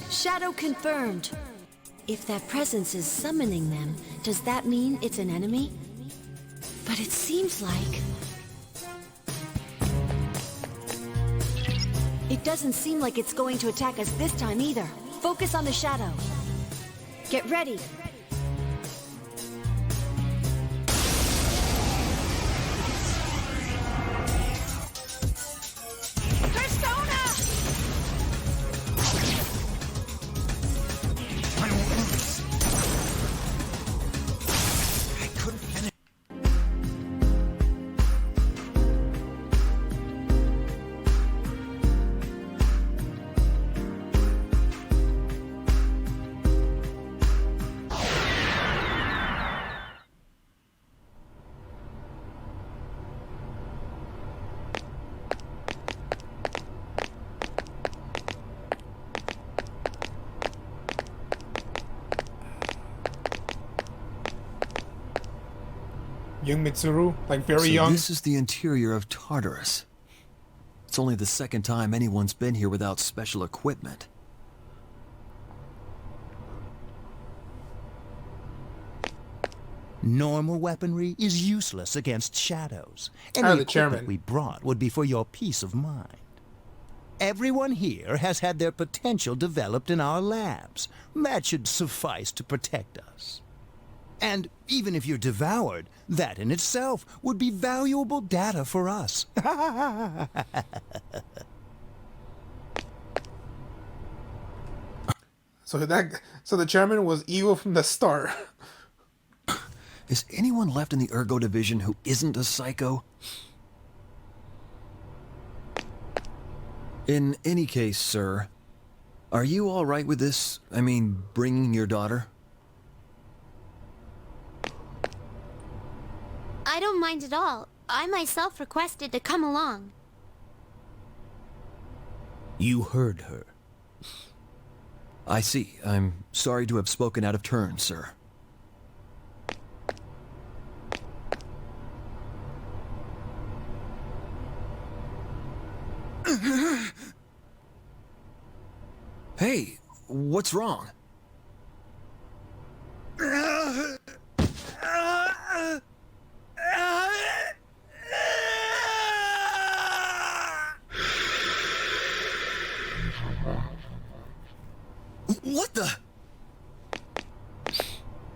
Shadow confirmed. If that presence is summoning them, does that mean it's an enemy? But it seems like... It doesn't seem like it's going to attack us this time either. Focus on the shadow. Get ready. young Mitsuru, like very So young. this is the interior of Tartarus. It's only the second time anyone's been here without special equipment. Normal weaponry is useless against shadows. And Oh, the the equipment chairman. we brought would be for your peace of mind. Everyone here has had their potential developed in our labs. That should suffice to protect us. And even if you're devoured, that in itself would be valuable data for us. So the chairman was evil from the start. Is anyone left in the Ergo division who isn't a psycho? In any case, sir, are you all right with this? I mean, bringing your daughter? I don't mind at all. I myself requested to come along. You heard her. I see. I'm sorry to have spoken out of turn, sir. Hey, what's wrong? What the?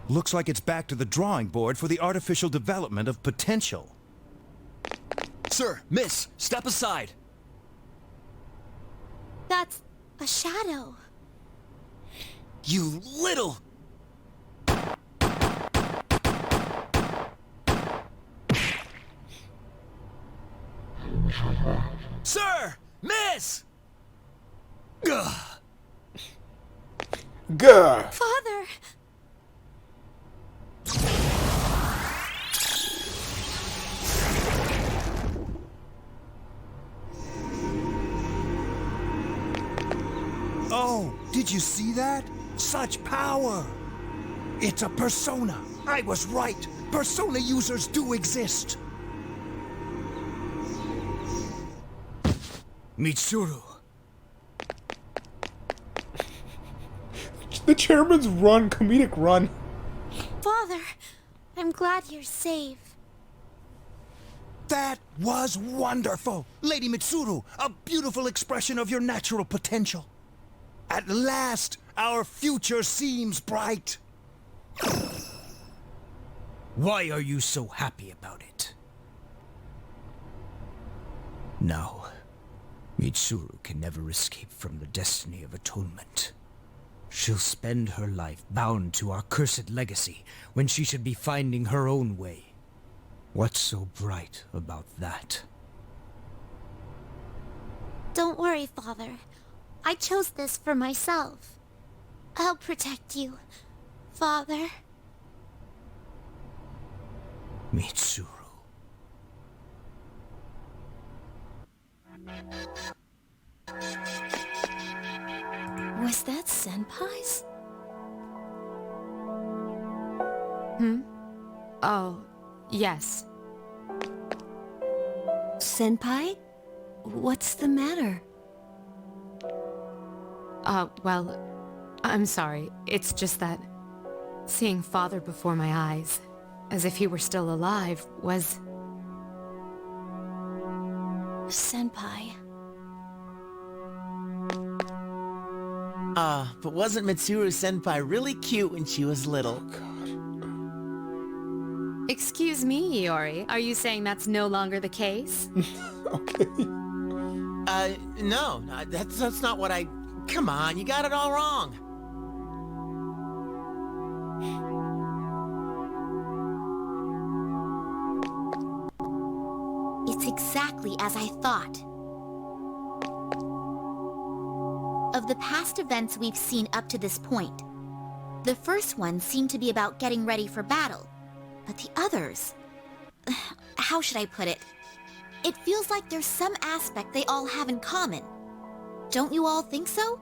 Looks like it's back to the drawing board for the artificial development of potential. Sir, miss, step aside. That's a shadow. You little... Sir! Miss! Gah! Gah! Father! Oh, did you see that? Such power! It's a persona. I was right. Persona users do exist. Mitsuru. The chairman's run, comedic run. Father, I'm glad you're safe. That was wonderful! Lady Mitsuru, a beautiful expression of your natural potential. At last, our future seems bright. Why are you so happy about it? No. Mitsuru can never escape from the destiny of atonement. She'll spend her life bound to our cursed legacy when she should be finding her own way. What's so bright about that? Don't worry, Father. I chose this for myself. I'll protect you, Father. Mitsuru. Was that Senpai's? Oh, yes. Senpai? What's the matter? Well, I'm sorry. It's just that seeing Father before my eyes, as if he were still alive, was... Senpai. But wasn't Mitsuru Senpai really cute when she was little? Excuse me, Iori. Are you saying that's no longer the case? No. That's not what I... Come on, you got it all wrong. It's exactly as I thought. Of the past events we've seen up to this point, the first one seemed to be about getting ready for battle, but the others... How should I put it? It feels like there's some aspect they all have in common. Don't you all think so?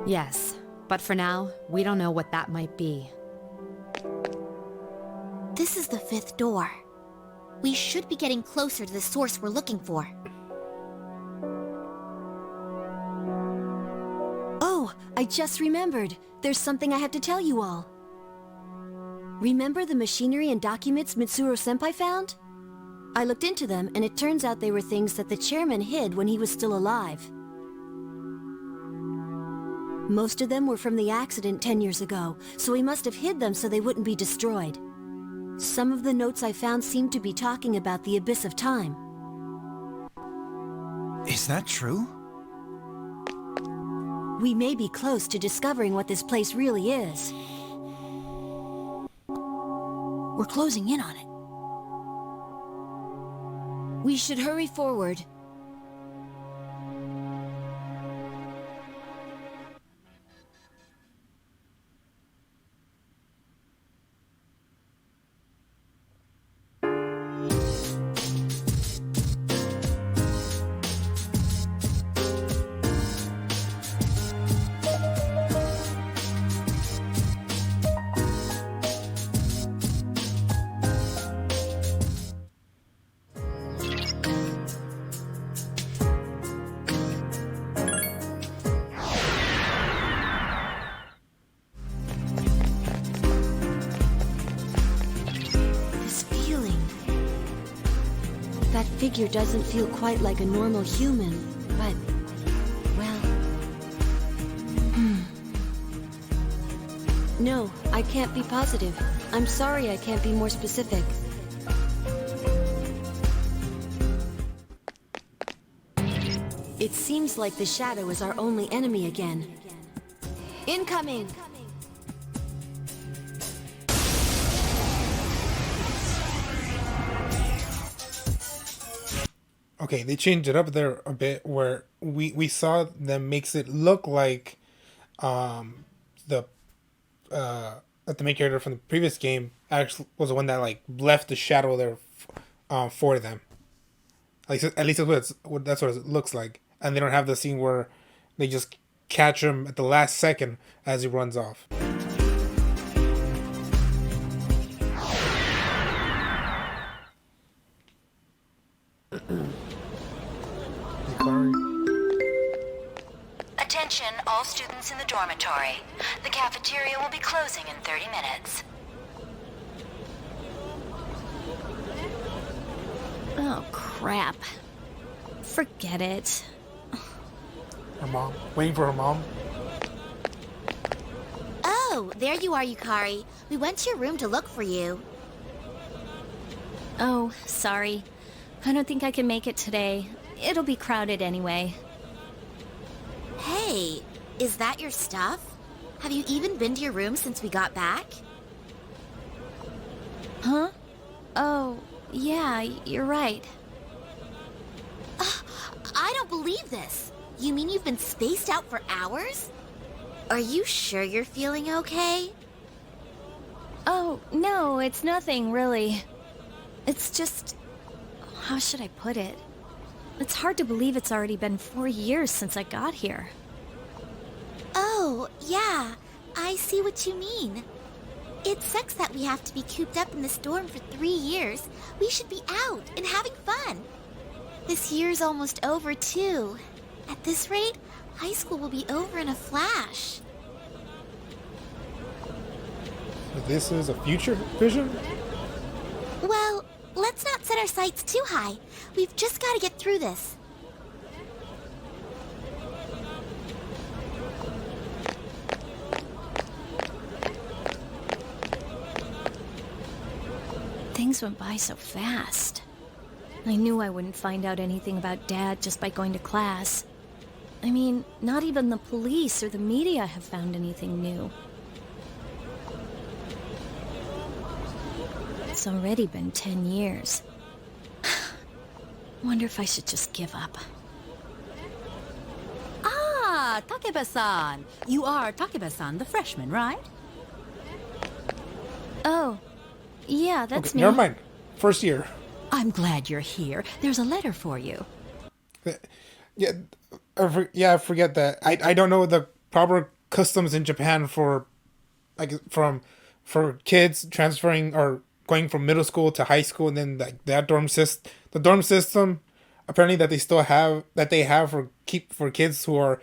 Yes, but for now, we don't know what that might be. This is the 5th door. We should be getting closer to the source we're looking for. Oh, I just remembered. There's something I have to tell you all. Remember the machinery and documents Mitsuru-senpai found? I looked into them, and it turns out they were things that the chairman hid when he was still alive. Most of them were from the accident 10 years ago, so he must have hid them so they wouldn't be destroyed. Some of the notes I found seemed to be talking about the abyss of time. Is that true? We may be close to discovering what this place really is. We're closing in on it. We should hurry forward. That figure doesn't feel quite like a normal human, but, well... No, I can't be positive. I'm sorry I can't be more specific. It seems like the shadow is our only enemy again. Incoming! Okay, they changed it up there a bit where we saw them makes it look like the main character from the previous game actually was the one that like left the shadow there for them. At least that's what it looks like. And they don't have the scene where they just catch him at the last second as he runs off. Attention, all students in the dormitory. The cafeteria will be closing in 30 minutes. Oh, crap. Forget it. Her mom. Waiting for her mom. Oh, there you are, Yukari. We went to your room to look for you. Oh, sorry. I don't think I can make it today. It'll be crowded anyway. Hey, is that your stuff? Have you even been to your room since we got back? Huh? Oh, yeah, you're right. I don't believe this. You mean you've been spaced out for hours? Are you sure you're feeling okay? Oh, no, it's nothing, really. It's just... how should I put it? It's hard to believe it's already been 4 years since I got here. Oh, yeah. I see what you mean. It sucks that we have to be cooped up in this dorm for 3 years. We should be out and having fun. This year's almost over, too. At this rate, high school will be over in a flash. So this is a future vision? Well, let's not set our sights too high. We've just got to get through this. Things went by so fast. I knew I wouldn't find out anything about Dad just by going to class. I mean, not even the police or the media have found anything new. It's already been 10 years. Wonder if I should just give up. Ah, Takeba-san. You are Takeba-san, the freshman, right? Oh, yeah, that's me. Never mind. First year. I'm glad you're here. There's a letter for you. Yeah, I forget that. I don't know the proper customs in Japan for, like, for kids transferring or going from middle school to high school, and then like the dorm system apparently that they have for kids who are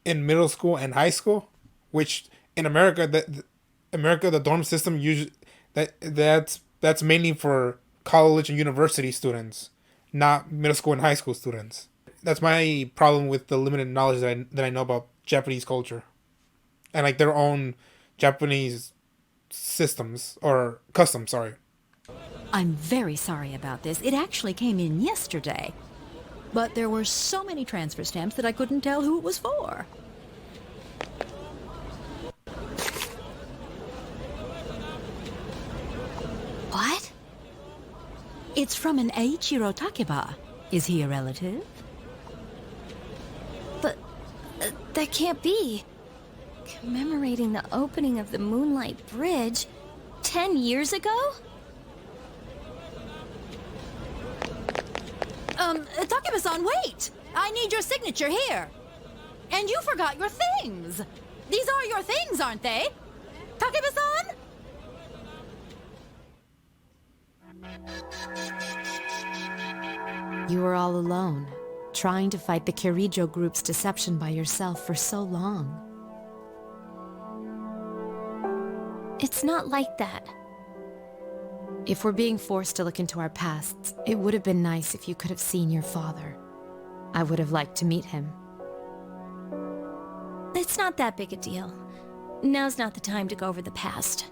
in middle school and high school, which in America the dorm system usually that's mainly for college and university students, not middle school and high school students. That's my problem with the limited knowledge that I know about Japanese culture, and like their own Japanese systems or customs. Sorry. I'm very sorry about this. It actually came in yesterday. But there were so many transfer stamps that I couldn't tell who it was for. What? It's from an Eiichiro Takeba. Is he a relative? But that can't be. Commemorating the opening of the Moonlight Bridge 10 years ago? Takeba-san, wait! I need your signature here. And you forgot your things. These are your things, aren't they? Takeba-san? You were all alone, trying to fight the Kirijo group's deception by yourself for so long. It's not like that. If we're being forced to look into our pasts, it would have been nice if you could have seen your father. I would have liked to meet him. It's not that big a deal. Now's not the time to go over the past.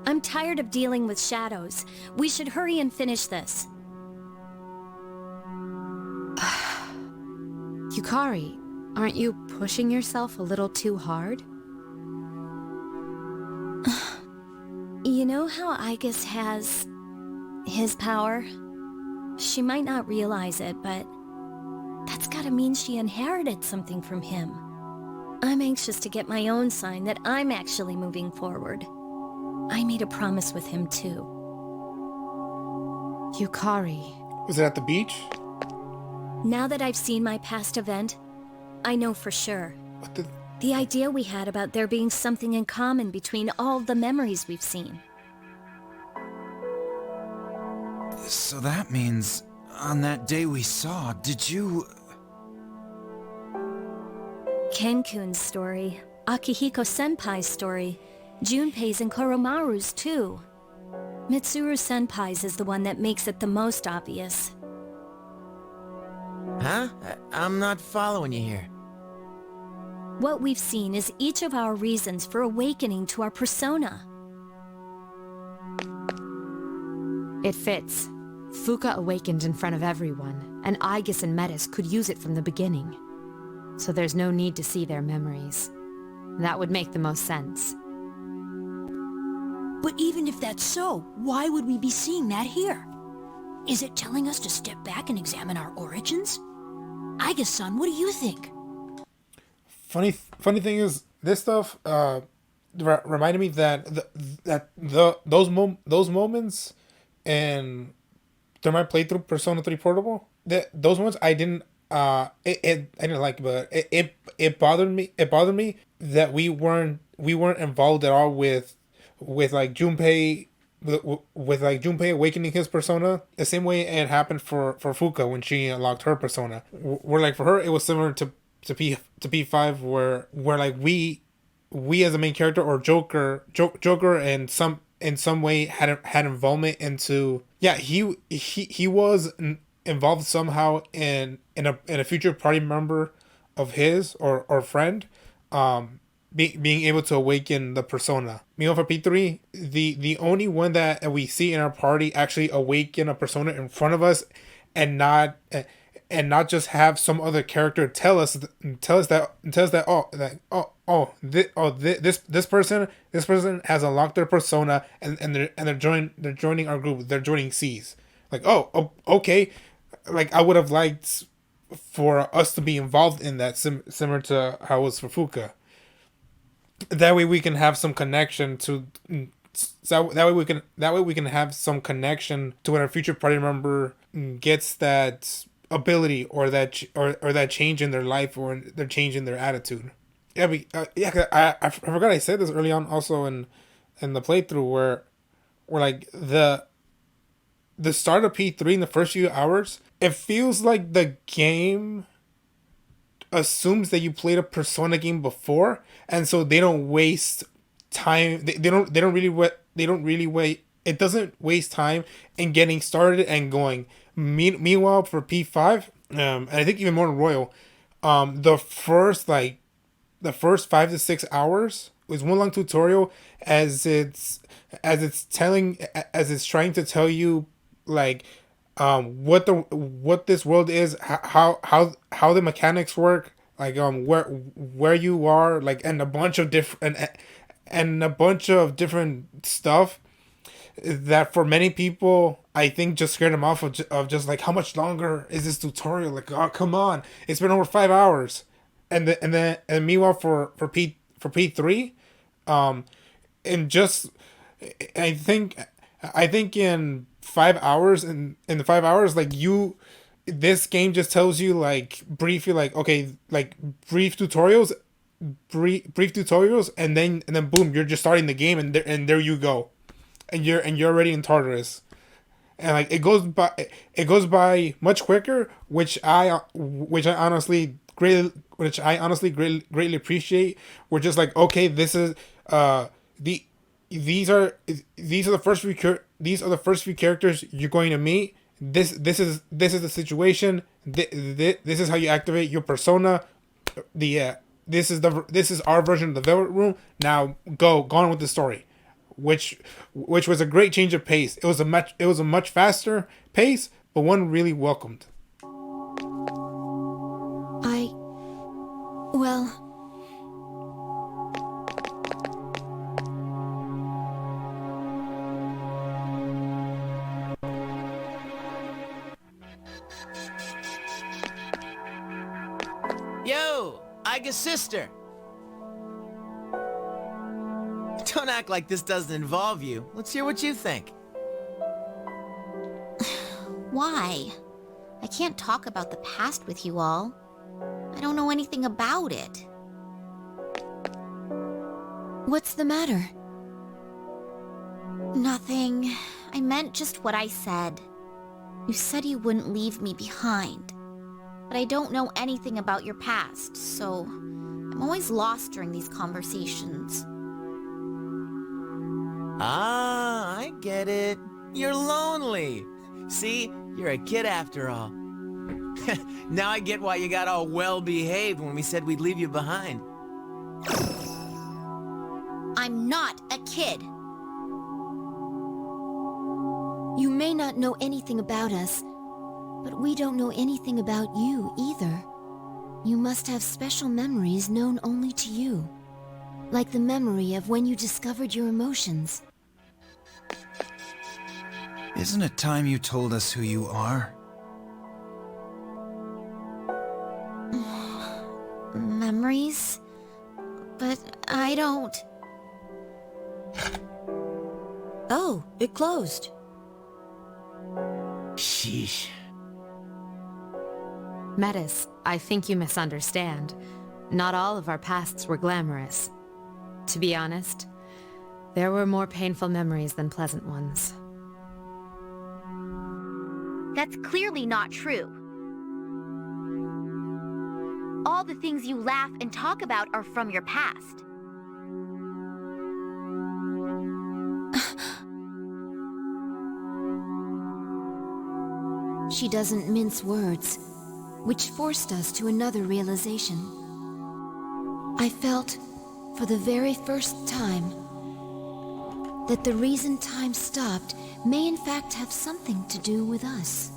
I'm tired of dealing with shadows. We should hurry and finish this. Yukari, aren't you pushing yourself a little too hard? You know how Aigis has his power? She might not realize it, but that's gotta mean she inherited something from him. I'm anxious to get my own sign that I'm actually moving forward. I made a promise with him too. Yukari. Was it at the beach? Now that I've seen my past event, I know for sure. The idea we had about there being something in common between all the memories we've seen. So that means, on that day we saw, did you... Kenkun's story, Akihiko Senpai's story, Junpei's and Koromaru's too. Mitsuru Senpai's is the one that makes it the most obvious. Huh? I'm not following you here. What we've seen is each of our reasons for awakening to our persona. It fits. Fuka awakened in front of everyone, and Aigis and Metis could use it from the beginning. So there's no need to see their memories. That would make the most sense. But even if that's so, why would we be seeing that here? Is it telling us to step back and examine our origins? Aigis-san, what do you think? Funny thing is, this stuff reminded me that those moments and during my playthrough Persona 3 Portable, those ones I didn't I didn't like, but it bothered me. It bothered me that we weren't involved at all with like Junpei. With like Junpei awakening his persona, the same way it happened for Fuka when she unlocked her persona. Where like for her it was similar to P5 where like we as a main character or Joker in some way had involvement into he was involved somehow in a future party member of his or friend being able to awaken the persona. For P3, the only one that we see in our party actually awaken a persona in front of us and not just have some other character tell us that this person has unlocked their persona and they're joining our group. They're joining C's. Like, okay. Like, I would have liked for us to be involved in that, similar to how it was for Fuka. That way we can have some connection to. So that way we can have some connection to when our future party member gets that ability or that change in their life or their change in their attitude. I forgot I said this early on also in the playthrough where like the start of P3 in the first few hours, it feels like the game assumes that you played a Persona game before, and so they don't waste time. They don't really wait. It doesn't waste time in getting started and going. Meanwhile, for P5, and I think even more in Royal, the first 5 to 6 hours was one long tutorial as it's trying to tell you like what this world is, how the mechanics work, like where you are, like, and a bunch of different stuff that for many people I think just scared them off of just like, how much longer is this tutorial? Like, oh, come on, it's been over 5 hours. And meanwhile for P3, and just I think in 5 hours, in the 5 hours, like, this game just tells you like briefly, like, okay, like brief tutorials, and then boom, you're just starting the game, and there you go, and you're already in Tartarus. And like it goes by much quicker, which I honestly greatly appreciate. We're just like, okay, this is these are the first few characters you're going to meet. This is the situation. This is how you activate your persona. This is our version of the Velvet Room. Now go on with the story, which was a great change of pace. It was a much faster pace, but one really welcomed. Well... Yo, Aiga's sister. Don't act like this doesn't involve you. Let's hear what you think. Why? I can't talk about the past with you all. I don't know anything about it. What's the matter? Nothing. I meant just what I said. You said you wouldn't leave me behind. But I don't know anything about your past, so I'm always lost during these conversations. Ah, I get it. You're lonely. See, you're a kid after all. Now I get why you got all well-behaved when we said we'd leave you behind. I'm not a kid. You may not know anything about us, but we don't know anything about you either. You must have special memories known only to you. Like the memory of when you discovered your emotions. Isn't it time you told us who you are? Memories? But I don't... Oh, it closed. Sheesh. Metis, I think you misunderstand. Not all of our pasts were glamorous. To be honest, there were more painful memories than pleasant ones. That's clearly not true. All the things you laugh and talk about are from your past. She doesn't mince words, which forced us to another realization. I felt, for the very first time, that the reason time stopped may in fact have something to do with us.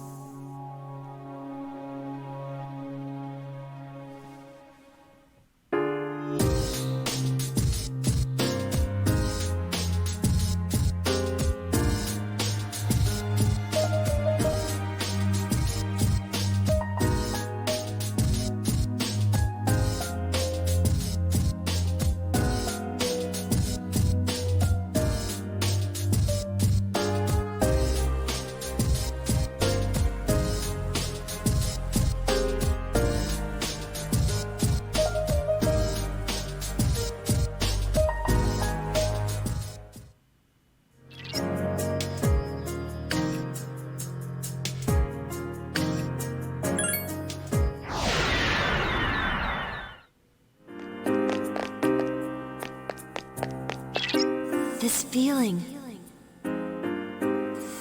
feeling.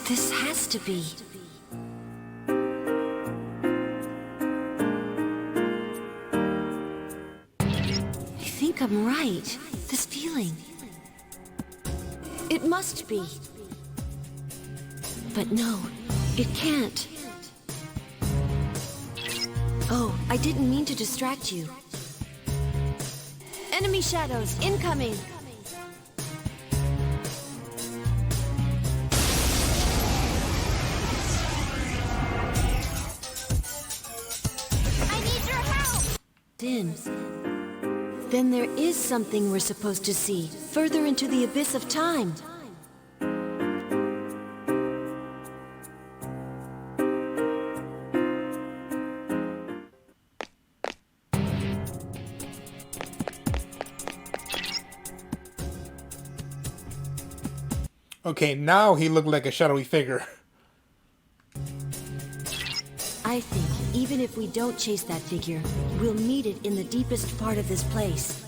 This has to be. I think I'm right. This feeling. It must be. But no, it can't. Oh, I didn't mean to distract you. Enemy shadows incoming! I need your help! Then there is something we're supposed to see, further into the abyss of time. Okay, now he looked like a shadowy figure. I think even if we don't chase that figure, we'll meet it in the deepest part of this place.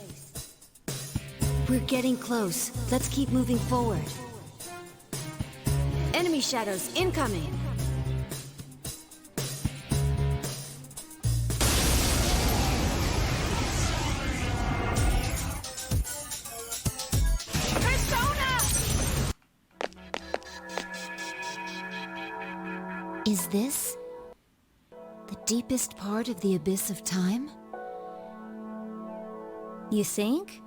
We're getting close. Let's keep moving forward. Enemy shadows incoming! Is this the deepest part of the abyss of time? You think?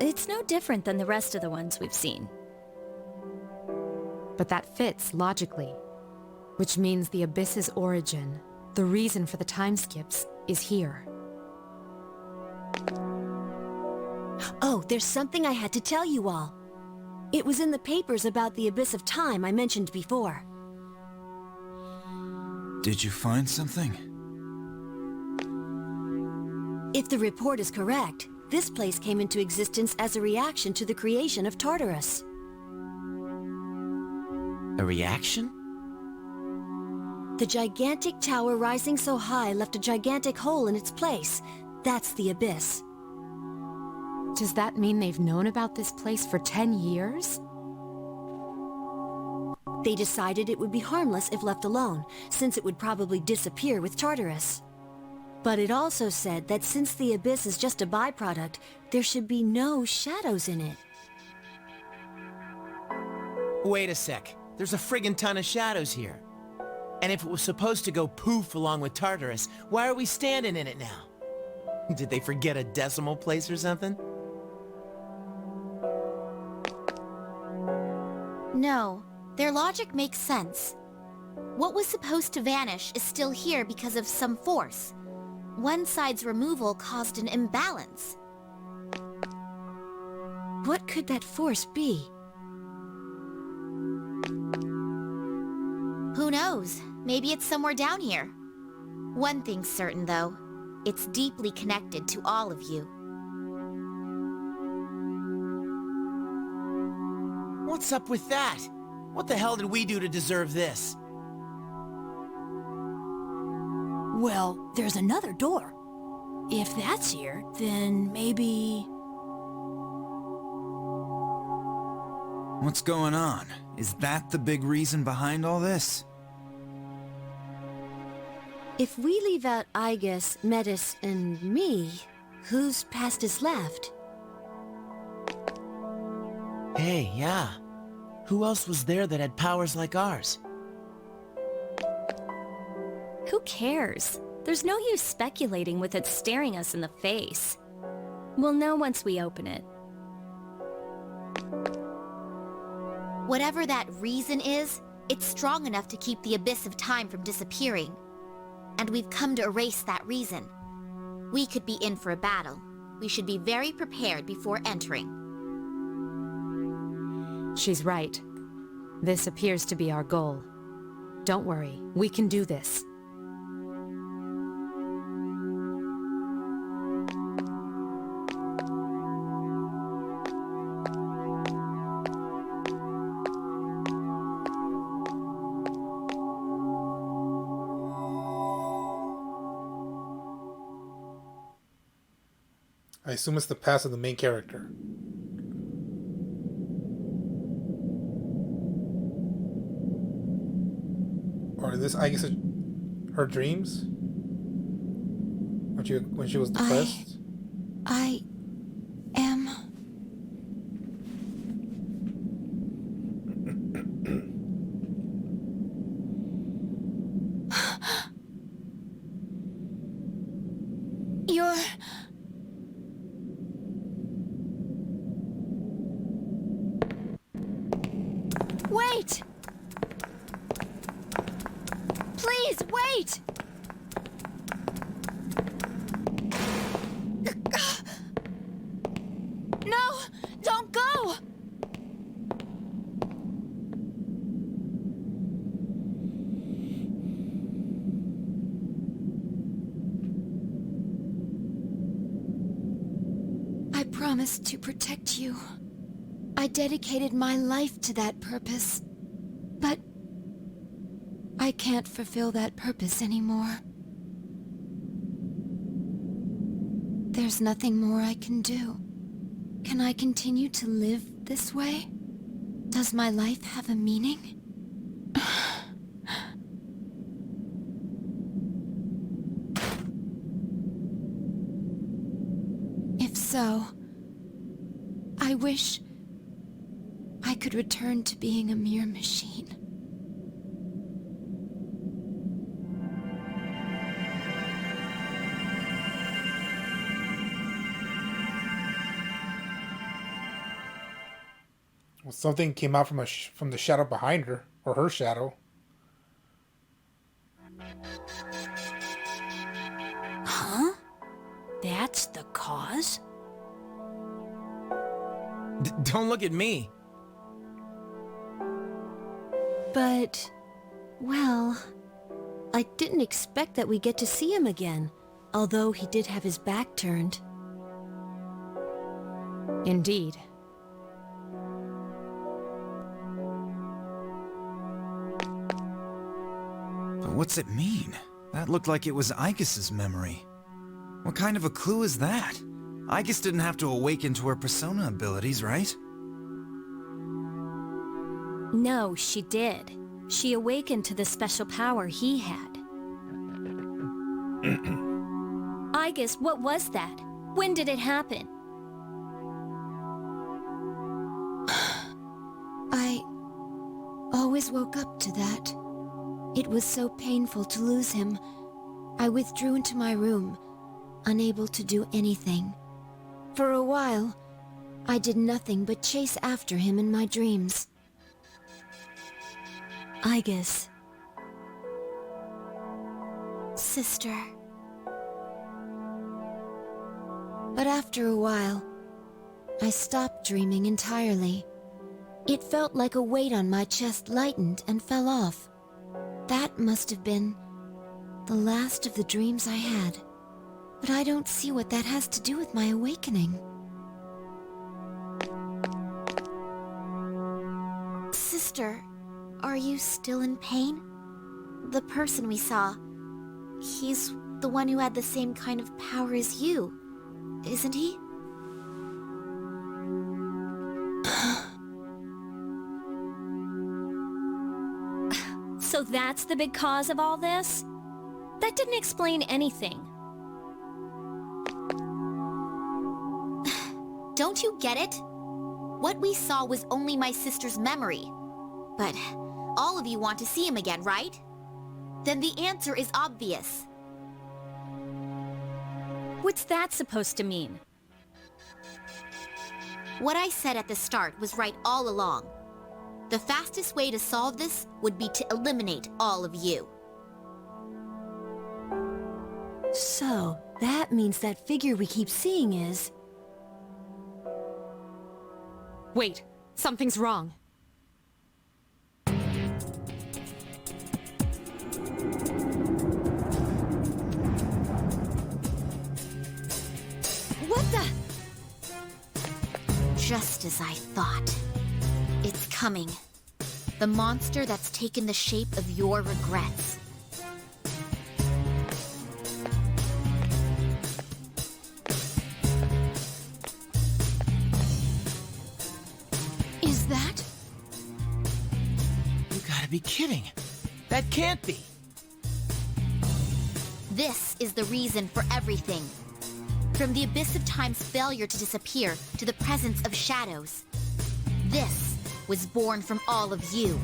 It's no different than the rest of the ones we've seen. But that fits logically. Which means the abyss's origin, the reason for the time skips, is here. Oh, there's something I had to tell you all. It was in the papers about the abyss of time I mentioned before. Did you find something? If the report is correct, this place came into existence as a reaction to the creation of Tartarus. A reaction? The gigantic tower rising so high left a gigantic hole in its place. That's the abyss. Does that mean they've known about this place for 10 years? They decided it would be harmless if left alone, since it would probably disappear with Tartarus. But it also said that since the abyss is just a byproduct, there should be no shadows in it. Wait a sec. There's a friggin' ton of shadows here. And if it was supposed to go poof along with Tartarus, why are we standing in it now? Did they forget a decimal place or something? No, their logic makes sense. What was supposed to vanish is still here because of some force. One side's removal caused an imbalance. What could that force be? Who knows? Maybe it's somewhere down here. One thing's certain, though. It's deeply connected to all of you. What's up with that? What the hell did we do to deserve this? Well, there's another door. If that's here, then maybe... What's going on? Is that the big reason behind all this? If we leave out Igus, Metis, and me, whose past is left? Hey, yeah. Who else was there that had powers like ours? Who cares? There's no use speculating with it staring us in the face. We'll know once we open it. Whatever that reason is, it's strong enough to keep the abyss of time from disappearing. And we've come to erase that reason. We could be in for a battle. We should be very prepared before entering. She's right. This appears to be our goal. Don't worry, we can do this. I assume it's the past of the main character. or this, I guess, her dreams when she was depressed. I am. You're. Wait! Please, wait! No! Don't go! I promised to protect you. I dedicated my life to that purpose. But I can't fulfill that purpose anymore. There's nothing more I can do. Can I continue to live this way? Does my life have a meaning? If so, I wish I could return to being a mere machine. Well, something came out from from the shadow behind her, or her shadow. Huh? That's the cause? Don't look at me. But, well, I didn't expect that we'd get to see him again, although he did have his back turned. Indeed. But what's it mean? That looked like it was Aigus's memory. What kind of a clue is that? Aigus didn't have to awaken to her persona abilities, right? No, she did. She awakened to the special power he had. Aigus, what was that? When did it happen? I always woke up to that. It was so painful to lose him. I withdrew into my room, unable to do anything. For a while, I did nothing but chase after him in my dreams. Aigus. Sister. But after a while, I stopped dreaming entirely. It felt like a weight on my chest lightened and fell off. That must have been the last of the dreams I had. But I don't see what that has to do with my awakening. Sister, are you still in pain? The person we saw, he's the one who had the same kind of power as you, isn't he? So that's the big cause of all this? That didn't explain anything. Don't you get it? What we saw was only my sister's memory. But all of you want to see him again, right? Then the answer is obvious. What's that supposed to mean? What I said at the start was right all along. The fastest way to solve this would be to eliminate all of you. So, that means that figure we keep seeing is... Wait, something's wrong. What the? Just as I thought. It's coming. The monster that's taken the shape of your regrets. Is that? You gotta be kidding. That can't be. This is the reason for everything. From the abyss of time's failure to disappear to the presence of shadows. This was born from all of you.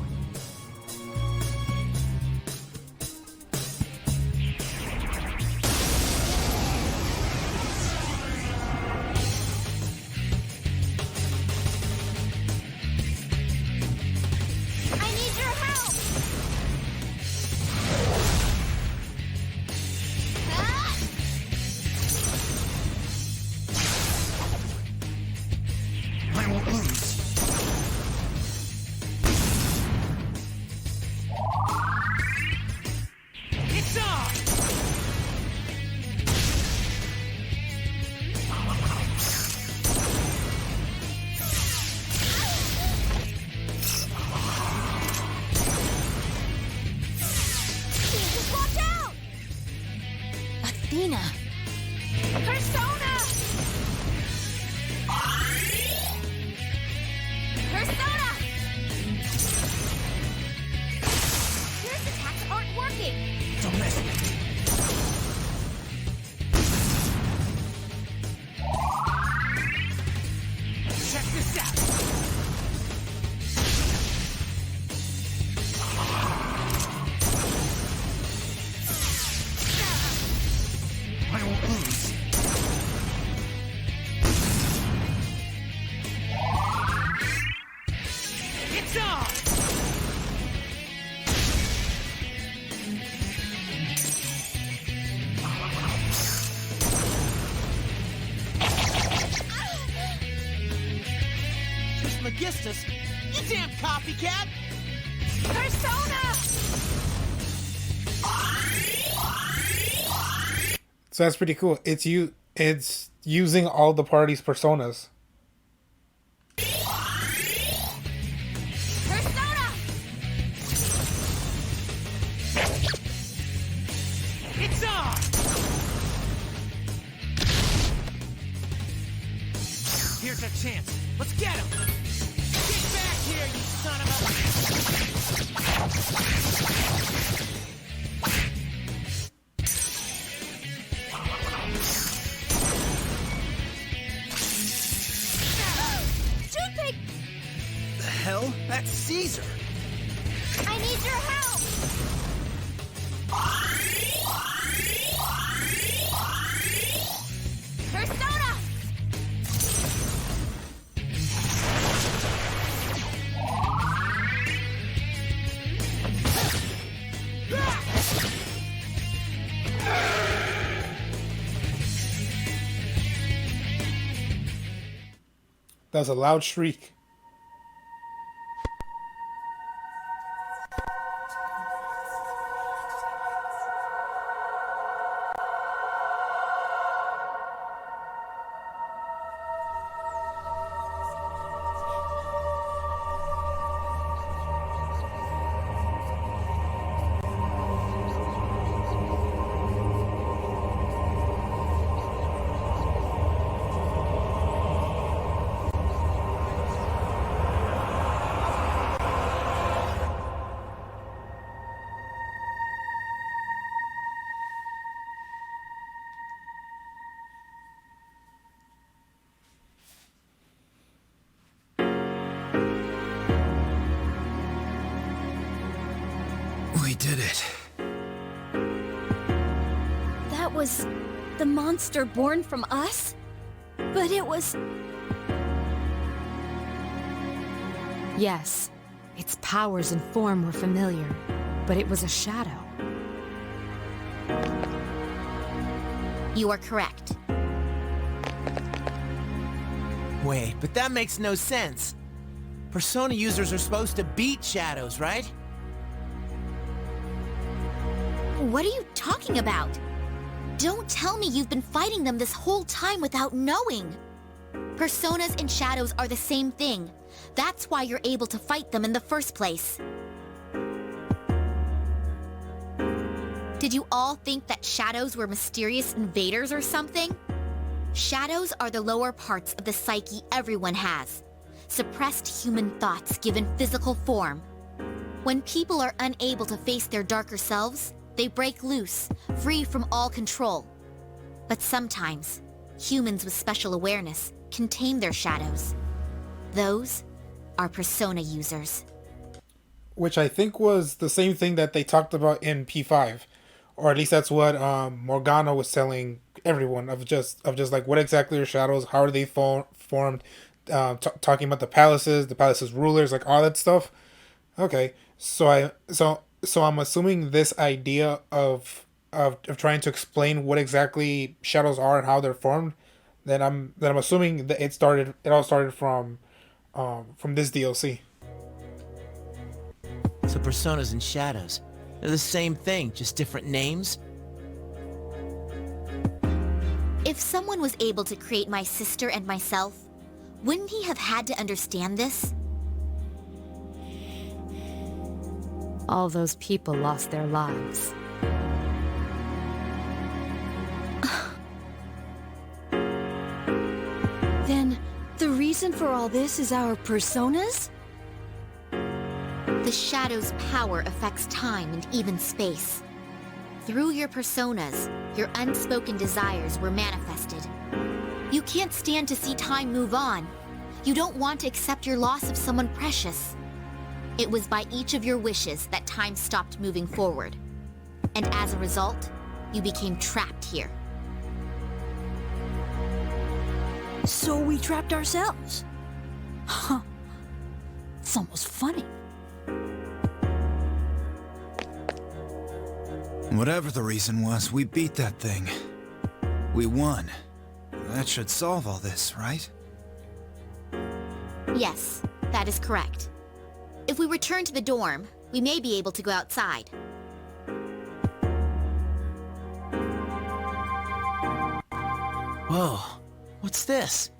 I need your help! Ah! I won't lose. It's on! Jesus, watch out! Athena! Persona! Persona! Yours attacks aren't working! Don't mess with me. Check this out. I won't lose. It's on! Trismegistus? You damn copycat! Persona! So that's pretty cool. It's using all the party's personas. Persona! It's on! Here's a chance. Let's get him! Get back here, you son of Toothpick! The hell? That's Caesar. I need your help! Persona! That was a loud shriek. We did it. That was the monster born from us? But it was... Yes, its powers and form were familiar, but it was a shadow. You are correct. Wait, but that makes no sense. Persona users are supposed to beat shadows, right? What are you talking about? Don't tell me you've been fighting them this whole time without knowing. Personas and shadows are the same thing. That's why you're able to fight them in the first place. Did you all think that shadows were mysterious invaders or something? Shadows are the lower parts of the psyche everyone has. Suppressed human thoughts given physical form. When people are unable to face their darker selves, they break loose, free from all control. But sometimes, humans with special awareness can tame their shadows. Those are persona users. Which I think was the same thing that they talked about in P5, or at least that's what Morgana was telling everyone of just like what exactly are shadows, how are they formed, talking about the palace's rulers, like all that stuff. Okay, so I'm assuming this idea of trying to explain what exactly shadows are and how they're formed, then I'm assuming that it all started from this DLC. So personas and shadows, they're the same thing, just different names? If someone was able to create my sister and myself, wouldn't he have had to understand this? All those people lost their lives. Then, the reason for all this is our personas? The shadow's power affects time and even space. Through your personas, your unspoken desires were manifested. You can't stand to see time move on. You don't want to accept your loss of someone precious. It was by each of your wishes that time stopped moving forward. And as a result, you became trapped here. So we trapped ourselves. Huh. It's almost funny. Whatever the reason was, we beat that thing. We won. That should solve all this, right? Yes, that is correct. If we return to the dorm, we may be able to go outside. Whoa, what's this?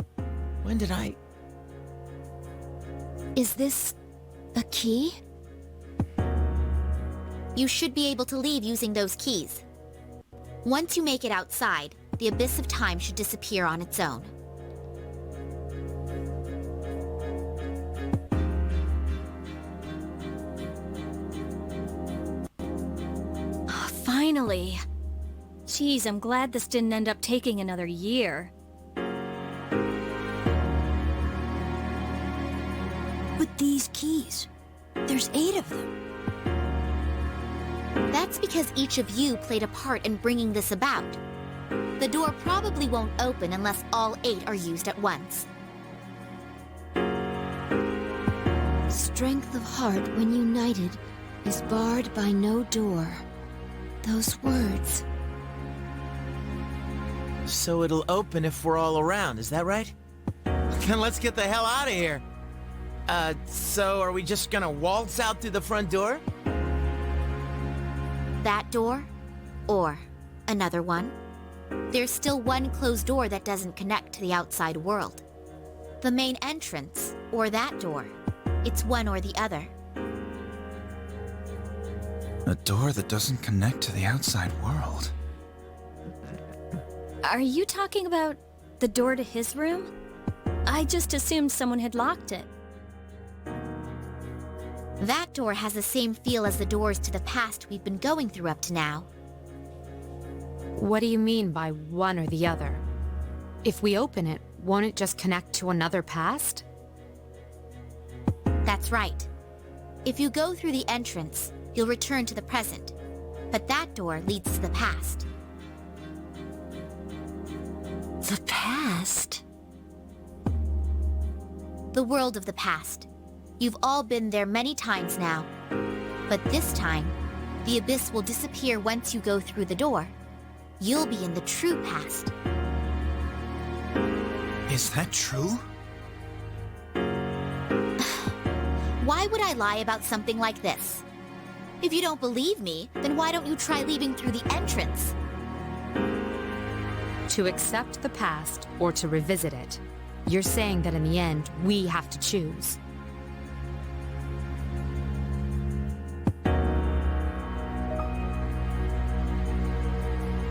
When did I... Is this a key? You should be able to leave using those keys. Once you make it outside, the abyss of time should disappear on its own. Finally. Geez, I'm glad this didn't end up taking another year. But these keys, there's 8 of them. That's because each of you played a part in bringing this about. The door probably won't open unless all 8 are used at once. Strength of heart when united is barred by no door. Those words. So it'll open if we're all around, is that right? Then let's get the hell out of here. So are we just gonna waltz out through the front door? That door, or another one. There's still one closed door that doesn't connect to the outside world. The main entrance, or that door. It's one or the other. A door that doesn't connect to the outside world. Are you talking about the door to his room? I just assumed someone had locked it. That door has the same feel as the doors to the past we've been going through up to now. What do you mean by one or the other? If we open it, won't it just connect to another past? That's right. If you go through the entrance, you'll return to the present. But that door leads to the past. The past? The world of the past. You've all been there many times now. But this time, the abyss will disappear once you go through the door. You'll be in the true past. Is that true? Why would I lie about something like this? If you don't believe me, then why don't you try leaving through the entrance? To accept the past or to revisit it. You're saying that in the end, we have to choose.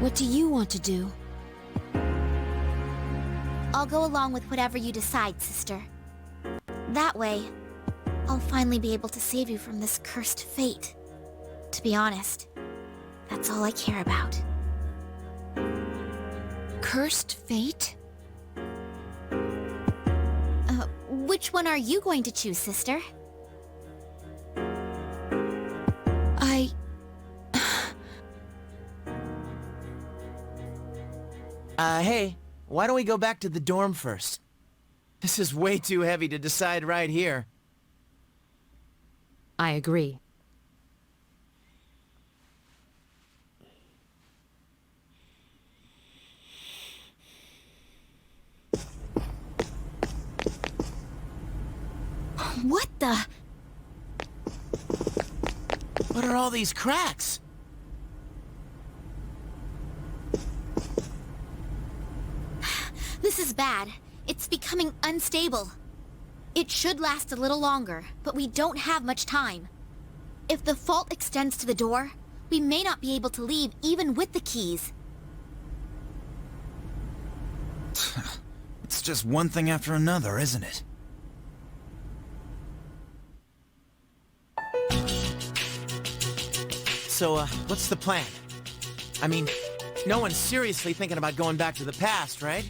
What do you want to do? I'll go along with whatever you decide, sister. That way, I'll finally be able to save you from this cursed fate. To be honest, that's all I care about. Cursed fate? Which one are you going to choose, sister? Hey, why don't we go back to the dorm first? This is way too heavy to decide right here. I agree. What the? What are all these cracks? This is bad. It's becoming unstable. It should last a little longer, but we don't have much time. If the fault extends to the door, we may not be able to leave even with the keys. It's just one thing after another, isn't it? So, what's the plan? I mean, no one's seriously thinking about going back to the past, right?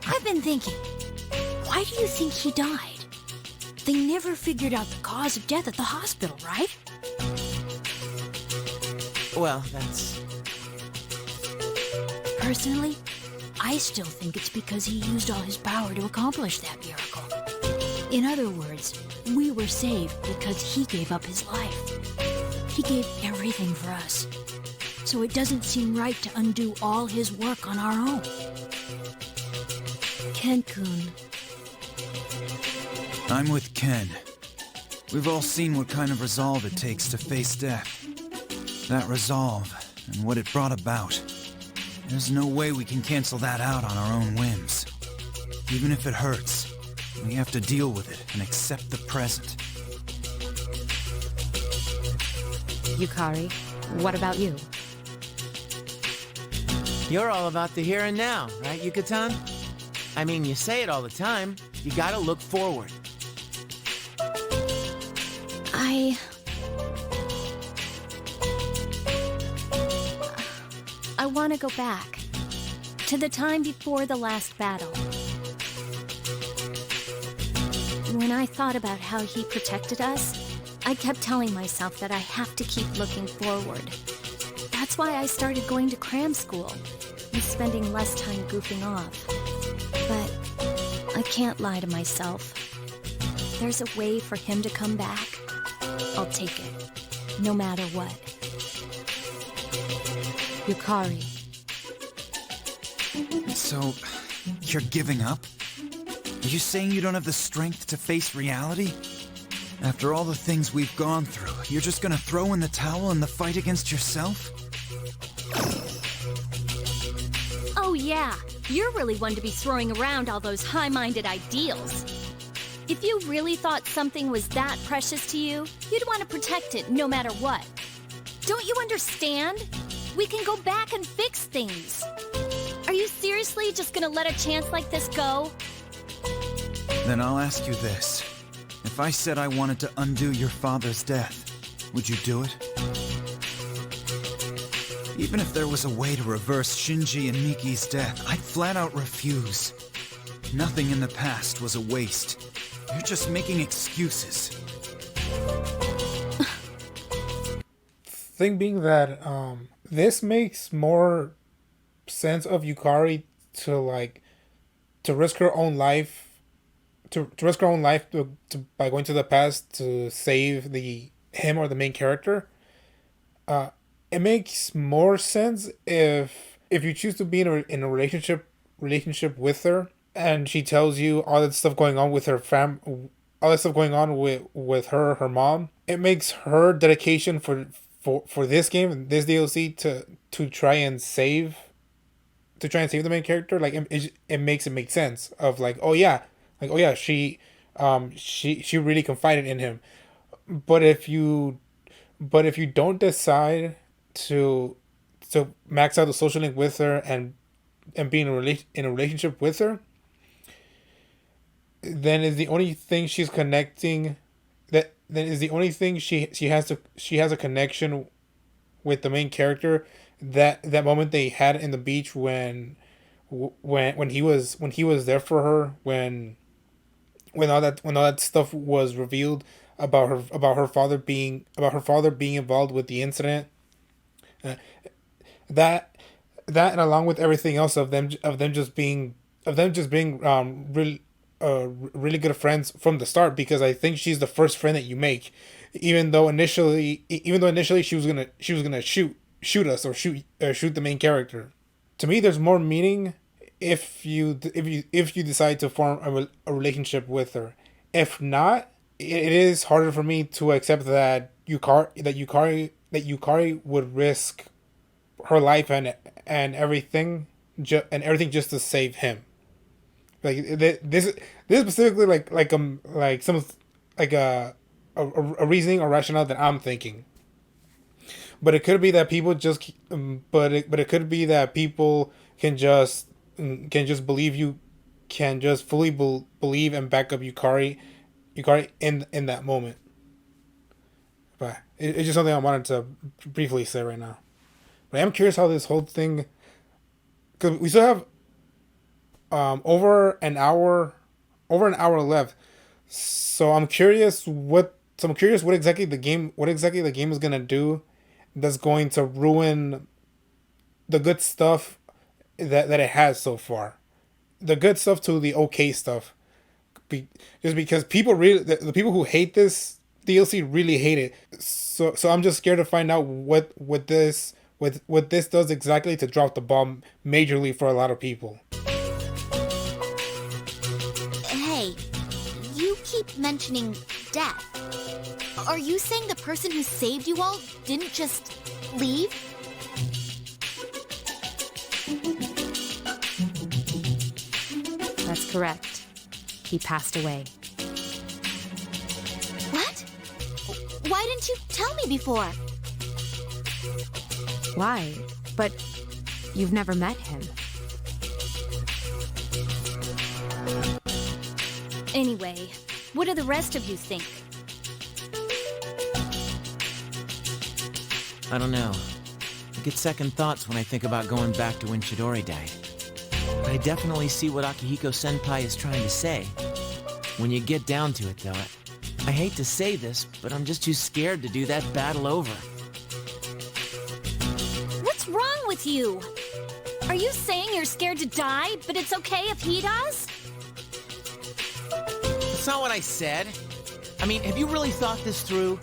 I've been thinking. Why do you think he died? They never figured out the cause of death at the hospital, right? Well, that's... Personally, I still think it's because he used all his power to accomplish that miracle. In other words, we were saved because he gave up his life. He gave everything for us. So it doesn't seem right to undo all his work on our own. Ken-kun. I'm with Ken. We've all seen what kind of resolve it takes to face death. That resolve, and what it brought about. There's no way we can cancel that out on our own whims. Even if it hurts, we have to deal with it and accept the present. Yukari, what about you? You're all about the here and now, right, Yucatan? I mean, you say it all the time. You gotta look forward. I want to go back to the time before the last battle. When I thought about how he protected us, I kept telling myself that I have to keep looking forward. That's why I started going to cram school and spending less time goofing off. But I can't lie to myself. There's a way for him to come back. I'll take it, no matter what. Yukari. So, you're giving up? Are you saying you don't have the strength to face reality? After all the things we've gone through, you're just gonna throw in the towel in the fight against yourself? Oh yeah, you're really one to be throwing around all those high-minded ideals. If you really thought something was that precious to you, you'd want to protect it no matter what. Don't you understand? We can go back and fix things. Are you seriously just gonna let a chance like this go? Then I'll ask you this. If I said I wanted to undo your father's death, would you do it? Even if there was a way to reverse Shinji and Miki's death, I'd flat out refuse. Nothing in the past was a waste. You're just making excuses. Thing being that this makes more sense of Yukari to risk her own life by going to the past to save him or the main character. It makes more sense if you choose to be in a relationship with her, and she tells you all that stuff going on with her all that stuff going on with her mom. It makes her dedication for this game, this DLC, to try and save the main character. Like it makes it make sense of she really confided in him. But if you don't decide to max out the social link with her and being in a relationship with her, then is the only thing she's connecting. Then is the only thing she has a connection with the main character. That moment they had in the beach when he was there for her, when all that stuff was revealed about her father being involved with the incident. That and along with everything else of them just being really good friends from the start, because I think she's the first friend that you make, even though initially she was gonna shoot us, or shoot the main character. To me, there's more meaning if you decide to form a relationship with her. If not, it is harder for me to accept that Yukari would risk her life and everything just to save him. Like this specifically like a reasoning or rationale that I'm thinking. But it could be that people just but it could be that people can just believe you can just fully believe and back up Yukari in that moment. But it's just something I wanted to briefly say right now. But I'm curious how this whole thing, because we still have over an hour left. So I'm curious what exactly the game is gonna do that's going to ruin the good stuff that it has so far. The good stuff to the okay stuff. Just because people the people who hate this DLC really hate it. So I'm just scared to find out what this does exactly to drop the ball majorly for a lot of people. Hey, you keep mentioning death. Are you saying the person who saved you all didn't just leave? That's correct. He passed away. What? Why didn't you tell me before? Why? But you've never met him. Anyway, what do the rest of you think? I don't know. I get second thoughts when I think about going back to when Chidori died. But I definitely see what Akihiko-senpai is trying to say. When you get down to it, though, I hate to say this, but I'm just too scared to do that battle over. What's wrong with you? Are you saying you're scared to die, but it's okay if he does? That's not what I said. I mean, have you really thought this through?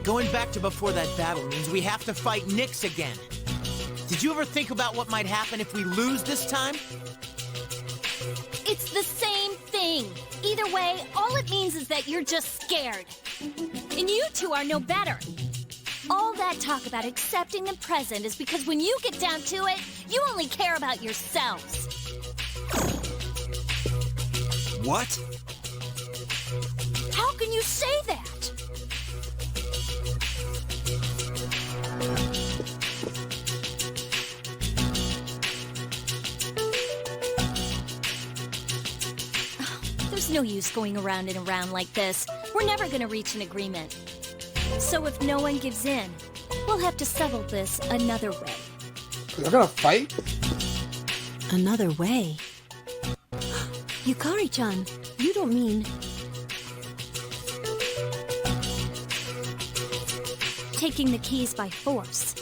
Going back to before that battle means we have to fight Nyx again. Did you ever think about what might happen if we lose this time? It's the same thing. Either way, all it means is that you're just scared. And you two are no better. All that talk about accepting the present is because when you get down to it, you only care about yourselves. What? How can you say that? There's no use going around and around like this. We're never gonna reach an agreement. So if no one gives in, we'll have to settle this another way. They're gonna fight? Another way? Yukari-chan, you don't mean... Taking the keys by force.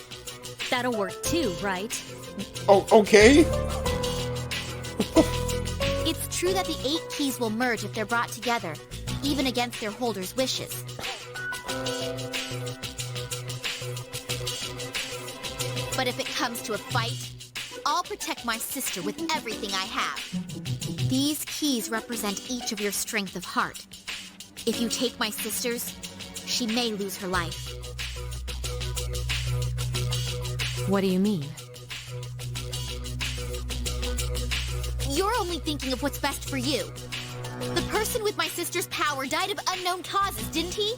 That'll work too, right? Oh, okay. It's true that the 8 keys will merge if they're brought together, even against their holder's wishes. But if it comes to a fight, I'll protect my sister with everything I have. These keys represent each of your strength of heart. If you take my sister's, she may lose her life. What do you mean? You're only thinking of what's best for you. The person with my sister's power died of unknown causes, didn't he?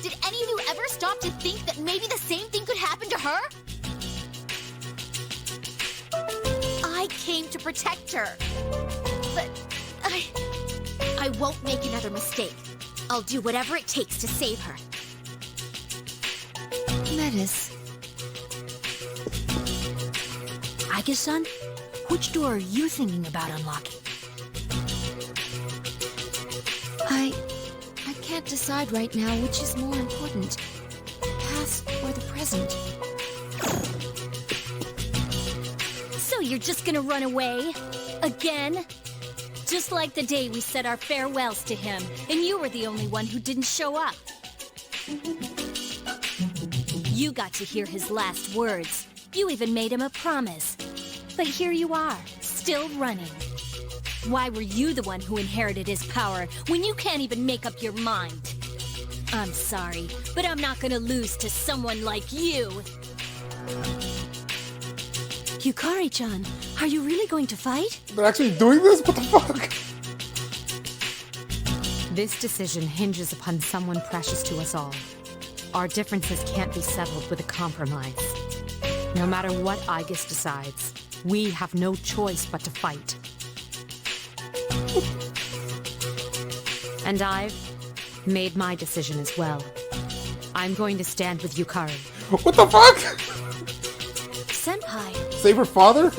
Did any of you ever stop to think that maybe the same thing could happen to her? I came to protect her. But I won't make another mistake. I'll do whatever it takes to save her. Metis. Aige-san, which door are you thinking about unlocking? I can't decide right now which is more important, the past or the present. So you're just gonna run away? Again? Just like the day we said our farewells to him, and you were the only one who didn't show up. You got to hear his last words. You even made him a promise. But here you are, still running. Why were you the one who inherited his power when you can't even make up your mind? I'm sorry, but I'm not gonna lose to someone like you. Yukari-chan, are you really going to fight? They're actually doing this? What the fuck? This decision hinges upon someone precious to us all. Our differences can't be settled with a compromise. No matter what Aigis decides, we have no choice but to fight. And I've made my decision as well. I'm going to stand with Yukari. What the fuck? Senpai. Save her father?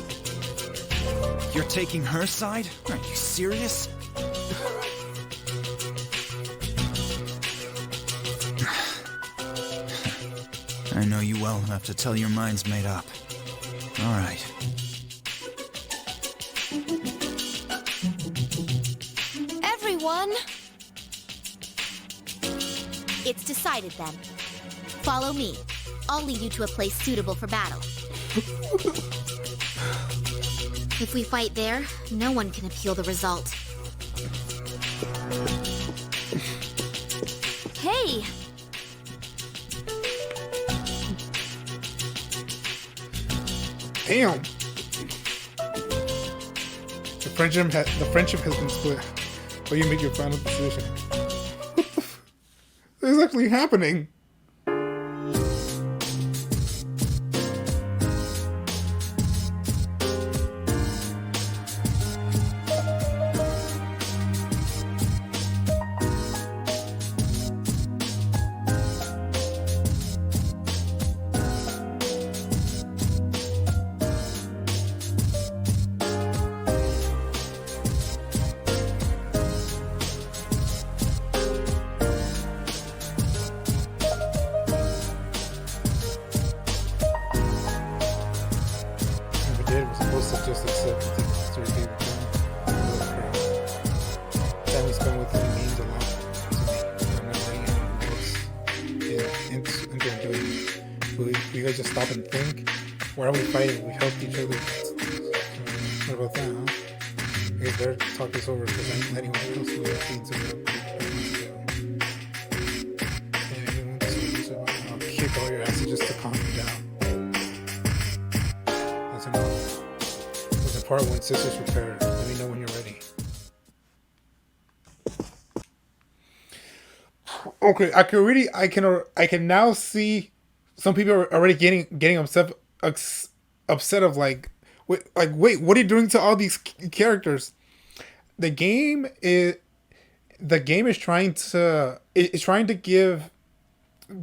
You're taking her side? Are you serious? I know you well enough to tell your mind's made up. All right. Everyone! It's decided then. Follow me. I'll lead you to a place suitable for battle. If we fight there, no one can appeal the result. Hey! Damn. The friendship has been split. Or you make your final decision. What the f- This is actually happening. Just accept the things to receive return. Time spent with him means a lot to me. I'm not doing. We guys just stop and think. Why are we fighting? We helped each other. What about that, huh? I guess better talk this over because anyone else who has seen some I'll kick all your asses just to calm you down. That's enough. Part when sisters prepare. Let me know when you're ready. Okay, I can now see some people are already getting upset of like wait, what are you doing to all these characters? The game is trying to give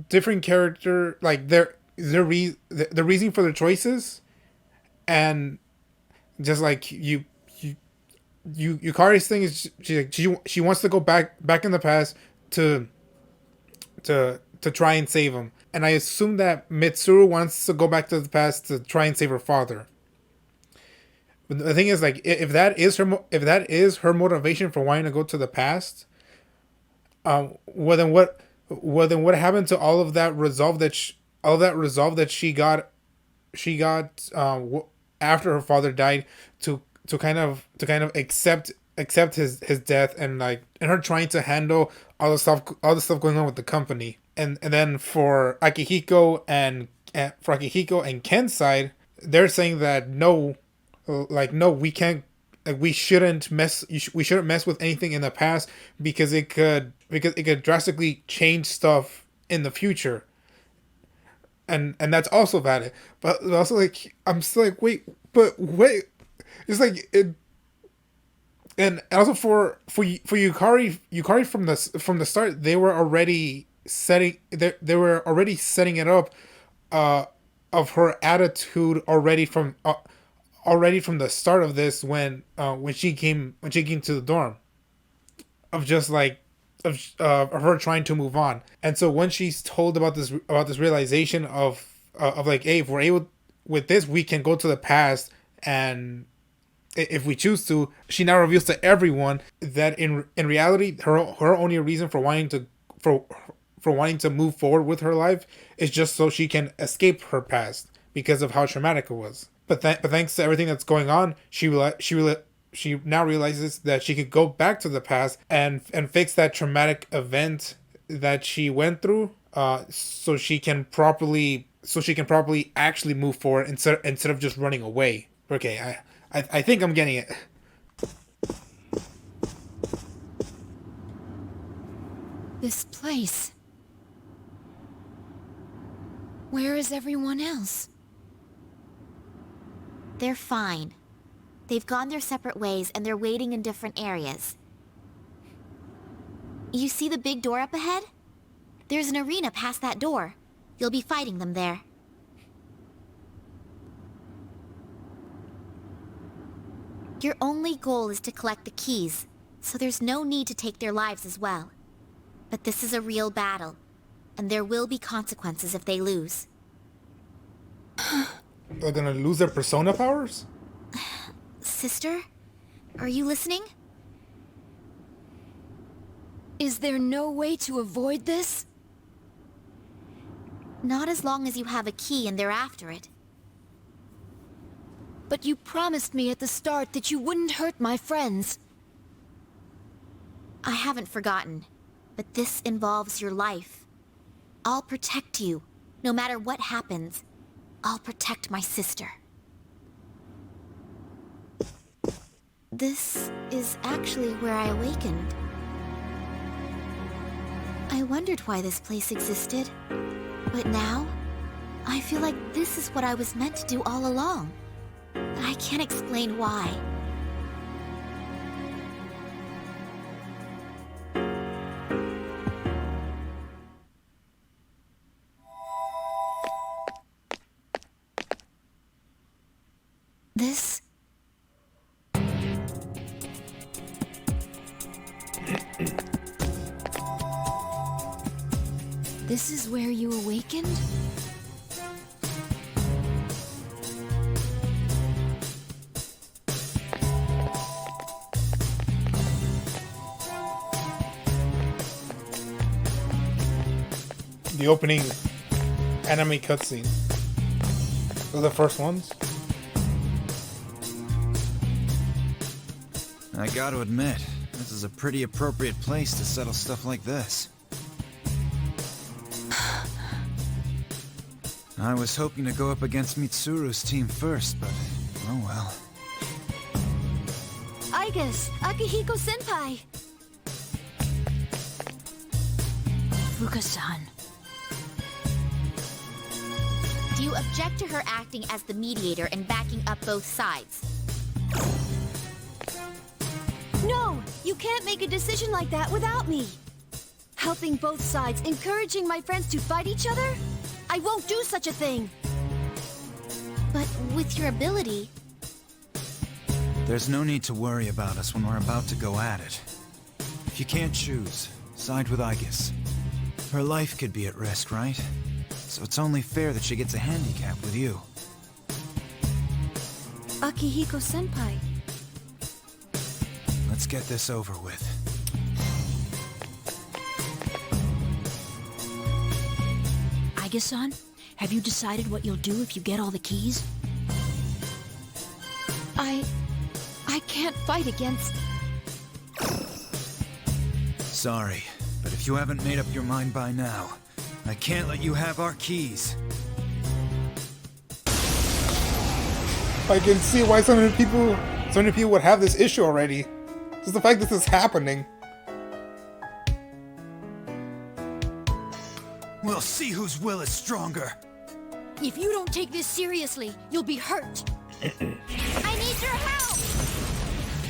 different character like the reason for their choices, and just like Yukari's thing is she wants to go back in the past to try and save him, and I assume that Mitsuru wants to go back to the past to try and save her father. But the thing is, like, if that is her motivation for wanting to go to the past, well then what happened to all of that resolve that she got after her father died to kind of accept his death, and her trying to handle all the stuff going on with the company, and then for Akihiko and Ken's side, they're saying that no, we can't, we shouldn't mess with anything in the past because it could drastically change stuff in the future. And that's also valid, but also I'm still wait, it's like it, and also for Yukari from the start, they were already setting it up, of her attitude already from the start of this when she came to the dorm, of just like of her trying to move on. And so when she's told about this realization of like, hey, if we're able with this, we can go to the past, and if we choose to, she now reveals to everyone that in reality her only reason for wanting to move forward with her life is just so she can escape her past because of how traumatic it was. But thanks to everything that's going on, she now realizes that she could go back to the past and fix that traumatic event that she went through, so she can properly actually move forward instead of just running away. Okay, I think I'm getting it. This place. Where is everyone else? They're fine. They've gone their separate ways and they're waiting in different areas. You see the big door up ahead? There's an arena past that door. You'll be fighting them there. Your only goal is to collect the keys, so there's no need to take their lives as well. But this is a real battle, and there will be consequences if they lose. They're gonna lose their persona powers? Sister? Are you listening? Is there no way to avoid this? Not as long as you have a key and they're after it. But you promised me at the start that you wouldn't hurt my friends. I haven't forgotten, but this involves your life. I'll protect you, no matter what happens. I'll protect my sister. This is actually where I awakened. I wondered why this place existed, but now I feel like this is what I was meant to do all along. But I can't explain why. This... This is where you awakened? The opening anime cutscene. Those are the first ones. I gotta admit, this is a pretty appropriate place to settle stuff like this. I was hoping to go up against Mitsuru's team first, but oh well. I guess Akihiko-senpai! Fuka-san. Do you object to her acting as the mediator and backing up both sides? No! You can't make a decision like that without me! Helping both sides, encouraging my friends to fight each other? I won't do such a thing! But with your ability... There's no need to worry about us when we're about to go at it. If you can't choose, side with Aigis. Her life could be at risk, right? So it's only fair that she gets a handicap with you. Akihiko-senpai. Let's get this over with. Aigis-san, have you decided what you'll do if you get all the keys? I can't fight against... Sorry, but if you haven't made up your mind by now, I can't let you have our keys. I can see why so many people would have this issue already. Just the fact that this is happening. We'll see whose will is stronger. If you don't take this seriously, you'll be hurt. I need your help!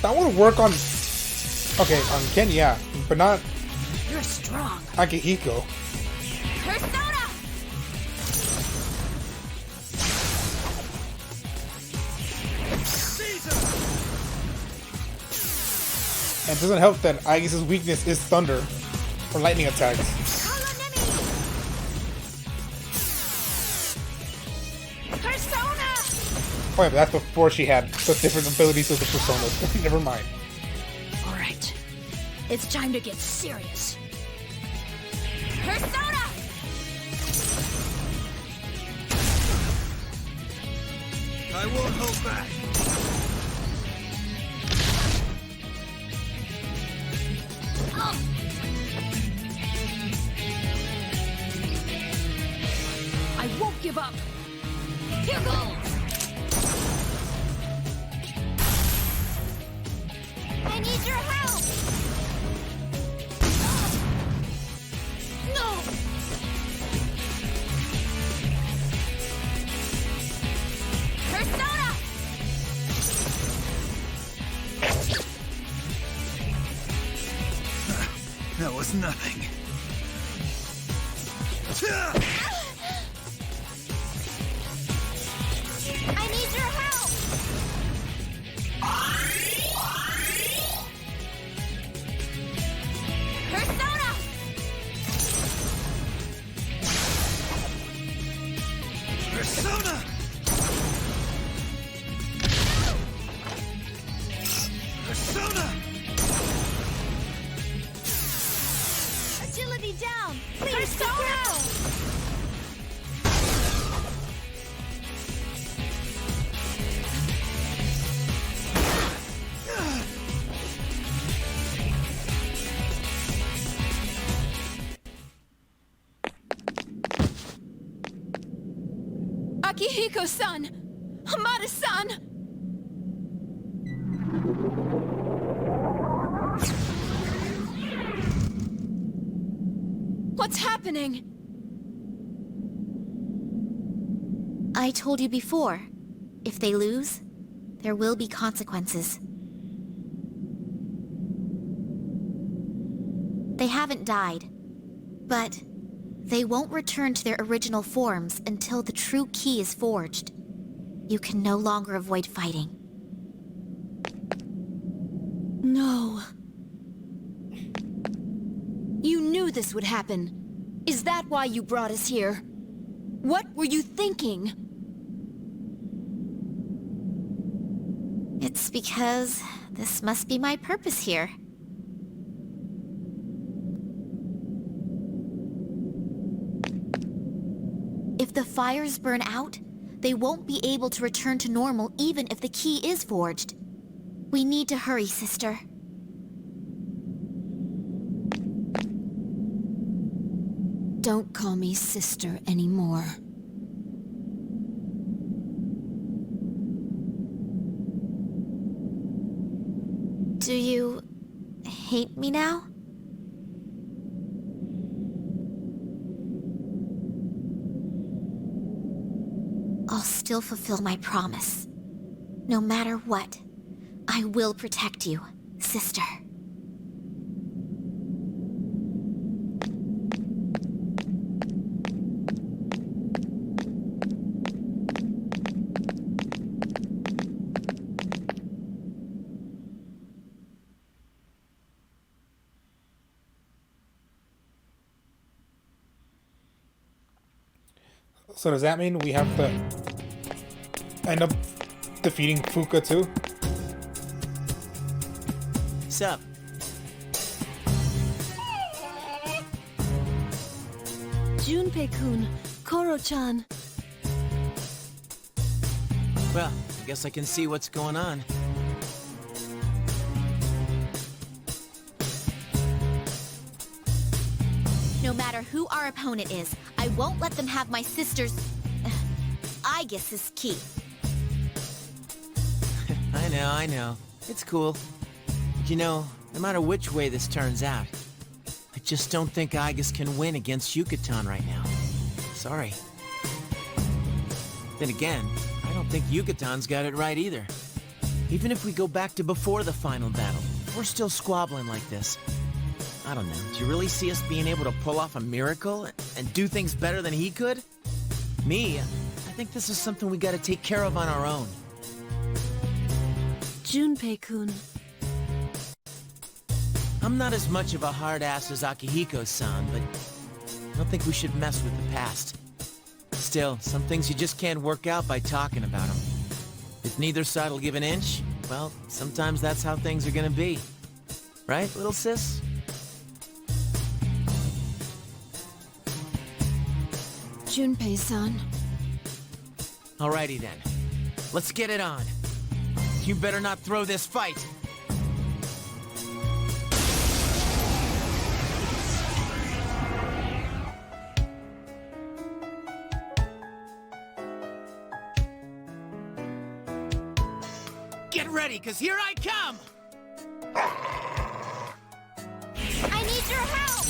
That would work on... Okay, on Ken, yeah. But not You're strong. Akihiko. Persona! And it doesn't help that Aegis's weakness is thunder. Or lightning attacks. Persona! Oh yeah, but that's before she had the different abilities of the personas. Never mind. Alright. It's time to get serious. Persona! I won't hold back. I won't give up. Here goes! I need your help! No! Persona! That was nothing. I need your help! Persona! Persona! Persona! Agility down! Please, Persona! Akihiko-san! Hamada-san! What's happening? I told you before, if they lose, there will be consequences. They haven't died, but they won't return to their original forms until the true key is forged. You can no longer avoid fighting. No. You knew this would happen. Is that why you brought us here? What were you thinking? It's because this must be my purpose here. If the fires burn out, they won't be able to return to normal even if the key is forged. We need to hurry, sister. Don't call me sister anymore. Do you hate me now? I'll still fulfill my promise. No matter what, I will protect you, sister. So does that mean we have to end up defeating Fuka too? Sup? Junpei-kun, Koro-chan. Well, I guess I can see what's going on. No matter who our opponent is, I won't let them have my sister's... Aegis's key. I know. It's cool. But you know, no matter which way this turns out, I just don't think Aegis can win against Yucatan right now. Sorry. Then again, I don't think Yucatan's got it right either. Even if we go back to before the final battle, we're still squabbling like this. I don't know, do you really see us being able to pull off a miracle and do things better than he could? Me, I think this is something we gotta take care of on our own. Junpei-kun. I'm not as much of a hard ass as Akihiko-san, but I don't think we should mess with the past. Still, some things you just can't work out by talking about them. If neither side will give an inch, well, sometimes that's how things are gonna be. Right, little sis? Junpei-san. Alrighty then. Let's get it on. You better not throw this fight. Get ready, 'cause here I come! I need your help!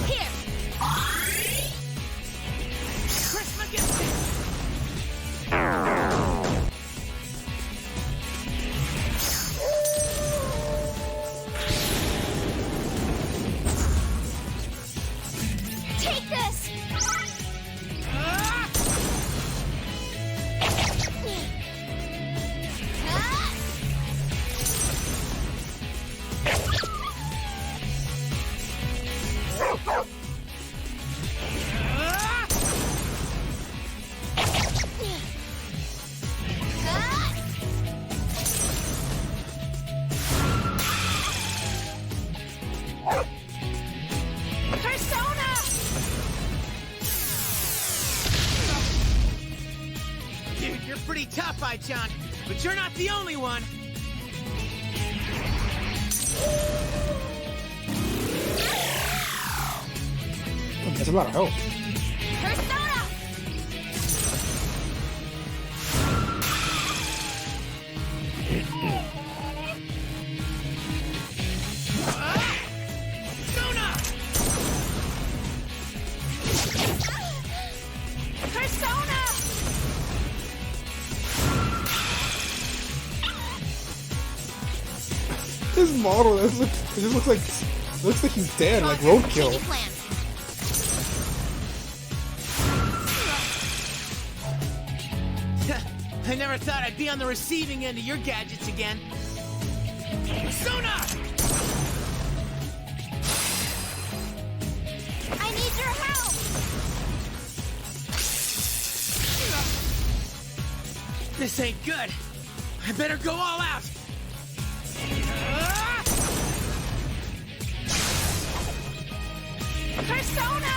Here! Christmas gets Take this! Dude, you're pretty tough, Ai-chan, but you're not the only one. Oh, that's a lot of help. Persona! Persona! His model, it just looks like he's dead, like roadkill. I never thought I'd be on the receiving end of your gadgets again. Persona! I need your help! This ain't good. I better go all out. Persona!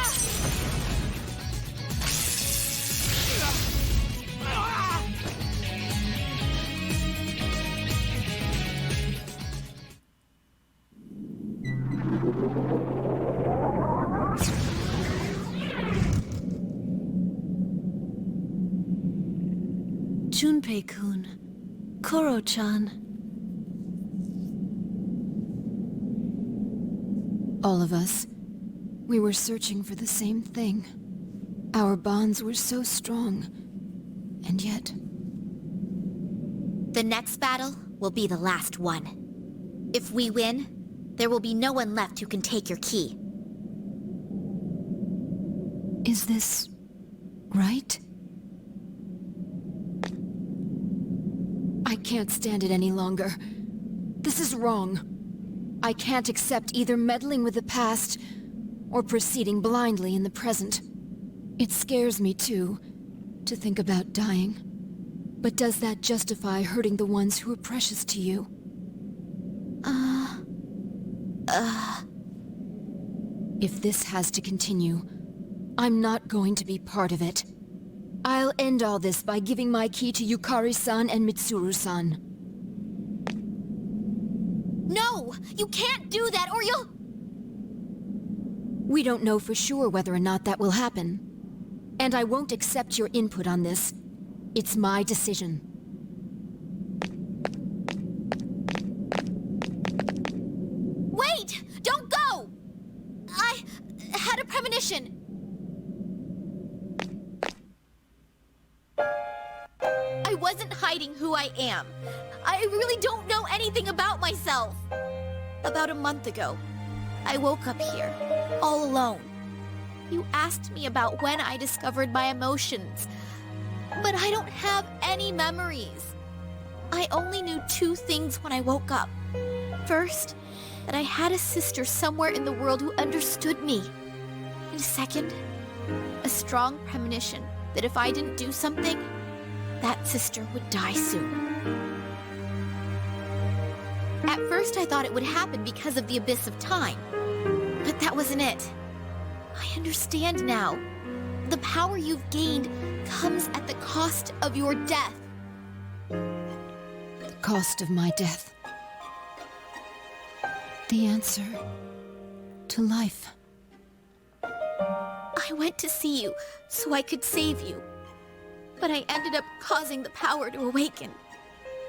Junpei-kun. Koro-chan. All of us, we were searching for the same thing. Our bonds were so strong, and yet... The next battle will be the last one. If we win, there will be no one left who can take your key. Is this... right? I can't stand it any longer. This is wrong. I can't accept either meddling with the past or proceeding blindly in the present. It scares me too, to think about dying. But does that justify hurting the ones who are precious to you? If this has to continue, I'm not going to be part of it. I'll end all this by giving my key to Yukari-san and Mitsuru-san. No! You can't do that or you'll... We don't know for sure whether or not that will happen. And I won't accept your input on this. It's my decision. Wait! Don't go! I had a premonition. hiding who I am. I really don't know anything about myself. About a month ago, I woke up here, all alone. You asked me about when I discovered my emotions, but I don't have any memories. I only knew 2 things when I woke up. First, that I had a sister somewhere in the world who understood me. And second, a strong premonition that if I didn't do something, that sister would die soon. At first I thought it would happen because of the abyss of time, but that wasn't it. I understand now. The power you've gained comes at the cost of your death. The cost of my death. The answer to life. I went to see you so I could save you, but I ended up causing the power to awaken.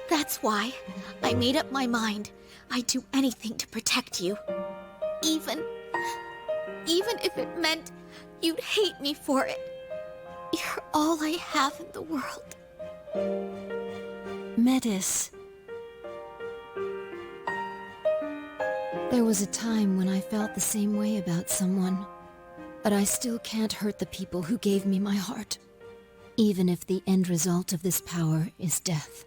That's why I made up my mind I'd do anything to protect you. Even if it meant you'd hate me for it. You're all I have in the world. Metis. There was a time when I felt the same way about someone, but I still can't hurt the people who gave me my heart, even if the end result of this power is death.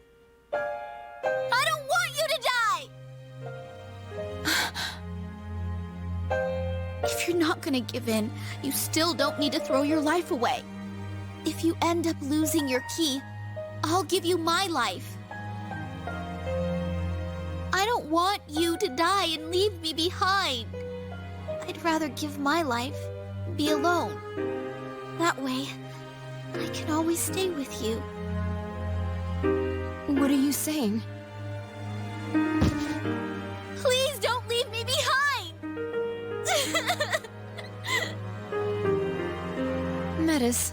I don't want you to die! If you're not gonna give in, you still don't need to throw your life away. If you end up losing your key, I'll give you my life. I don't want you to die and leave me behind. I'd rather give my life and be alone. That way, I can always stay with you. What are you saying? Please don't leave me behind! Metis.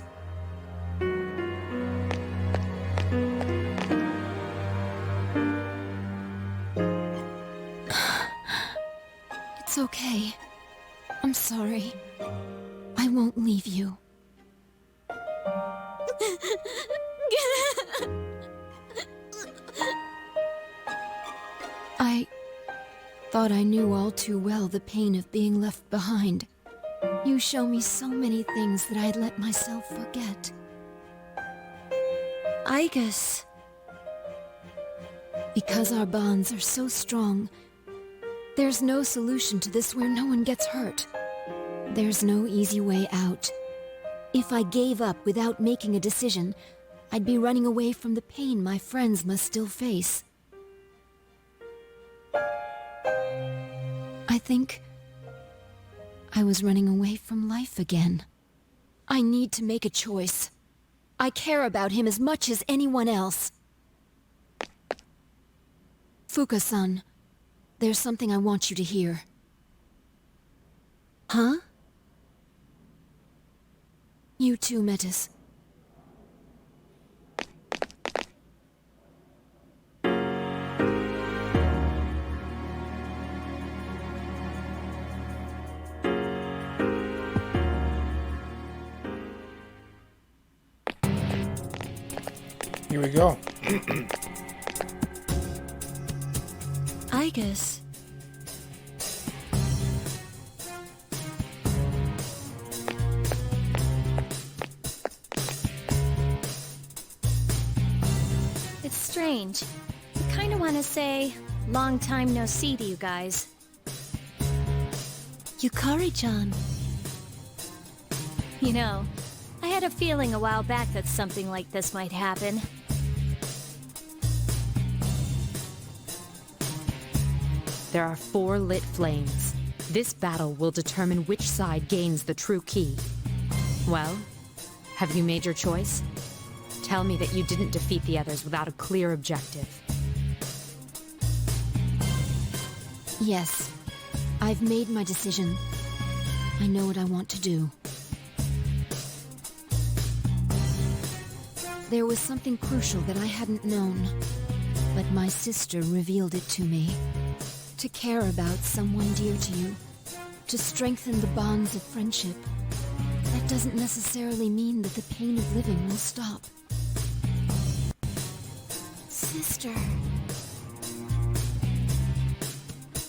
It's okay. I'm sorry. I won't leave you. I thought I knew all too well the pain of being left behind. You show me so many things that I'd let myself forget. I guess because our bonds are so strong, there's no solution to this where no one gets hurt. There's no easy way out. If I gave up without making a decision, I'd be running away from the pain my friends must still face. I think I was running away from life again. I need to make a choice. I care about him as much as anyone else. Fuka-san, there's something I want you to hear. Huh? You too, Metis. Here we go. I guess. It's strange. I kinda wanna say, long time no see to you guys. Yukari-chan. You know, I had a feeling a while back that something like this might happen. There are 4 lit flames. This battle will determine which side gains the true key. Well, have you made your choice? Tell me that you didn't defeat the others without a clear objective. Yes, I've made my decision. I know what I want to do. There was something crucial that I hadn't known, but my sister revealed it to me. To care about someone dear to you, to strengthen the bonds of friendship, that doesn't necessarily mean that the pain of living will stop. sister.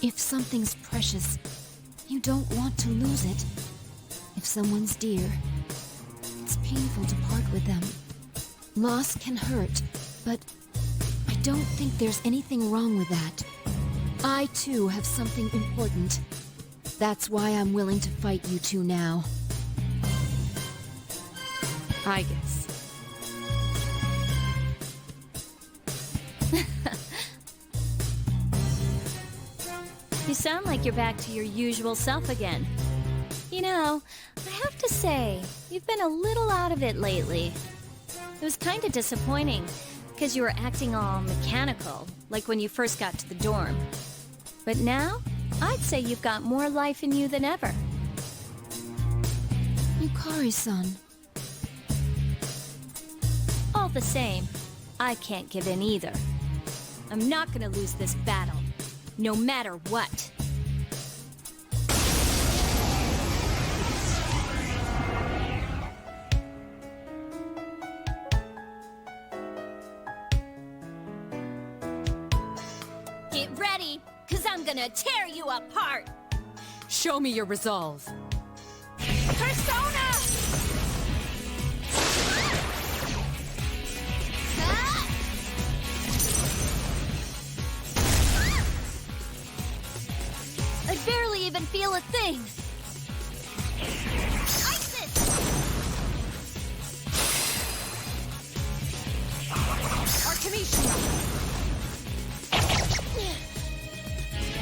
If something's precious, you don't want to lose it. If someone's dear, it's painful to part with them. Loss can hurt, but I don't think there's anything wrong with that. I, too, have something important. That's why I'm willing to fight you two now. I guess. You sound like you're back to your usual self again. You know, I have to say, you've been a little out of it lately. It was kind of disappointing, because you were acting all mechanical, like when you first got to the dorm. But now, I'd say you've got more life in you than ever. Yukari-san. All the same, I can't give in either. I'm not gonna lose this battle, no matter what. Get ready, cause I'm gonna tear you apart! Show me your resolve. Persona! I barely even feel a thing. ISIS! Artemisia!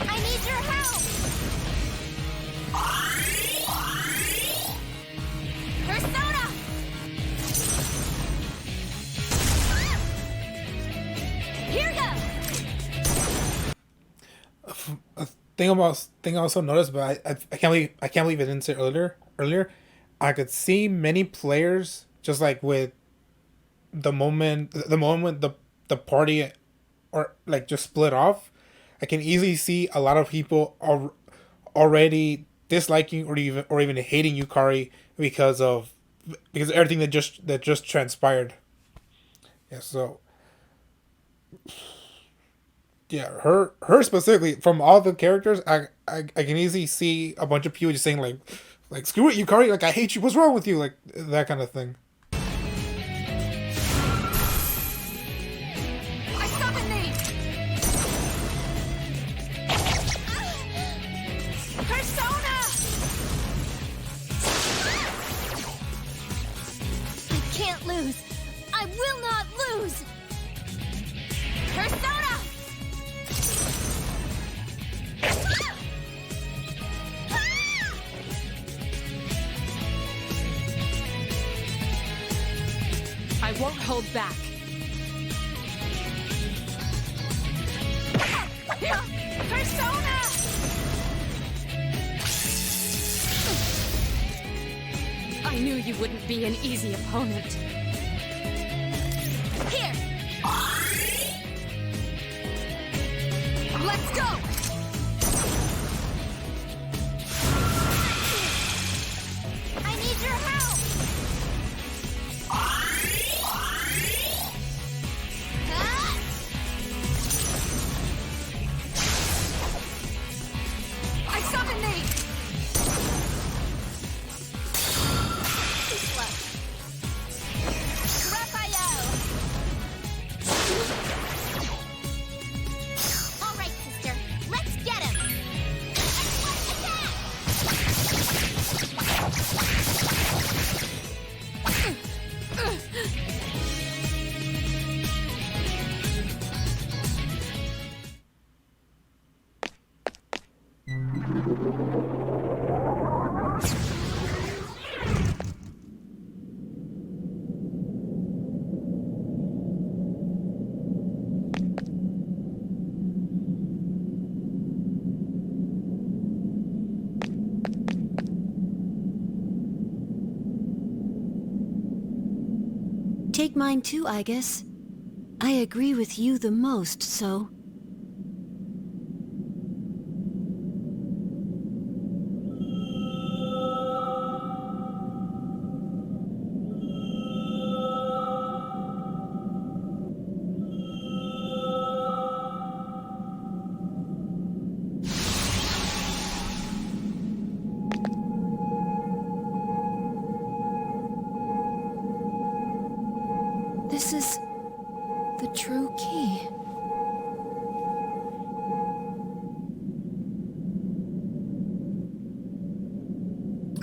I need your help! Persona! Here goes! Thing I also noticed, but I can't believe it didn't say earlier. I could see many players just like with the moment the party or like just split off. I can easily see a lot of people are already disliking or even hating Yukari because of everything that just transpired. Yeah, so yeah, her specifically from all the characters, I can easily see a bunch of people just saying like screw it, Yukari, like I hate you, what's wrong with you, like that kind of thing. I summon thee! Persona! I can't lose! I will not lose! Persona! I won't hold back. Persona! I knew you wouldn't be an easy opponent. Here! Let's go! I need your help! I summon thee! Too slow. Raphael! All right, sister. Let's get him! Take mine too, I guess. I agree with you the most, so...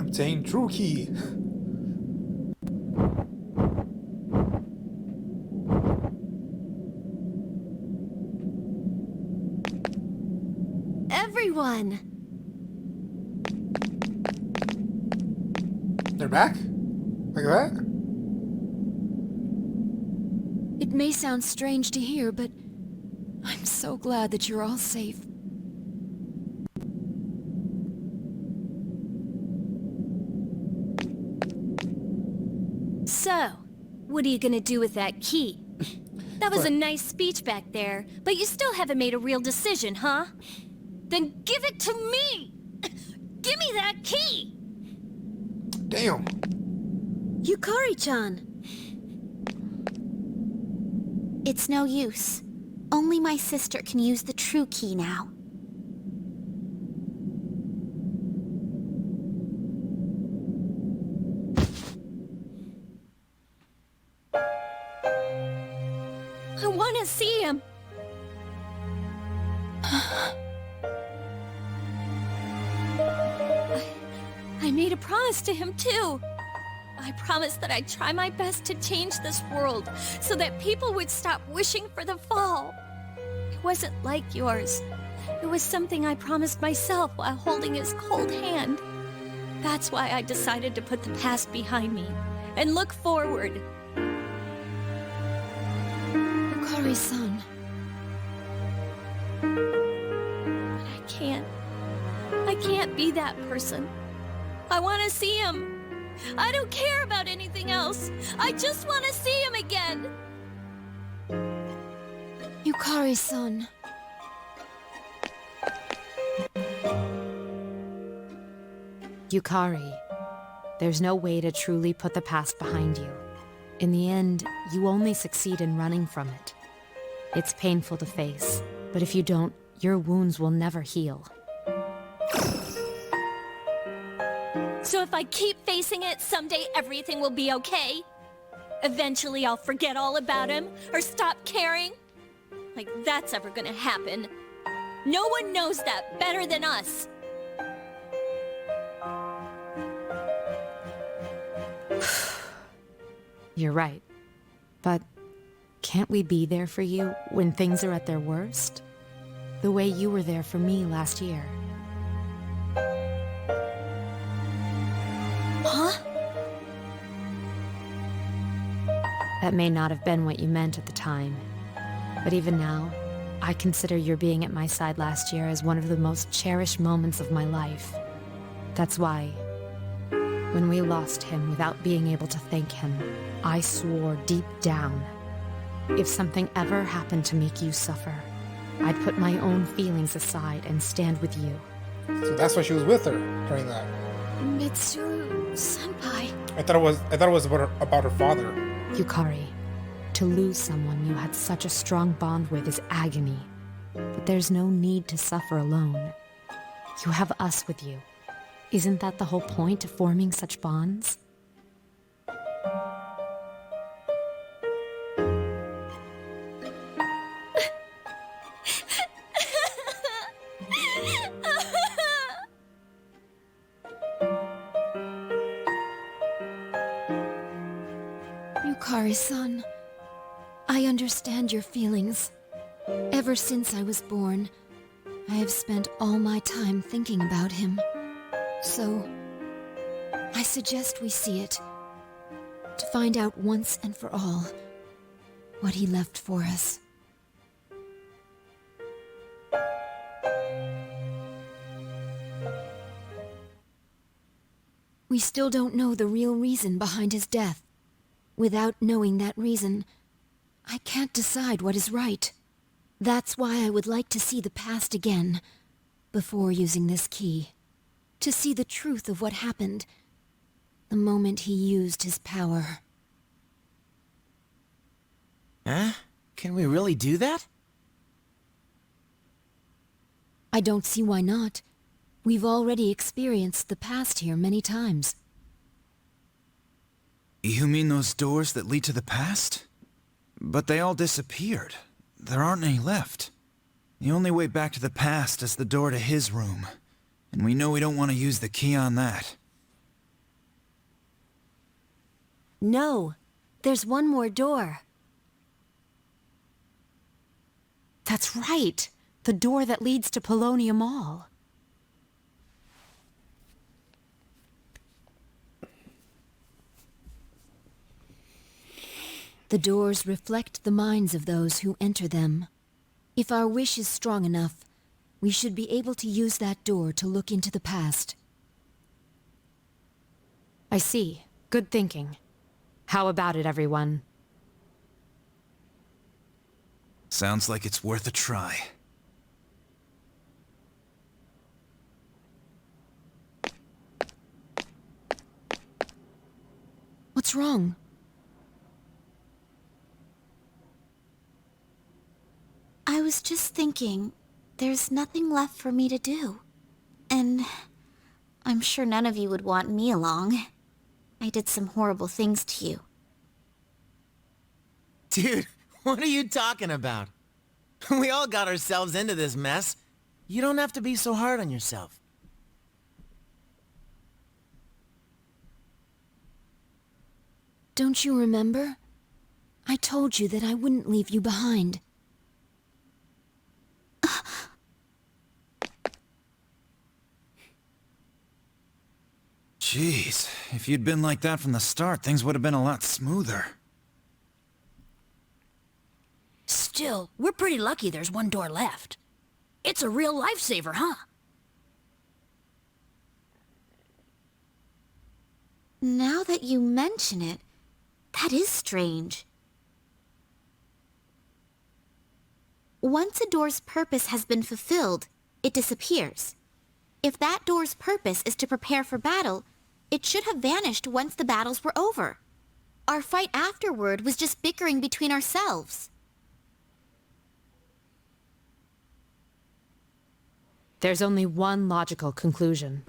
Obtain true key. Everyone! They're back? Like that? It may sound strange to hear, but I'm so glad that you're all safe. So, what are you gonna do with that key? That was a nice speech back there, but you still haven't made a real decision, huh? Then give it to me! Give me that key! Damn. Yukari-chan! It's no use. Only my sister can use the true key now. I wanna see him! I made a promise to him, too. I promised that I'd try my best to change this world so that people would stop wishing for the fall. It wasn't like yours. It was something I promised myself while holding his cold hand. That's why I decided to put the past behind me and look forward. Yukari-san. But I can't. I can't be that person. I want to see him. I don't care about anything else. I just want to see him again. Yukari-san. Yukari, there's no way to truly put the past behind you. In the end, you only succeed in running from it. It's painful to face, but if you don't, your wounds will never heal. So if I keep facing it, someday everything will be okay? Eventually I'll forget all about him, or stop caring? Like that's ever gonna happen. No one knows that better than us. You're right. But can't we be there for you when things are at their worst? The way you were there for me last year. Huh? That may not have been what you meant at the time. But even now, I consider your being at my side last year as one of the most cherished moments of my life. That's why, when we lost him without being able to thank him, I swore deep down, if something ever happened to make you suffer, I'd put my own feelings aside and stand with you. So that's why she was with her during that. Mitsuru-senpai. I thought it was about her father. Yukari, to lose someone you had such a strong bond with is agony. But there's no need to suffer alone. You have us with you. Isn't that the whole point of forming such bonds? Yukari-san, I understand your feelings. Ever since I was born, I have spent all my time thinking about him. So, I suggest we see it, to find out once and for all what he left for us. We still don't know the real reason behind his death. Without knowing that reason, I can't decide what is right. That's why I would like to see the past again, before using this key. To see the truth of what happened, the moment he used his power. Huh? Can we really do that? I don't see why not. We've already experienced the past here many times. You mean those doors that lead to the past? But they all disappeared. There aren't any left. The only way back to the past is the door to his room. And we know we don't want to use the key on that. No, there's one more door. That's right. The door that leads to Polonium Mall. The doors reflect the minds of those who enter them. If our wish is strong enough, we should be able to use that door to look into the past. I see. Good thinking. How about it, everyone? Sounds like it's worth a try. What's wrong? I was just thinking, there's nothing left for me to do. And I'm sure none of you would want me along. I did some horrible things to you. Dude, what are you talking about? We all got ourselves into this mess. You don't have to be so hard on yourself. Don't you remember? I told you that I wouldn't leave you behind. Jeez, if you'd been like that from the start, things would have been a lot smoother. Still, we're pretty lucky there's one door left. It's a real lifesaver, huh? Now that you mention it, that is strange. Once a door's purpose has been fulfilled, it disappears. If that door's purpose is to prepare for battle, it should have vanished once the battles were over. Our fight afterward was just bickering between ourselves. There's only one logical conclusion.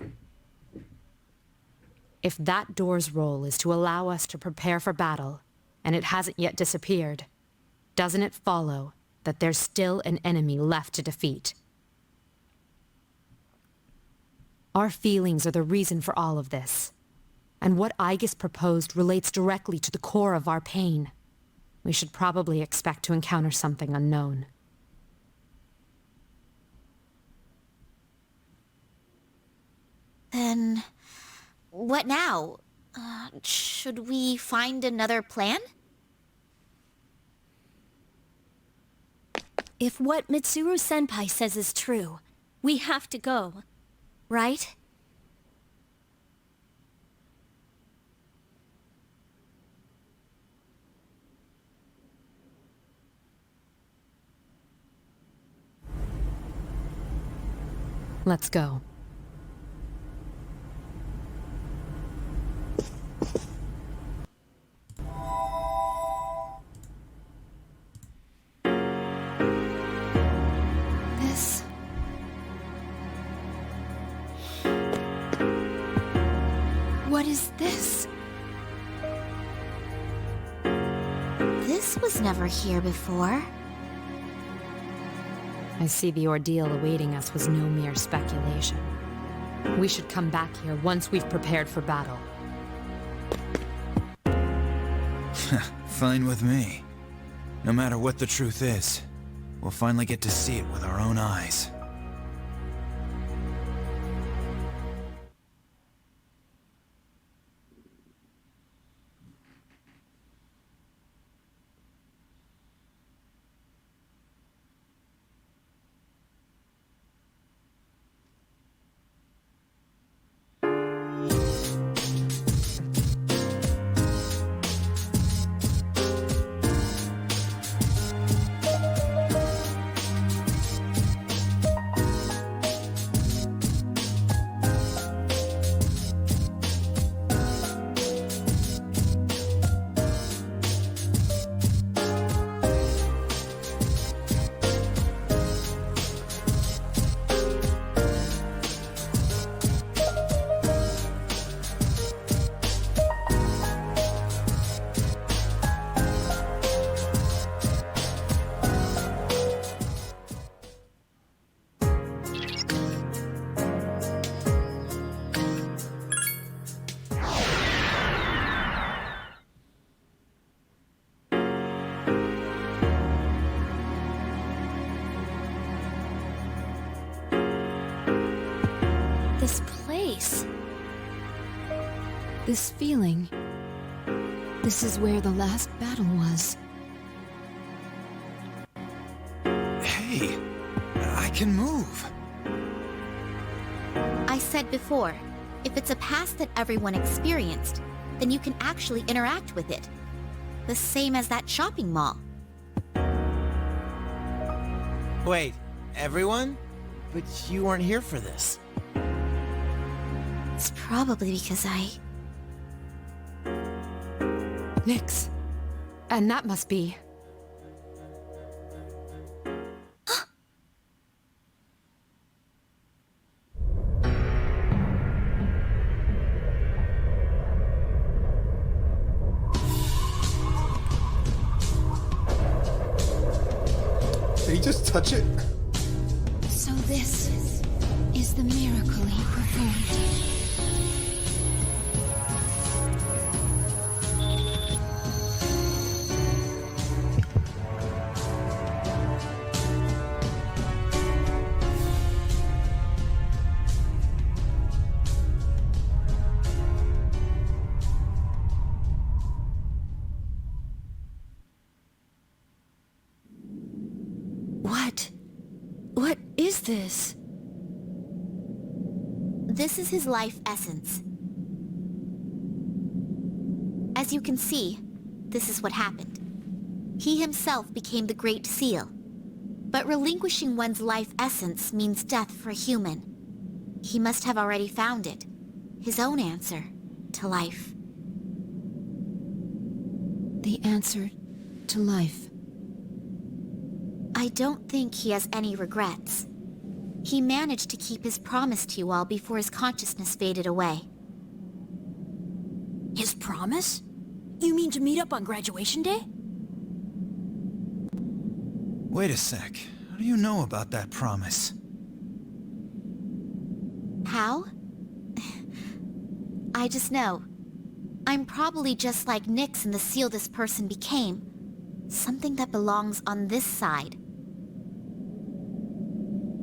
If that door's role is to allow us to prepare for battle, and it hasn't yet disappeared, doesn't it follow that there's still an enemy left to defeat? Our feelings are the reason for all of this, and what Aegis proposed relates directly to the core of our pain. We should probably expect to encounter something unknown. Then, what now? Should we find another plan? If what Mitsuru-senpai says is true, we have to go. Right? Let's go. What is this? This was never here before. I see the ordeal awaiting us was no mere speculation. We should come back here once we've prepared for battle. Fine with me. No matter what the truth is, we'll finally get to see it with our own eyes. this place? This feeling. This is where the last battle was. Hey, I can move. I said before, if it's a past that everyone experienced, then you can actually interact with it. The same as that shopping mall. Wait, everyone? But you weren't here for this. It's probably because Nyx. And that must be... Did he just touch it? So this is the miracle he performed. What is this? This is his life essence. As you can see, this is what happened. He himself became the Great Seal. But relinquishing one's life essence means death for a human. He must have already found it. His own answer to life. The answer to life. I don't think he has any regrets. He managed to keep his promise to you all before his consciousness faded away. His promise? You mean to meet up on graduation day? Wait a sec. How do you know about that promise? How? I just know. I'm probably just like Nyx and the seal this person became. Something that belongs on this side.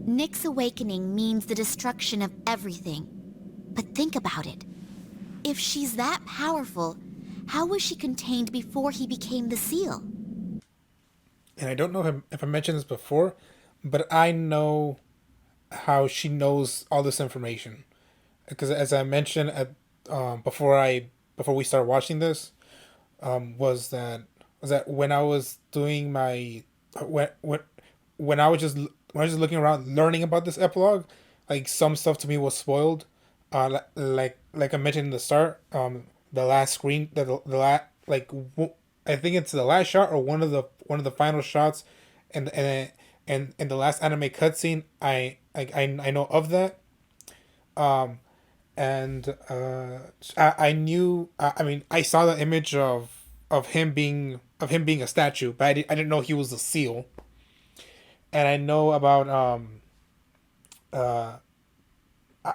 Nyx's awakening means the destruction of everything. But think about it. If she's that powerful, how was she contained before he became the seal? And I don't know if I mentioned this before, but I know how she knows all this information. Because as I mentioned before we started watching this, was that when I was doing my when I was just looking around learning about this epilogue, like some stuff to me was spoiled. Like I mentioned in the start, the last screen, I think it's the last shot or one of the final shots, and the last anime cutscene. I know of that. I knew. I mean, I saw the image of him being a statue, but I didn't know he was a seal. And I know about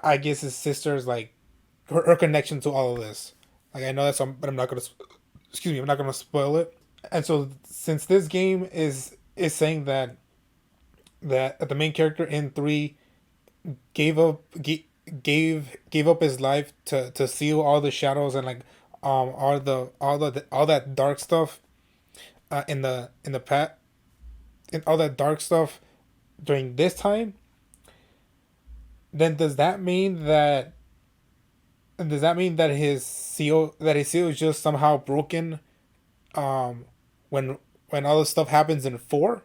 I guess his sister's like her connection to all of this. Like I know that but I'm not gonna. Excuse me, I'm not gonna spoil it. And so since this game is saying that the main character in 3 gave up his life to seal all the shadows and like all that dark stuff in the past, and all that dark stuff during this time, then does that mean that his seal is just somehow broken when all this stuff happens in 4?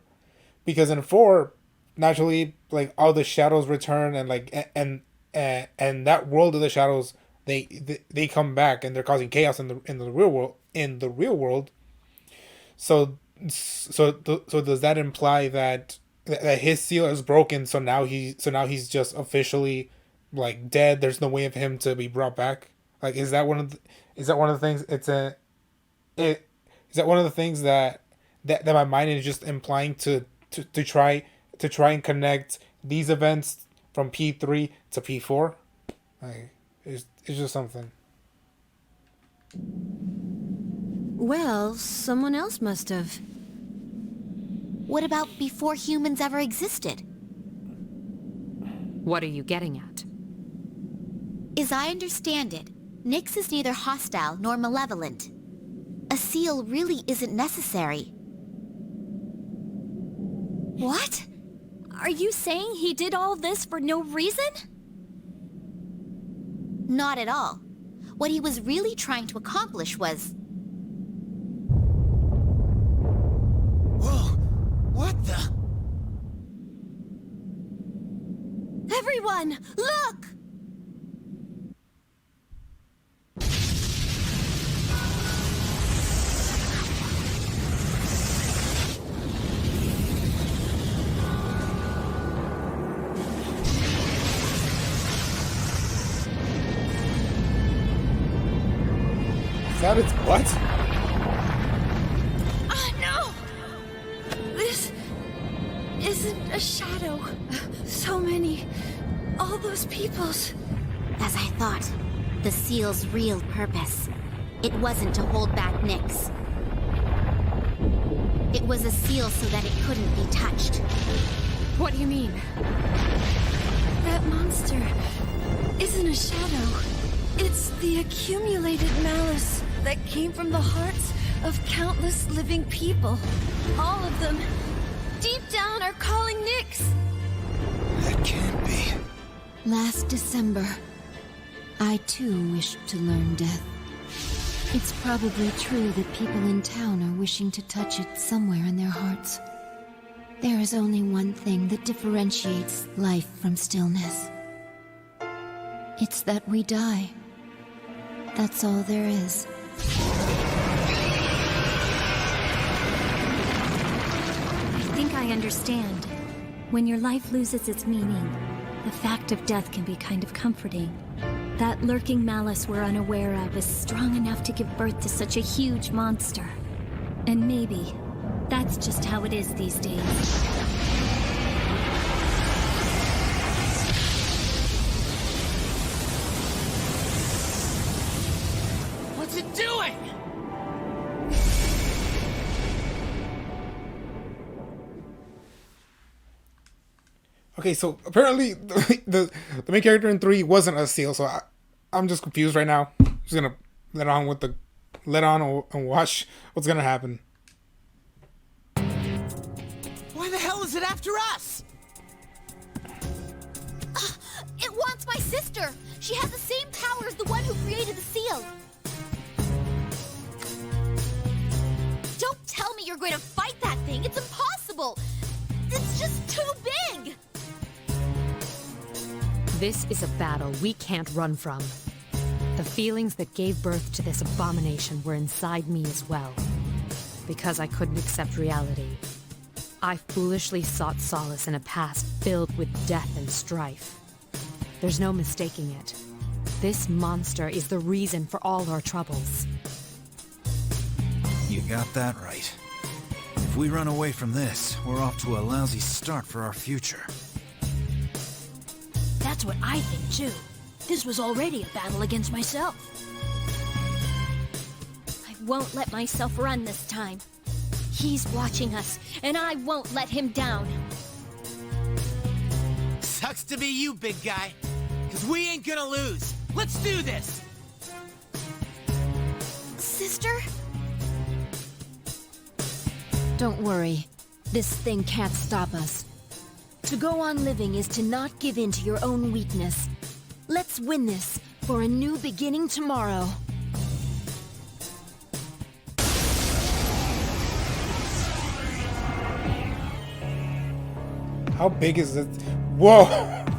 Because in 4, naturally, like all the shadows return and like and that world of the shadows, they come back and they're causing chaos in the real world. So does that imply that his seal is broken? So now he's just officially like dead. There's no way of him to be brought back. Like is that one of the things? Is that one of the things that my mind is just implying to try and connect these events from P3 to P4? Like it's just something. Well, someone else must have. What about before humans ever existed? What are you getting at? As I understand it, Nyx is neither hostile nor malevolent. A seal really isn't necessary. What? Are you saying he did all this for no reason? Not at all. What he was really trying to accomplish was... Whoa! What the? Everyone, look! Is that its butt? No! This isn't a shadow. So many. All those peoples. As I thought, the seal's real purpose. It wasn't to hold back Nyx. It was a seal so that it couldn't be touched. What do you mean? That monster isn't a shadow. It's the accumulated malice that came from the hearts of countless living people. All of them, deep down, are calling Nyx. That can't be. Last December, I too wished to learn death. It's probably true that people in town are wishing to touch it somewhere in their hearts. There is only one thing that differentiates life from stillness. It's that we die. That's all there is. I think I understand. When your life loses its meaning, the fact of death can be kind of comforting. That lurking malice we're unaware of is strong enough to give birth to such a huge monster. And maybe that's just how it is these days. What's it doing? Okay, so apparently the main character in 3 wasn't a seal, so I'm just confused right now. I'm just gonna let on and watch what's gonna happen. Why the hell is it after us? It wants my sister! She has the same power as the one who created the seal! Don't tell me you're going to fight that thing! It's impossible! It's just too big! This is a battle we can't run from. The feelings that gave birth to this abomination were inside me as well. Because I couldn't accept reality, I foolishly sought solace in a past filled with death and strife. There's no mistaking it. This monster is the reason for all our troubles. You got that right. If we run away from this, we're off to a lousy start for our future. That's what I think, too. This was already a battle against myself. I won't let myself run this time. He's watching us, and I won't let him down. Sucks to be you, big guy. Because we ain't gonna lose. Let's do this! Sister? Don't worry. This thing can't stop us. To go on living is to not give in to your own weakness. Let's win this for a new beginning tomorrow. How big is this? Whoa!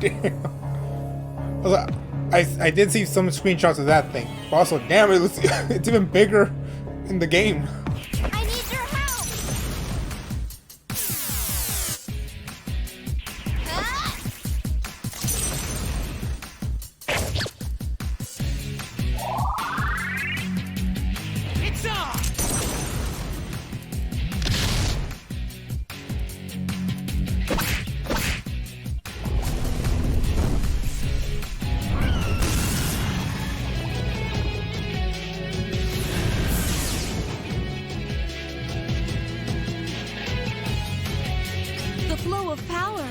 Damn. I did see some screenshots of that thing. But also, damn, it's even bigger in the game. I need your help! It's on! The flow of power.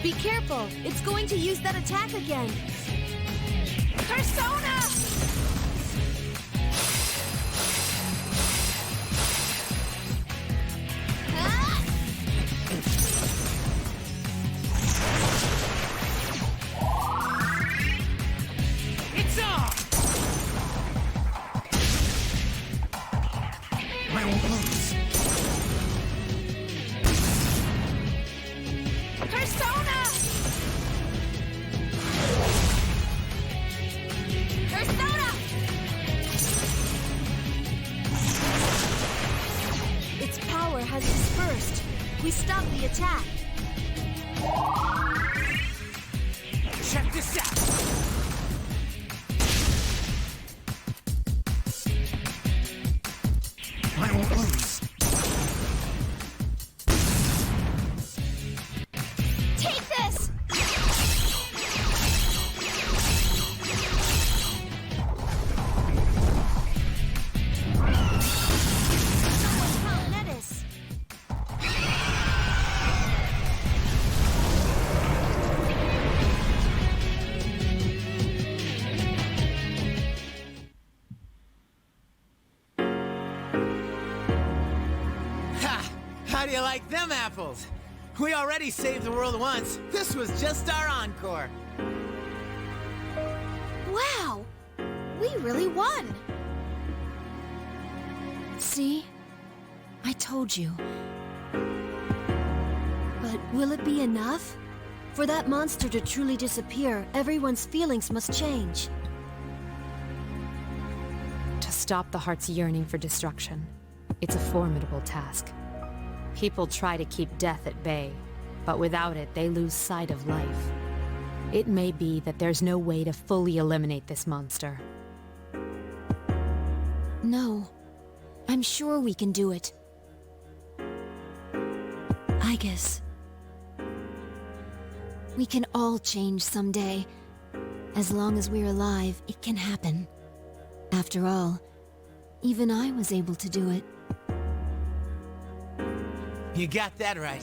Be careful. It's going to use that attack again. Persona! It's on! I won't lose. Persona! Persona! Its power has dispersed. We stopped the attack. Check this out! I won't lose. Take this! Ha! How do you like them apples? We already saved the world once. This was just our encore. Wow! We really won! See? I told you. But will it be enough? For that monster to truly disappear, everyone's feelings must change. To stop the heart's yearning for destruction, it's a formidable task. People try to keep death at bay, but without it, they lose sight of life. It may be that there's no way to fully eliminate this monster. No. I'm sure we can do it. I guess. We can all change someday. As long as we're alive, it can happen. After all, even I was able to do it. You got that right.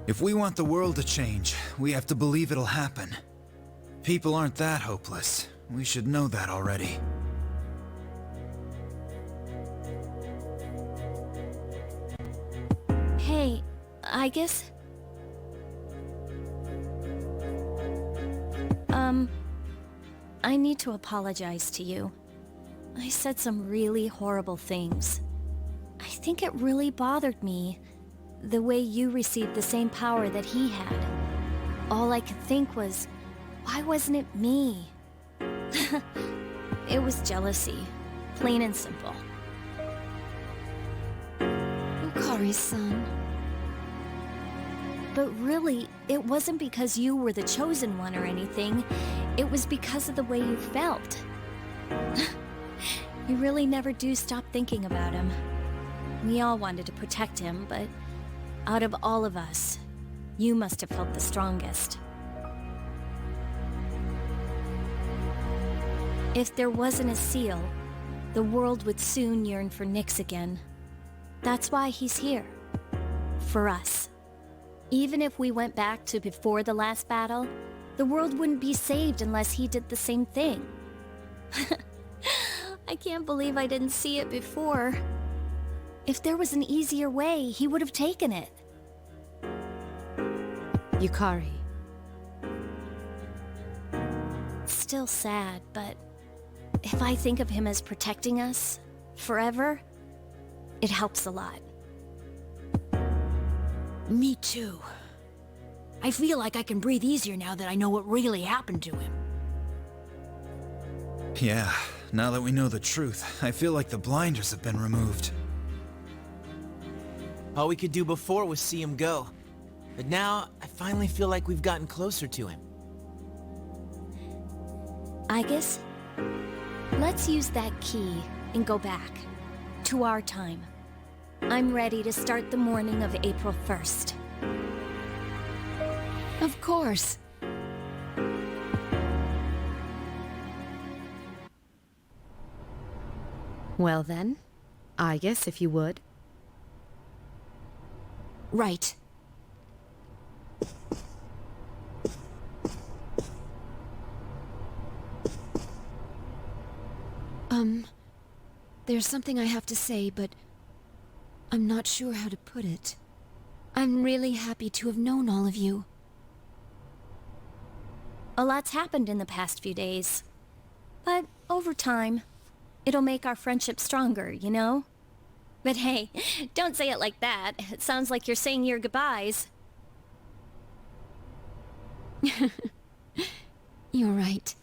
If we want the world to change, we have to believe it'll happen. People aren't that hopeless. We should know that already. Hey, I guess... I need to apologize to you. I said some really horrible things. I think it really bothered me, the way you received the same power that he had. All I could think was, why wasn't it me? It was jealousy, plain and simple. Yukari's son. But really, it wasn't because you were the chosen one or anything. It was because of the way you felt. You really never do stop thinking about him. We all wanted to protect him, but out of all of us, you must have felt the strongest. If there wasn't a seal, the world would soon yearn for Nyx again. That's why he's here. For us. Even if we went back to before the last battle, the world wouldn't be saved unless he did the same thing. I can't believe I didn't see it before. If there was an easier way, he would have taken it. Yukari. Still sad, but if I think of him as protecting us forever, it helps a lot. Me too. I feel like I can breathe easier now that I know what really happened to him. Yeah, now that we know the truth, I feel like the blinders have been removed. All we could do before was see him go. But now, I finally feel like we've gotten closer to him. I guess, let's use that key and go back. To our time. I'm ready to start the morning of April 1st. Of course. Well then, I guess if you would. Right. There's something I have to say, but I'm not sure how to put it. I'm really happy to have known all of you. A lot's happened in the past few days. But over time, it'll make our friendship stronger, you know? But hey, don't say it like that. It sounds like you're saying your goodbyes. You're right.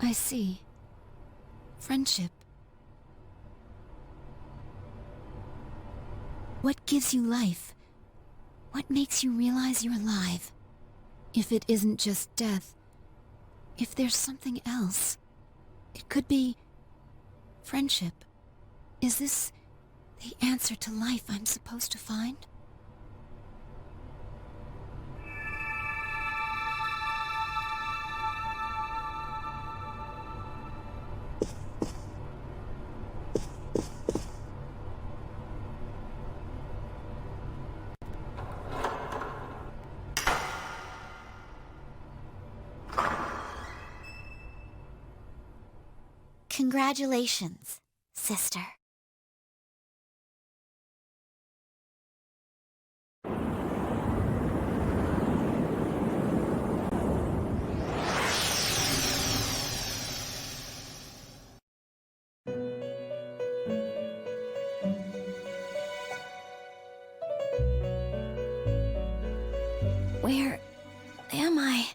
I see. Friendship. What gives you life? What makes you realize you're alive? If it isn't just death, if there's something else, it could be friendship. Is this the answer to life I'm supposed to find? Congratulations, sister. Where am I?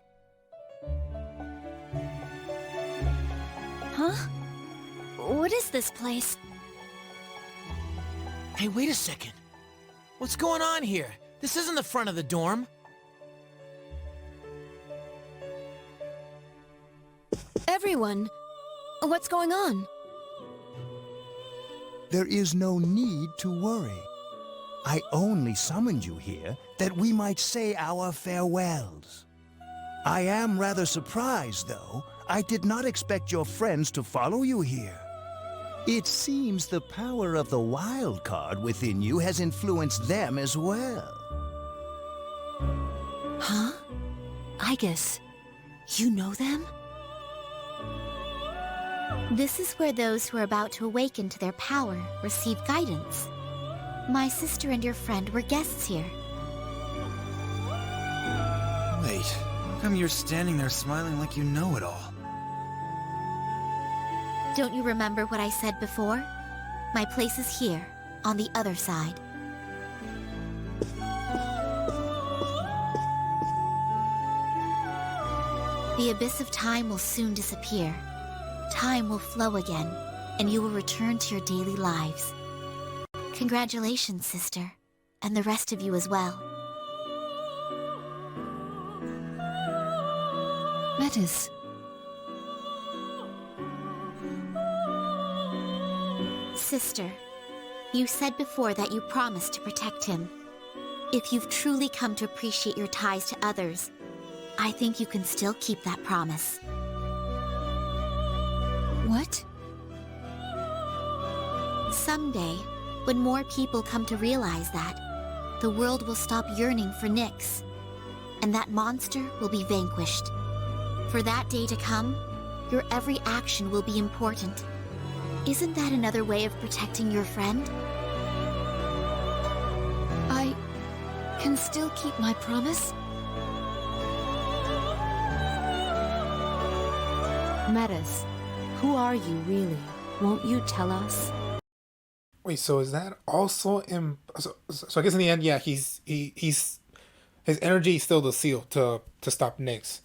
Huh? What is this place? Hey, wait a second. What's going on here? This isn't the front of the dorm. Everyone, what's going on? There is no need to worry. I only summoned you here that we might say our farewells. I am rather surprised, though. I did not expect your friends to follow you here. It seems the power of the wild card within you has influenced them as well. Huh? I guess you know them? This is where those who are about to awaken to their power receive guidance. My sister and your friend were guests here. Wait, how come you're standing there smiling like you know it all? Don't you remember what I said before? My place is here, on the other side. The abyss of time will soon disappear. Time will flow again, and you will return to your daily lives. Congratulations, sister, and the rest of you as well. Metis. Sister, you said before that you promised to protect him. If you've truly come to appreciate your ties to others, I think you can still keep that promise. What? Someday, when more people come to realize that, the world will stop yearning for Nyx, and that monster will be vanquished. For that day to come, your every action will be important. Isn't that another way of protecting your friend? I can still keep my promise? Metis, who are you really? Won't you tell us? Wait, so is that also in? So I guess in the end, yeah, he's his energy is still the seal to stop Nyx.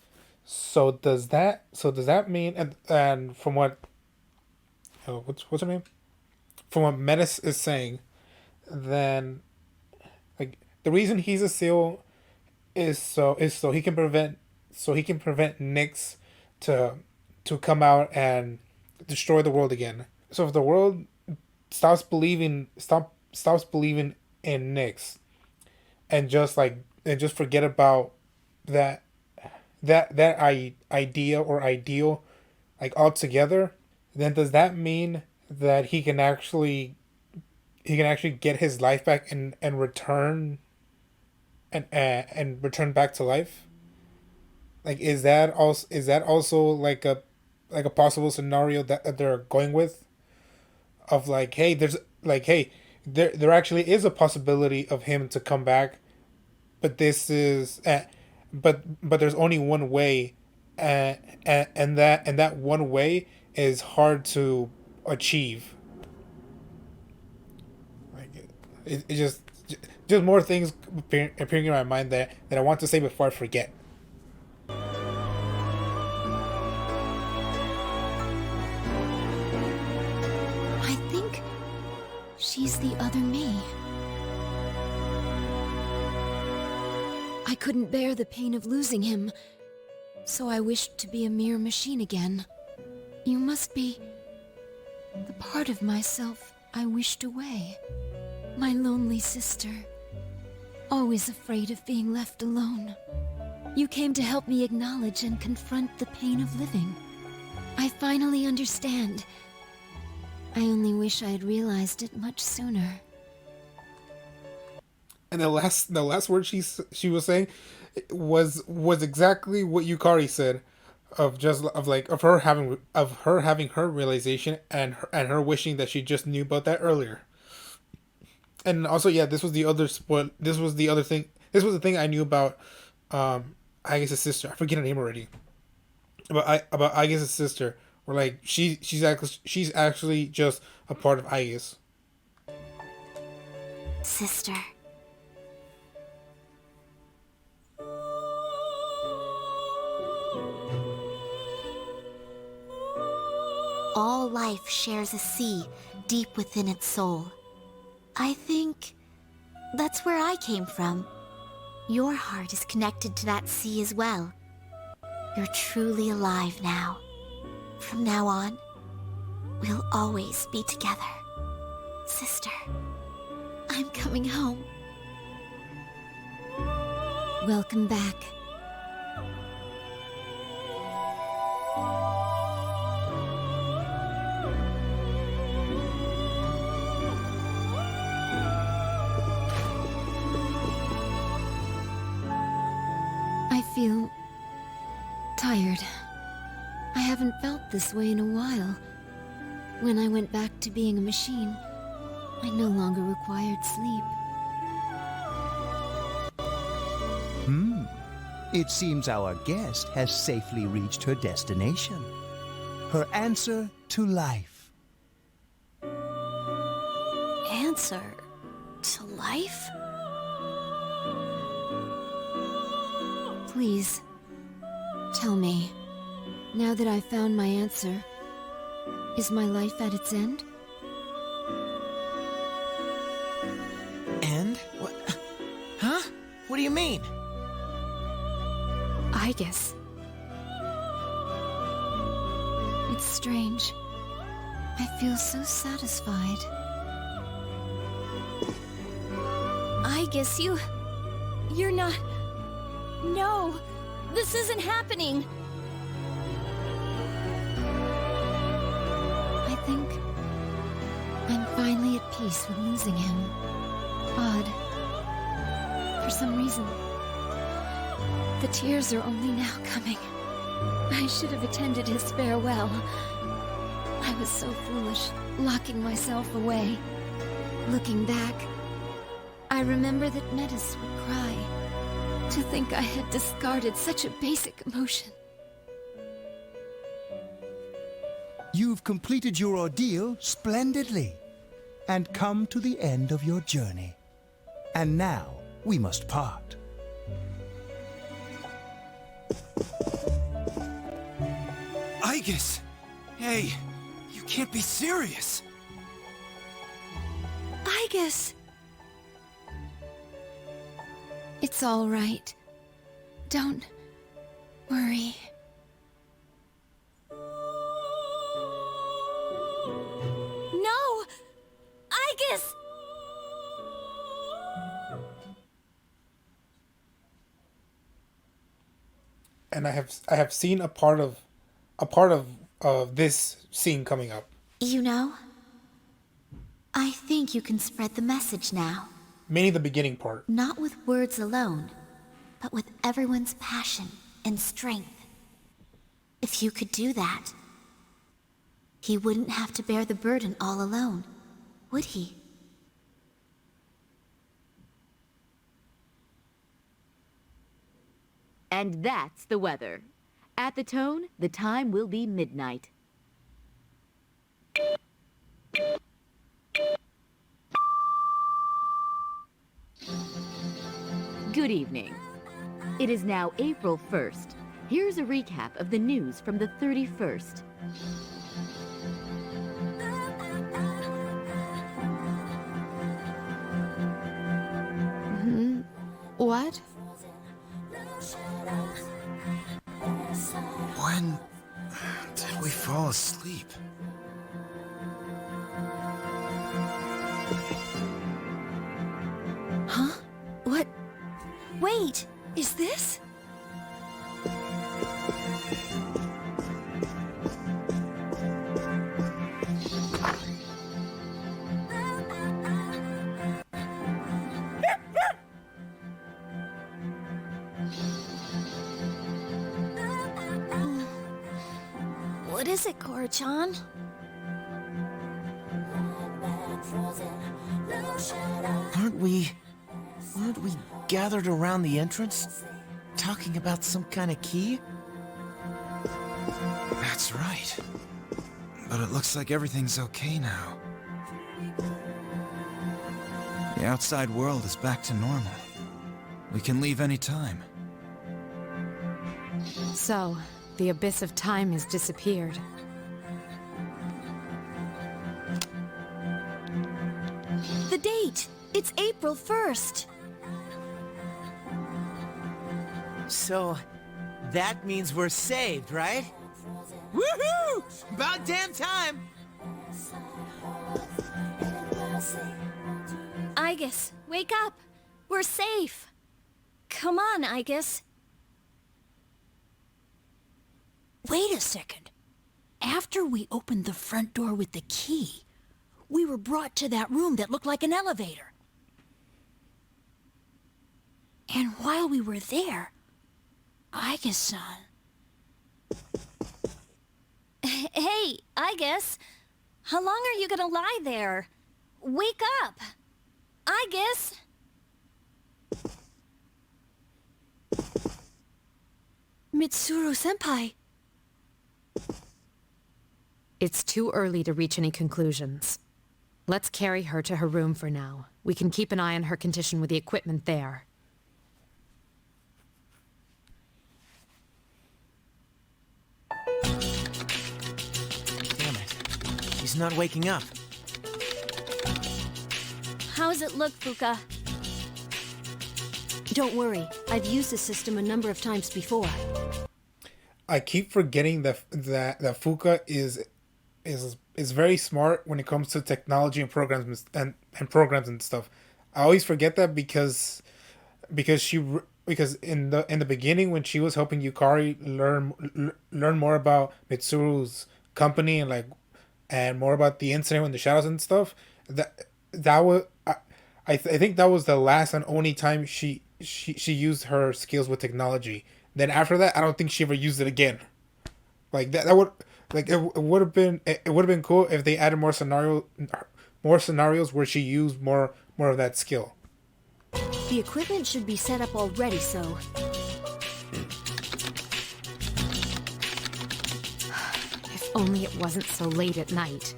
So does that mean and from what what's her name? From what Metis is saying, then like the reason he's a seal is so he can prevent Nyx to come out and destroy the world again. So if the world stops believing in Nyx and just forget about that idea or ideal like altogether, then does that mean that he can actually get his life back and return and return back to life? Like, is that also like a possible scenario that they're going with? Of like, hey, there actually is a possibility of him to come back, but this is but there's only one way, and that one way is hard to achieve. Like it just more things appearing in my mind that I want to say before I forget. I think she's the other me. I couldn't bear the pain of losing him, so I wished to be a mere machine again. You must be the part of myself I wished away. My lonely sister, always afraid of being left alone. You came to help me acknowledge and confront the pain of living. I finally understand. I only wish I had realized it much sooner. And the last word she was saying was exactly what Yukari said, of her having her realization and her wishing that she just knew about that earlier. And also, yeah, this was the other spoil. This was the other thing. This was the thing I knew about. Aigis' sister. I forget her name already. About Aigis' sister. Where like she's actually just a part of Aigis. Sister. All life shares a sea deep within its soul. I think that's where I came from. Your heart is connected to that sea as well. You're truly alive now. From now on, we'll always be together. Sister, I'm coming home. Welcome back. I feel tired. I haven't felt this way in a while. When I went back to being a machine, I no longer required sleep. It seems our guest has safely reached her destination. Her answer to life. Answer to life? Please, tell me, now that I've found my answer, is my life at its end? End? What? Huh? What do you mean? I guess. It's strange. I feel so satisfied. I guess you're not... No, this isn't happening. I think I'm finally at peace with losing him. Odd. For some reason, the tears are only now coming. I should have attended his farewell. I was so foolish, locking myself away. Looking back, I remember that Metis would cry. To think I had discarded such a basic emotion. You've completed your ordeal splendidly and come to the end of your journey. And now we must part. Aigis! Hey, you can't be serious! Aigis! It's all right. Don't worry. No! Aigis! And I have seen a part of this scene coming up. You know, I think you can spread the message now. Mainly the beginning part. Not with words alone, but with everyone's passion and strength. If you could do that, he wouldn't have to bear the burden all alone, would he? And that's the weather. At the tone, the time will be midnight. Good evening. It is now April 1st. Here's a recap of the news from the 31st. What? When did we fall asleep? Huh? What? Wait, is this? What is it, Korra-chan? Aren't we gathered around the entrance? Talking about some kind of key? That's right. But it looks like everything's okay now. The outside world is back to normal. We can leave any time. So, the abyss of time has disappeared. The date! It's April 1st! So, that means we're saved, right? Woohoo! About damn time! Igus, wake up! We're safe! Come on, Igus. Wait a second. After we opened the front door with the key, we were brought to that room that looked like an elevator. And while we were there, Igus-san... Hey, Igus. How long are you gonna lie there? Wake up! Igus! Mitsuru-senpai... It's too early to reach any conclusions. Let's carry her to her room for now. We can keep an eye on her condition with the equipment there. Damn it. He's not waking up. How's it look, Fuka? Don't worry, I've used the system a number of times before. I keep forgetting that Fuka is very smart when it comes to technology and programs and programs and stuff. I always forget that because in the beginning when she was helping Yukari learn more about Mitsuru's company and more about the incident with the shadows and stuff, that was I think that was the last and only time she used her skills with technology. Then after that, I don't think she ever used it again. Like that would it would have been cool if they added more scenarios where she used more of that skill. The equipment should be set up already, so... If only it wasn't so late at night.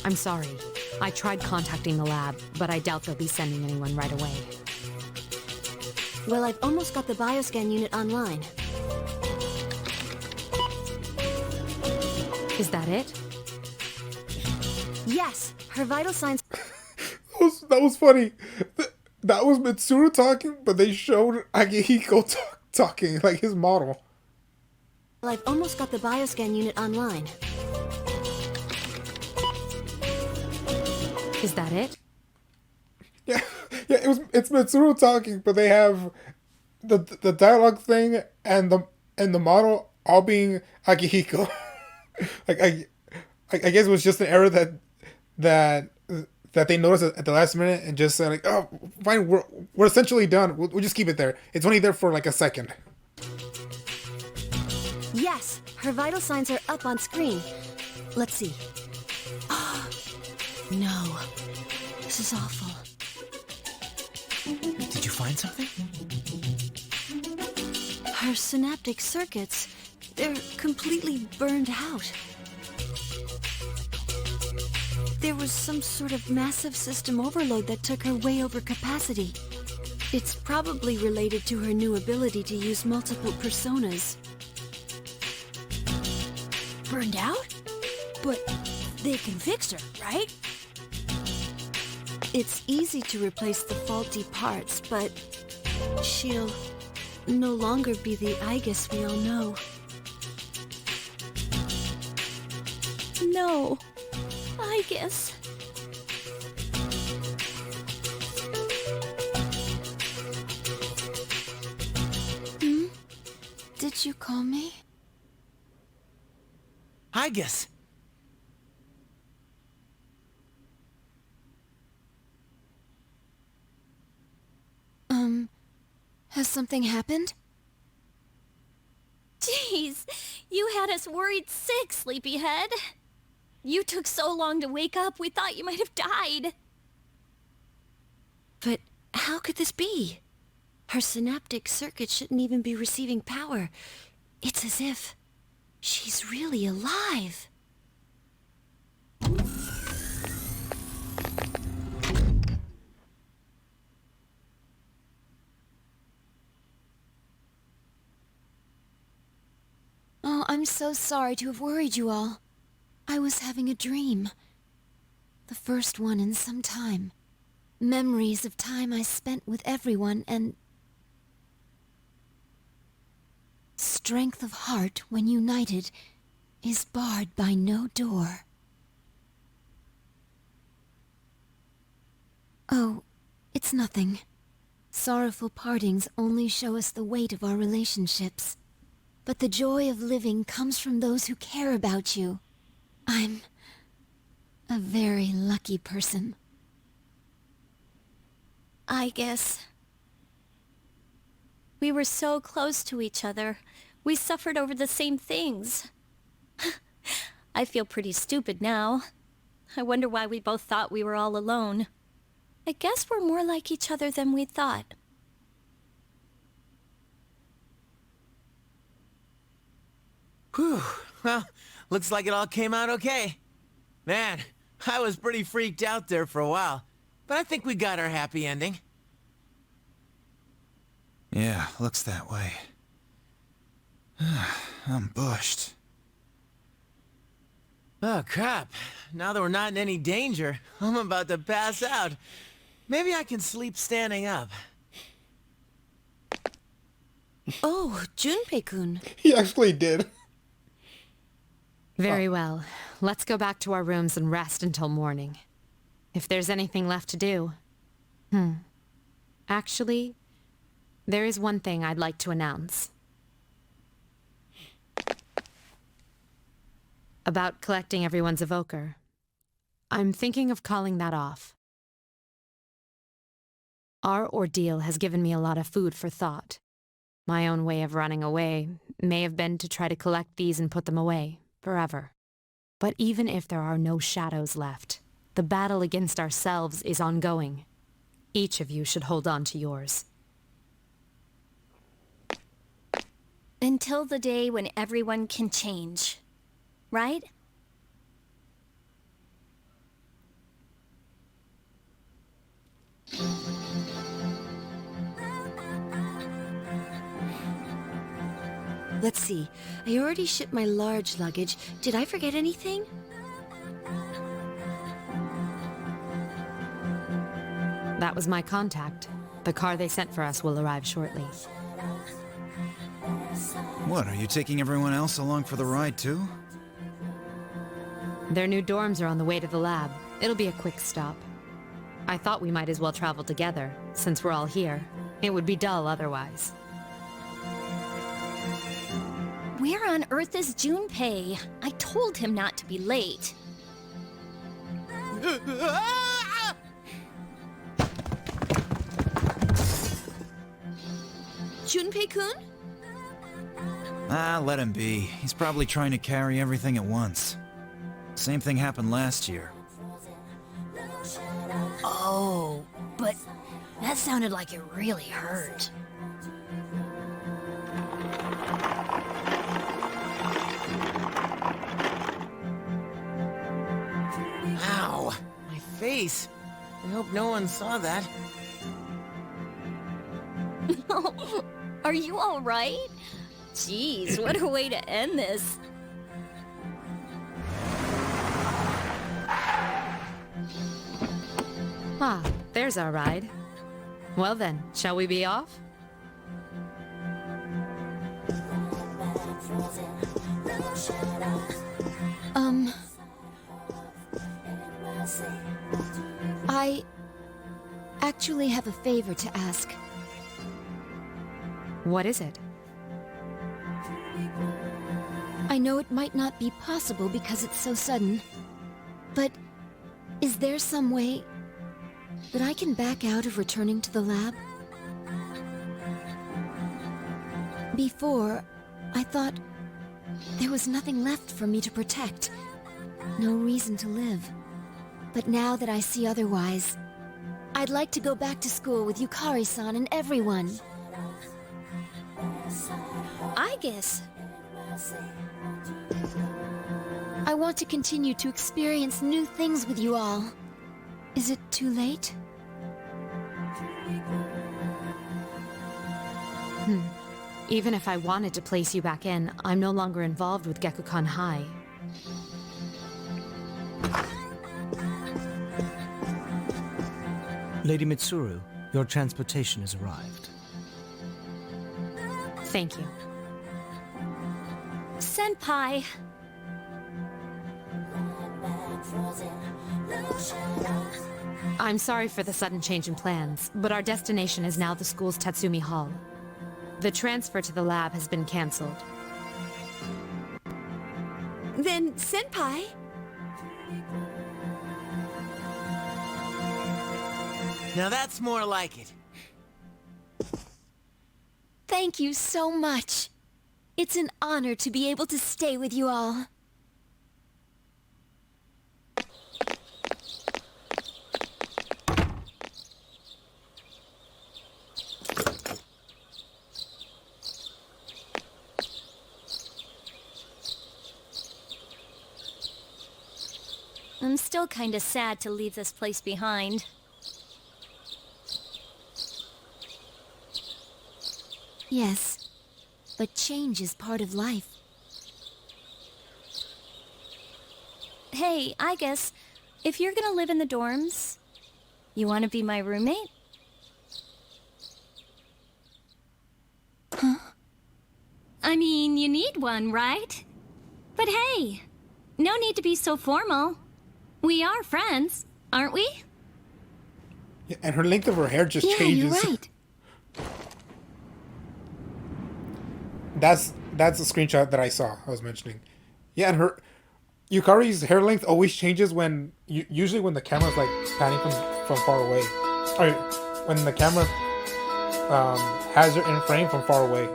I'm sorry. I tried contacting the lab, but I doubt they'll be sending anyone right away. Well, I've almost got the bioscan unit online. Is that it? Yes, her vital signs... That was funny. That was Mitsuru talking, but they showed Akihiko talking, like his model. Well, I've almost got the bioscan unit online. Is that it? Yeah, it's Mitsuru talking, but they have the dialogue thing and the model all being Akihiko. I guess it was just an error that that they notice at the last minute and just say like, oh, fine, we're essentially done. We'll just keep it there. It's only there for like a second. Yes, her vital signs are up on screen. Let's see. No. This is awful. Did you find something? Her synaptic circuits, they're completely burned out. There was some sort of massive system overload that took her way over capacity. It's probably related to her new ability to use multiple personas. Burned out? But they can fix her, right? It's easy to replace the faulty parts, but she'll no longer be the Aegis we all know. No. I guess. Did you call me? I guess. Has something happened? Jeez, you had us worried sick, sleepyhead. You took so long to wake up, we thought you might have died. But how could this be? Her synaptic circuit shouldn't even be receiving power. It's as if she's really alive. Oh, I'm so sorry to have worried you all. I was having a dream. The first one in some time. Memories of time I spent with everyone and... Strength of heart when united is barred by no door. Oh, it's nothing. Sorrowful partings only show us the weight of our relationships. But the joy of living comes from those who care about you. I'm a very lucky person. I guess. We were so close to each other. We suffered over the same things. I feel pretty stupid now. I wonder why we both thought we were all alone. I guess we're more like each other than we thought. Whew. Well, looks like it all came out okay. Man, I was pretty freaked out there for a while, but I think we got our happy ending. Yeah, looks that way. I'm bushed. Oh, crap. Now that we're not in any danger, I'm about to pass out. Maybe I can sleep standing up. Oh, Junpei-kun. He actually did. Very well. Let's go back to our rooms and rest until morning. If there's anything left to do. Actually, there is one thing I'd like to announce. About collecting everyone's evoker. I'm thinking of calling that off. Our ordeal has given me a lot of food for thought. My own way of running away may have been to try to collect these and put them away, forever. But even if there are no shadows left, the battle against ourselves is ongoing. Each of you should hold on to yours. Until the day when everyone can change. Right? Let's see. I already shipped my large luggage. Did I forget anything? That was my contact. The car they sent for us will arrive shortly. What, are you taking everyone else along for the ride too? Their new dorms are on the way to the lab. It'll be a quick stop. I thought we might as well travel together, since we're all here. It would be dull otherwise. Where on earth is Junpei? I told him not to be late. Junpei-kun? Ah, let him be. He's probably trying to carry everything at once. Same thing happened last year. Oh, but that sounded like it really hurt. Ow! My face. I hope no one saw that. Are you all right? Jeez, what a way to end this. Ah, there's our ride. Well then, shall we be off? I actually have a favor to ask. What is it? I know it might not be possible because it's so sudden, but is there some way that I can back out of returning to the lab? Before, I thought there was nothing left for me to protect, no reason to live. But now that I see otherwise, I'd like to go back to school with Yukari-san and everyone. I guess. I want to continue to experience new things with you all. Is it too late? Even if I wanted to place you back in, I'm no longer involved with Gekukan High. Lady Mitsuru, your transportation has arrived. Thank you. Senpai. I'm sorry for the sudden change in plans, but our destination is now the school's Tatsumi Hall. The transfer to the lab has been cancelled. Then, Senpai... Now that's more like it. Thank you so much. It's an honor to be able to stay with you all. I'm still kinda sad to leave this place behind. Yes, but change is part of life. Hey, I guess, if you're gonna live in the dorms, you wanna be my roommate? Huh? I mean, you need one, right? But hey, no need to be so formal. We are friends, aren't we? Yeah, and her length of her hair just changes. You're right. That's the screenshot that I saw. I was mentioning. Yeah, and her Yukari's hair length always changes when usually when the camera's like panning from far away, or when the camera has her in frame from far away.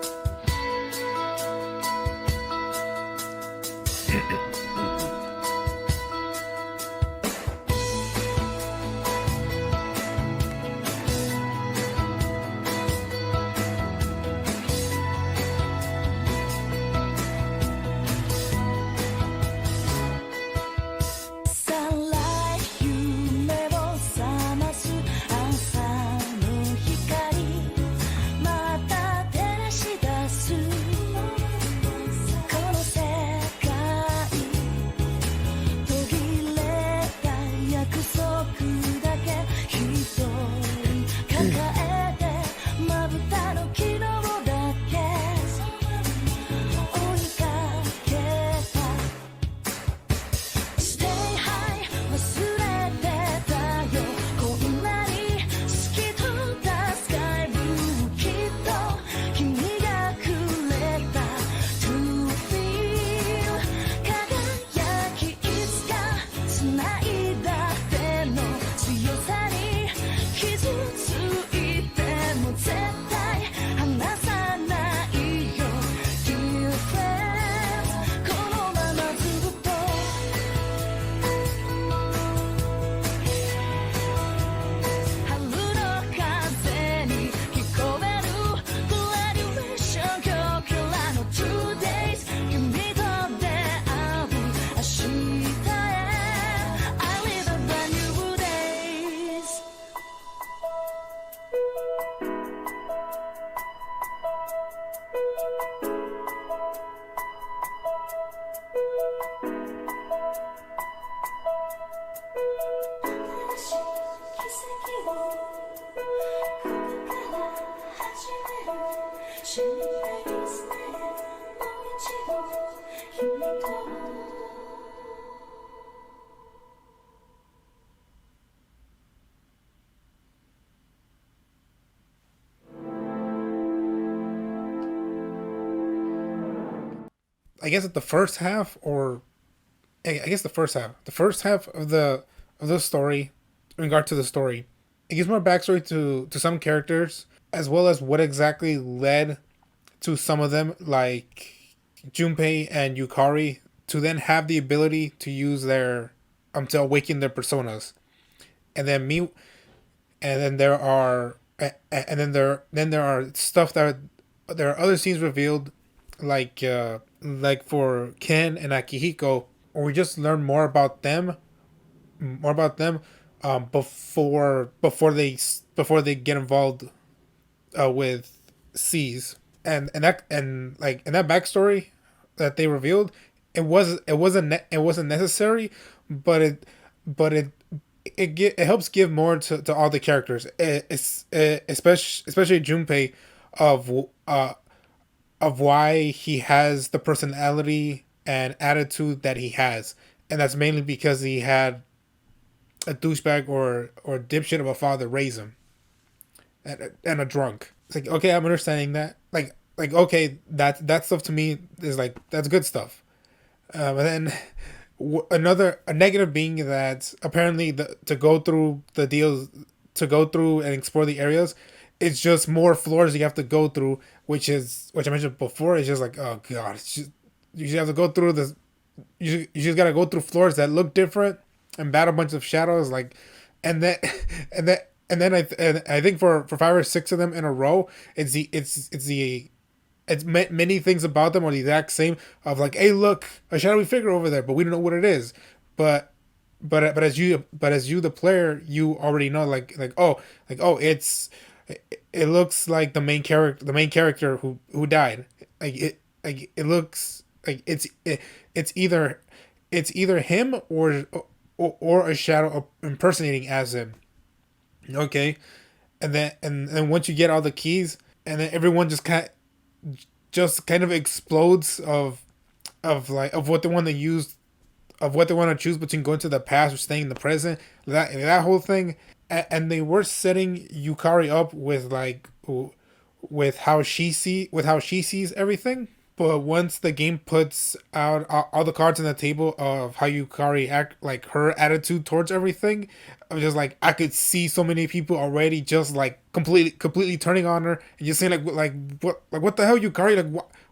I guess at the first half, or I guess the first half of the story, in regard to the story, it gives more backstory to some characters, as well as what exactly led to some of them, like Junpei and Yukari, to then have the ability to use their to awaken their personas. And then me and then there are and then there are stuff that there are other scenes revealed, like for Ken and Akihiko, or we just learn more about them before they get involved with C's. And that backstory that they revealed, it wasn't necessary, but it helps give more to all the characters, especially Junpei, of of why he has the personality and attitude that he has, and that's mainly because he had a douchebag or dipshit of a father raise him, and a drunk. It's like, okay, I'm understanding that. Like okay, that stuff to me is like, that's good stuff. And then a negative being that apparently to go through the deals, to go through and explore the areas, it's just more floors you have to go through, which I mentioned before. It's just like, oh god, you just have to go through this. You just gotta go through floors that look different and battle a bunch of shadows, like, and then and then I think for 5 or 6 of them in a row, it's many things about them are the exact same, of like, hey, look, a shadowy figure over there, but we don't know what it is. But as you the player, you already know, like oh, it looks like the main character who died. It looks like it's either him or a shadow impersonating as him. Okay, and then once you get all the keys, and then everyone just kind of explodes of what they want to use, of what they want to choose between going to the past or staying in the present. That whole thing, and they were setting Yukari up with how she sees everything. But once the game puts out all the cards on the table of how Yukari act, like her attitude towards everything, I was just like, I could see so many people already just like completely turning on her and just saying what the hell, Yukari, like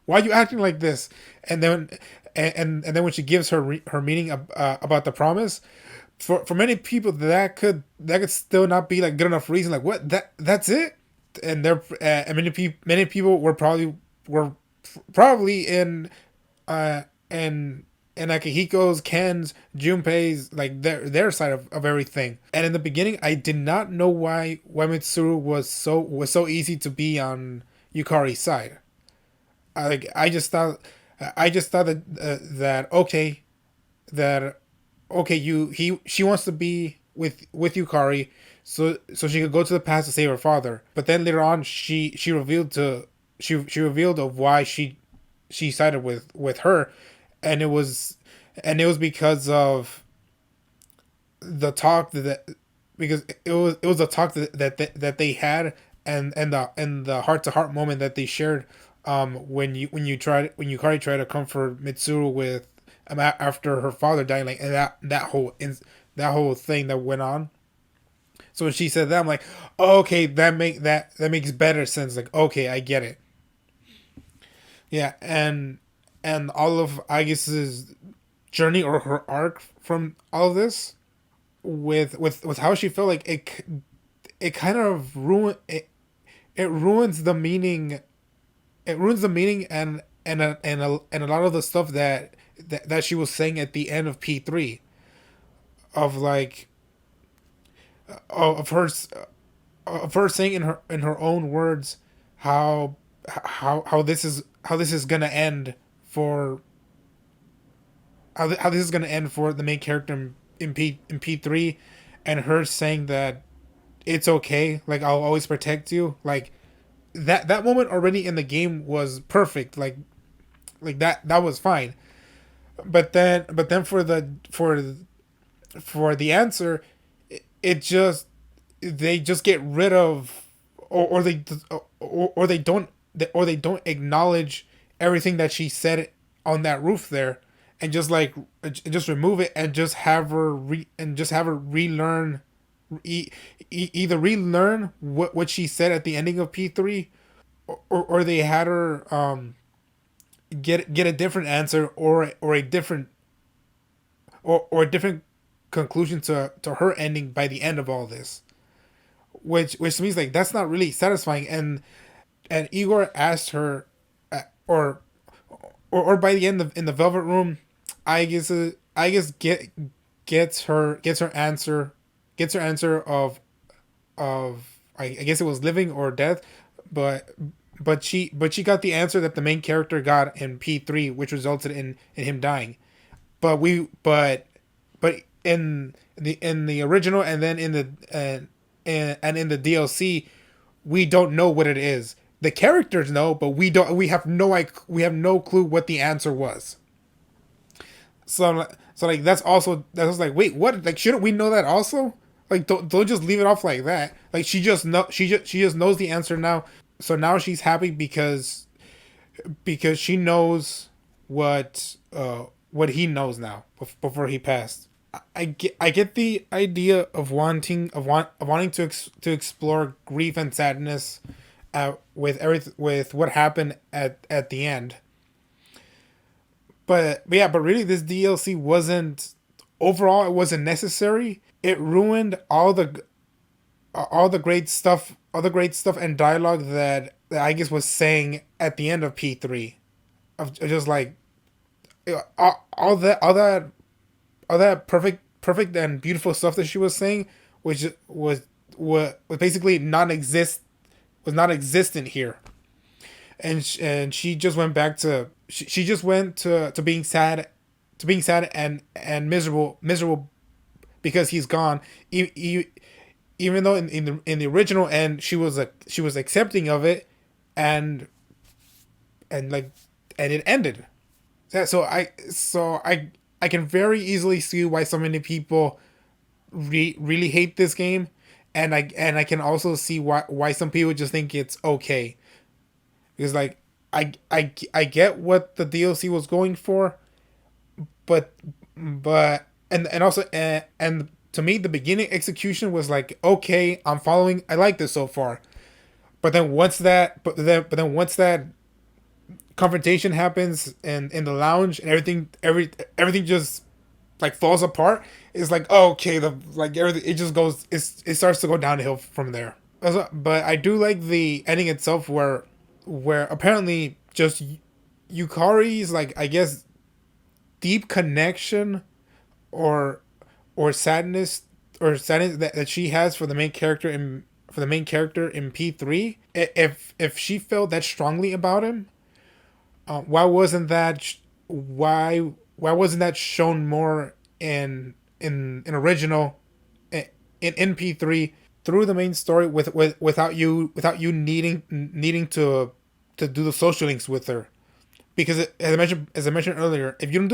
why are you acting like this? And then when she gives her meaning about the promise, for many people that could still not be like good enough reason, like what, that's it. And many people were probably in Akihiko's, Ken's, Junpei's, like their side of everything. And in the beginning, I did not know why Mitsuru was so easy to be on Yukari's side. I just thought that she wants to be with Yukari, so she could go to the past to save her father. But then later on, she revealed of why she sided with her, and it was because of the talk because it was a talk that they had, and the heart to heart moment that they shared, when Yukari tried to comfort Mitsuru with, after her father died, like, and that whole thing that went on. So when she said that, I'm like, oh, okay, that makes better sense. Like, okay, I get it. Yeah, and all of Agis's journey, or her arc from all of this, with how she felt, like it kind of ruins the meaning. It ruins the meaning and a lot of the stuff that she was saying at the end of P3, of like of her saying in her own words how this is gonna end for how this is gonna end for the main character in P3, and her saying that it's okay, like, I'll always protect you. Like, that moment already in the game was perfect. Like that was fine. But then for the answer, they just get rid of, or they don't acknowledge everything that she said on that roof there, and just like just remove it and just have her relearn, either relearn what she said at the ending of P3, or they had her get a different answer, or a different or a different conclusion to her ending by the end of all this, which means like that's not really satisfying. And Igor asked her, or by the end of in the Velvet Room, I guess gets her answer of I guess it was living or death, but she got the answer that the main character got in P3, which resulted in him dying. But in the original, and then in the and in the DLC, we don't know what it is. The characters know, but we don't. We have no clue what the answer was. So like that's like, wait, what? Like, shouldn't we know that also? Like, don't just leave it off like that. Like, she just knows the answer now. So now she's happy because she knows what he knows now before he passed. I get the idea of wanting to explore grief and sadness with what happened at the end. But really this DLC wasn't necessary. It ruined all the great stuff and dialogue that I guess was saying at the end of P3, of just like all that perfect and beautiful stuff that she was saying, which was basically not existent here. And she just went back to being sad, and miserable because he's gone. Even though in the original end she was accepting of it, and it ended. So I can very easily see why so many people really hate this game, and I can also see why some people just think it's okay. Because like I get what the DLC was going for, but also to me the beginning execution was like, okay, I'm following, I like this so far. But then once that confrontation happens in the lounge, and everything just like falls apart, it's like, oh, okay, everything, it just goes, it starts to go downhill from there. But I do like the ending itself, where apparently just Yukari's, like, I guess, deep connection or sadness that she has for the main character in P3, if she felt that strongly about him, why wasn't that shown more in original, in P3, through the main story, without you needing to do the social links with her? Because as I mentioned earlier, if you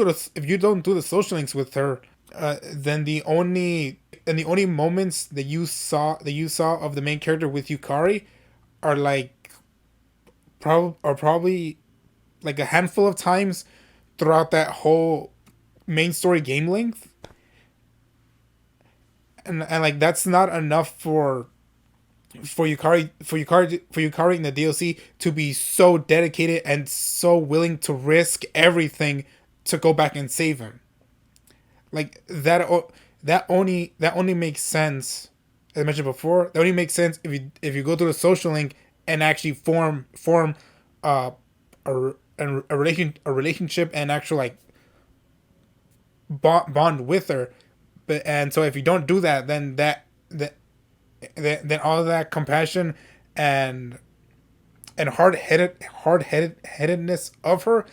don't do the social links with her, then the only moments that you saw of the main character with Yukari are probably like a handful of times throughout that whole main story game length, and like that's not enough for Yukari in the DLC to be so dedicated and so willing to risk everything to go back and save him. Like that only makes sense, as I mentioned before. That only makes sense if you go through the social link and actually form a relationship and actual like bond with her. And so if you don't do that, then then all that compassion and hard-headedness of her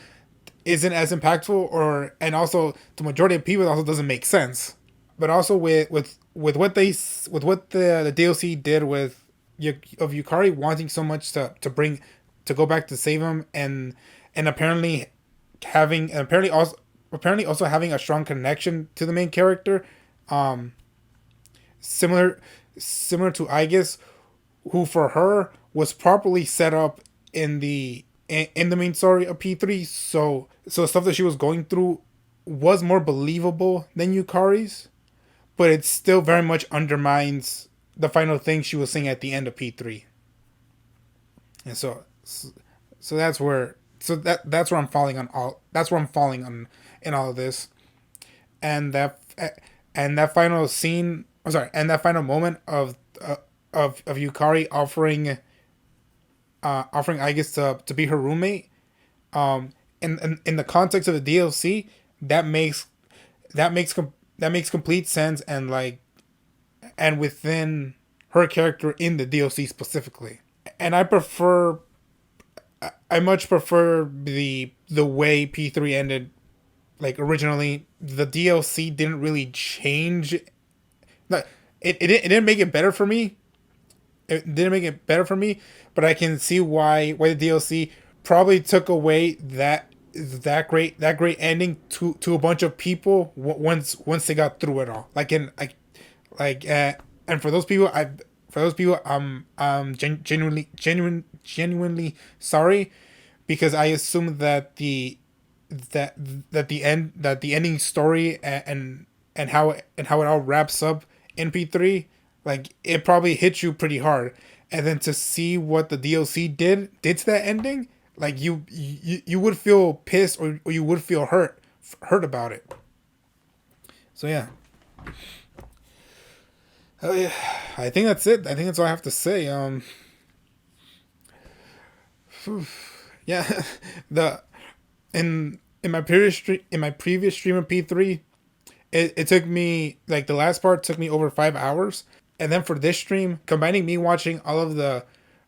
isn't as impactful, and also the majority of people also doesn't make sense. But also with what the DLC did of Yukari wanting so much to go back to save him, and apparently also having a strong connection to the main character, similar to Aegis, who for her was properly set up in the in the main story of P3. So the stuff that she was going through was more believable than Yukari's, but it still very much undermines the final thing she was saying at the end of P3. And so that's where I'm falling on all. That's where I'm falling on in all of this, and that final scene. I'm sorry, and that final moment of Yukari offering Aigis to be her roommate. In the context of the DLC, that makes complete sense, and like, and within her character in the DLC specifically. And I much prefer the way P3 ended. Like, originally, the DLC didn't really change. Like, it didn't make it better for me. It didn't make it better for me, but I can see why the DLC probably took away that great ending to a bunch of people once they got through it all. And for those people, I'm genuinely sorry, because I assume that the ending story and how it all wraps up in P3, like, it probably hit you pretty hard, and then to see what the DLC did to that ending, like, you would feel pissed, or you would feel hurt about it. So yeah. Oh yeah, I think that's it. I think that's all I have to say. Yeah, in my previous stream of P3, it took me, like, the last part took me over 5 hours, and then for this stream, combining me watching all of the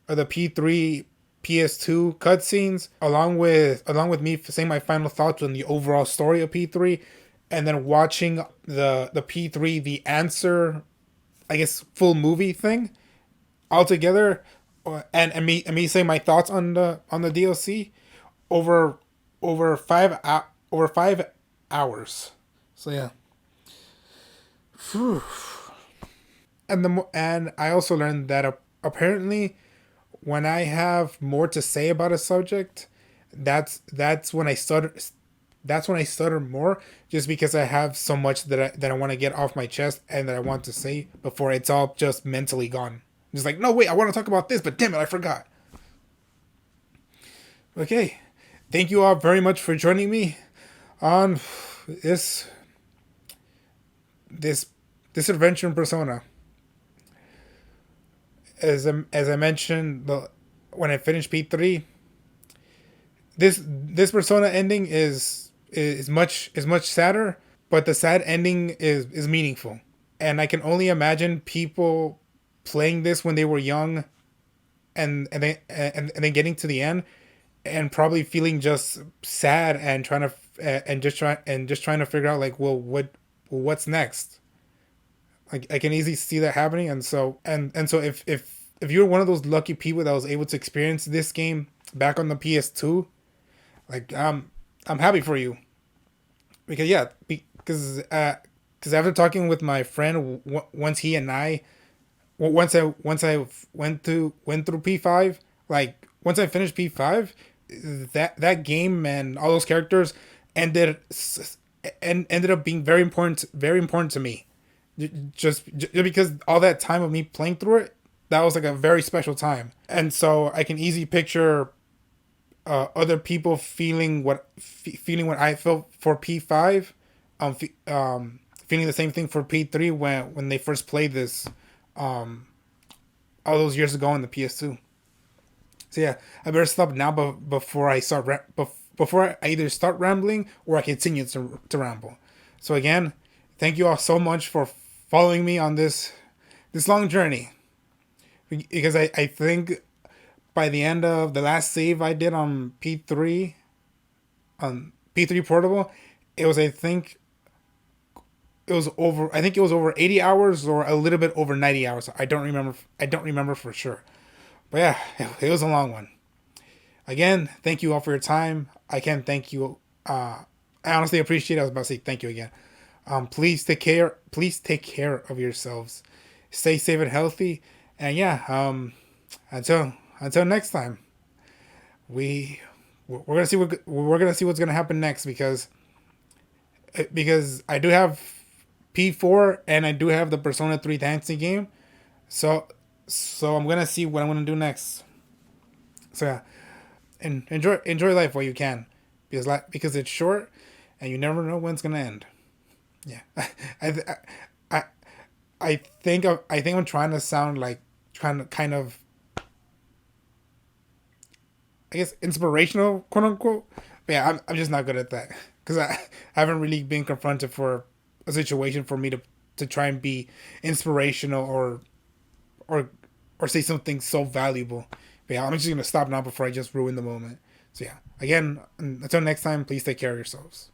P3 PS2 cutscenes, along with me saying my final thoughts on the overall story of P3, and then watching the P3 The Answer, I guess, full movie thing all together, and me saying my thoughts on the DLC over 5 hours. So yeah. Whew. And I also learned that apparently, when I have more to say about a subject, that's when I stutter. That's when I stutter more, just because I have so much that I want to get off my chest and that I want to say before it's all just mentally gone. Just like, no, wait, I want to talk about this, but damn it, I forgot. Okay, thank you all very much for joining me on this adventure in Persona. As I mentioned, when I finished P3, this Persona ending is much sadder, but the sad ending is meaningful, and I can only imagine people playing this when they were young, and then getting to the end, and probably feeling just sad and trying to figure out, like, well, what's next. Like, I can easily see that happening, and so if you're one of those lucky people that was able to experience this game back on the PS2, like, I'm happy for you. Because after talking with my friend, once I went through P5, like, once I finished P5, that game and all those characters ended up being very important to me. Just because all that time of me playing through it, that was like a very special time, and so I can easily picture other people feeling what I felt for P5, feeling the same thing for P3 when they first played this, all those years ago on the PS2. So yeah, I better stop now, before I either start rambling or I continue to ramble. So again, thank you all so much for following me on this long journey, because I think by the end of the last save I did on P3 Portable, it was over 80 hours or a little bit over 90 hours. I don't remember for sure. But yeah, it was a long one. Again, thank you all for your time. I can't thank you. I honestly appreciate it. I was about to say thank you again. Please take care. Please take care of yourselves. Stay safe and healthy. And yeah, until next time, we we're gonna see what's gonna happen next, because I do have P4 and I do have the Persona 3 dancing game, so I'm gonna see what I'm gonna do next. So yeah, and enjoy life while you can, because it's short and you never know when it's gonna end. Yeah, I think I'm trying to sound like trying to kind of, I guess, inspirational, quote unquote. But yeah, I'm just not good at that, because I haven't really been confronted for a situation for me to try and be inspirational or say something so valuable. But yeah, I'm just gonna stop now before I just ruin the moment. So yeah, again, until next time, please take care of yourselves.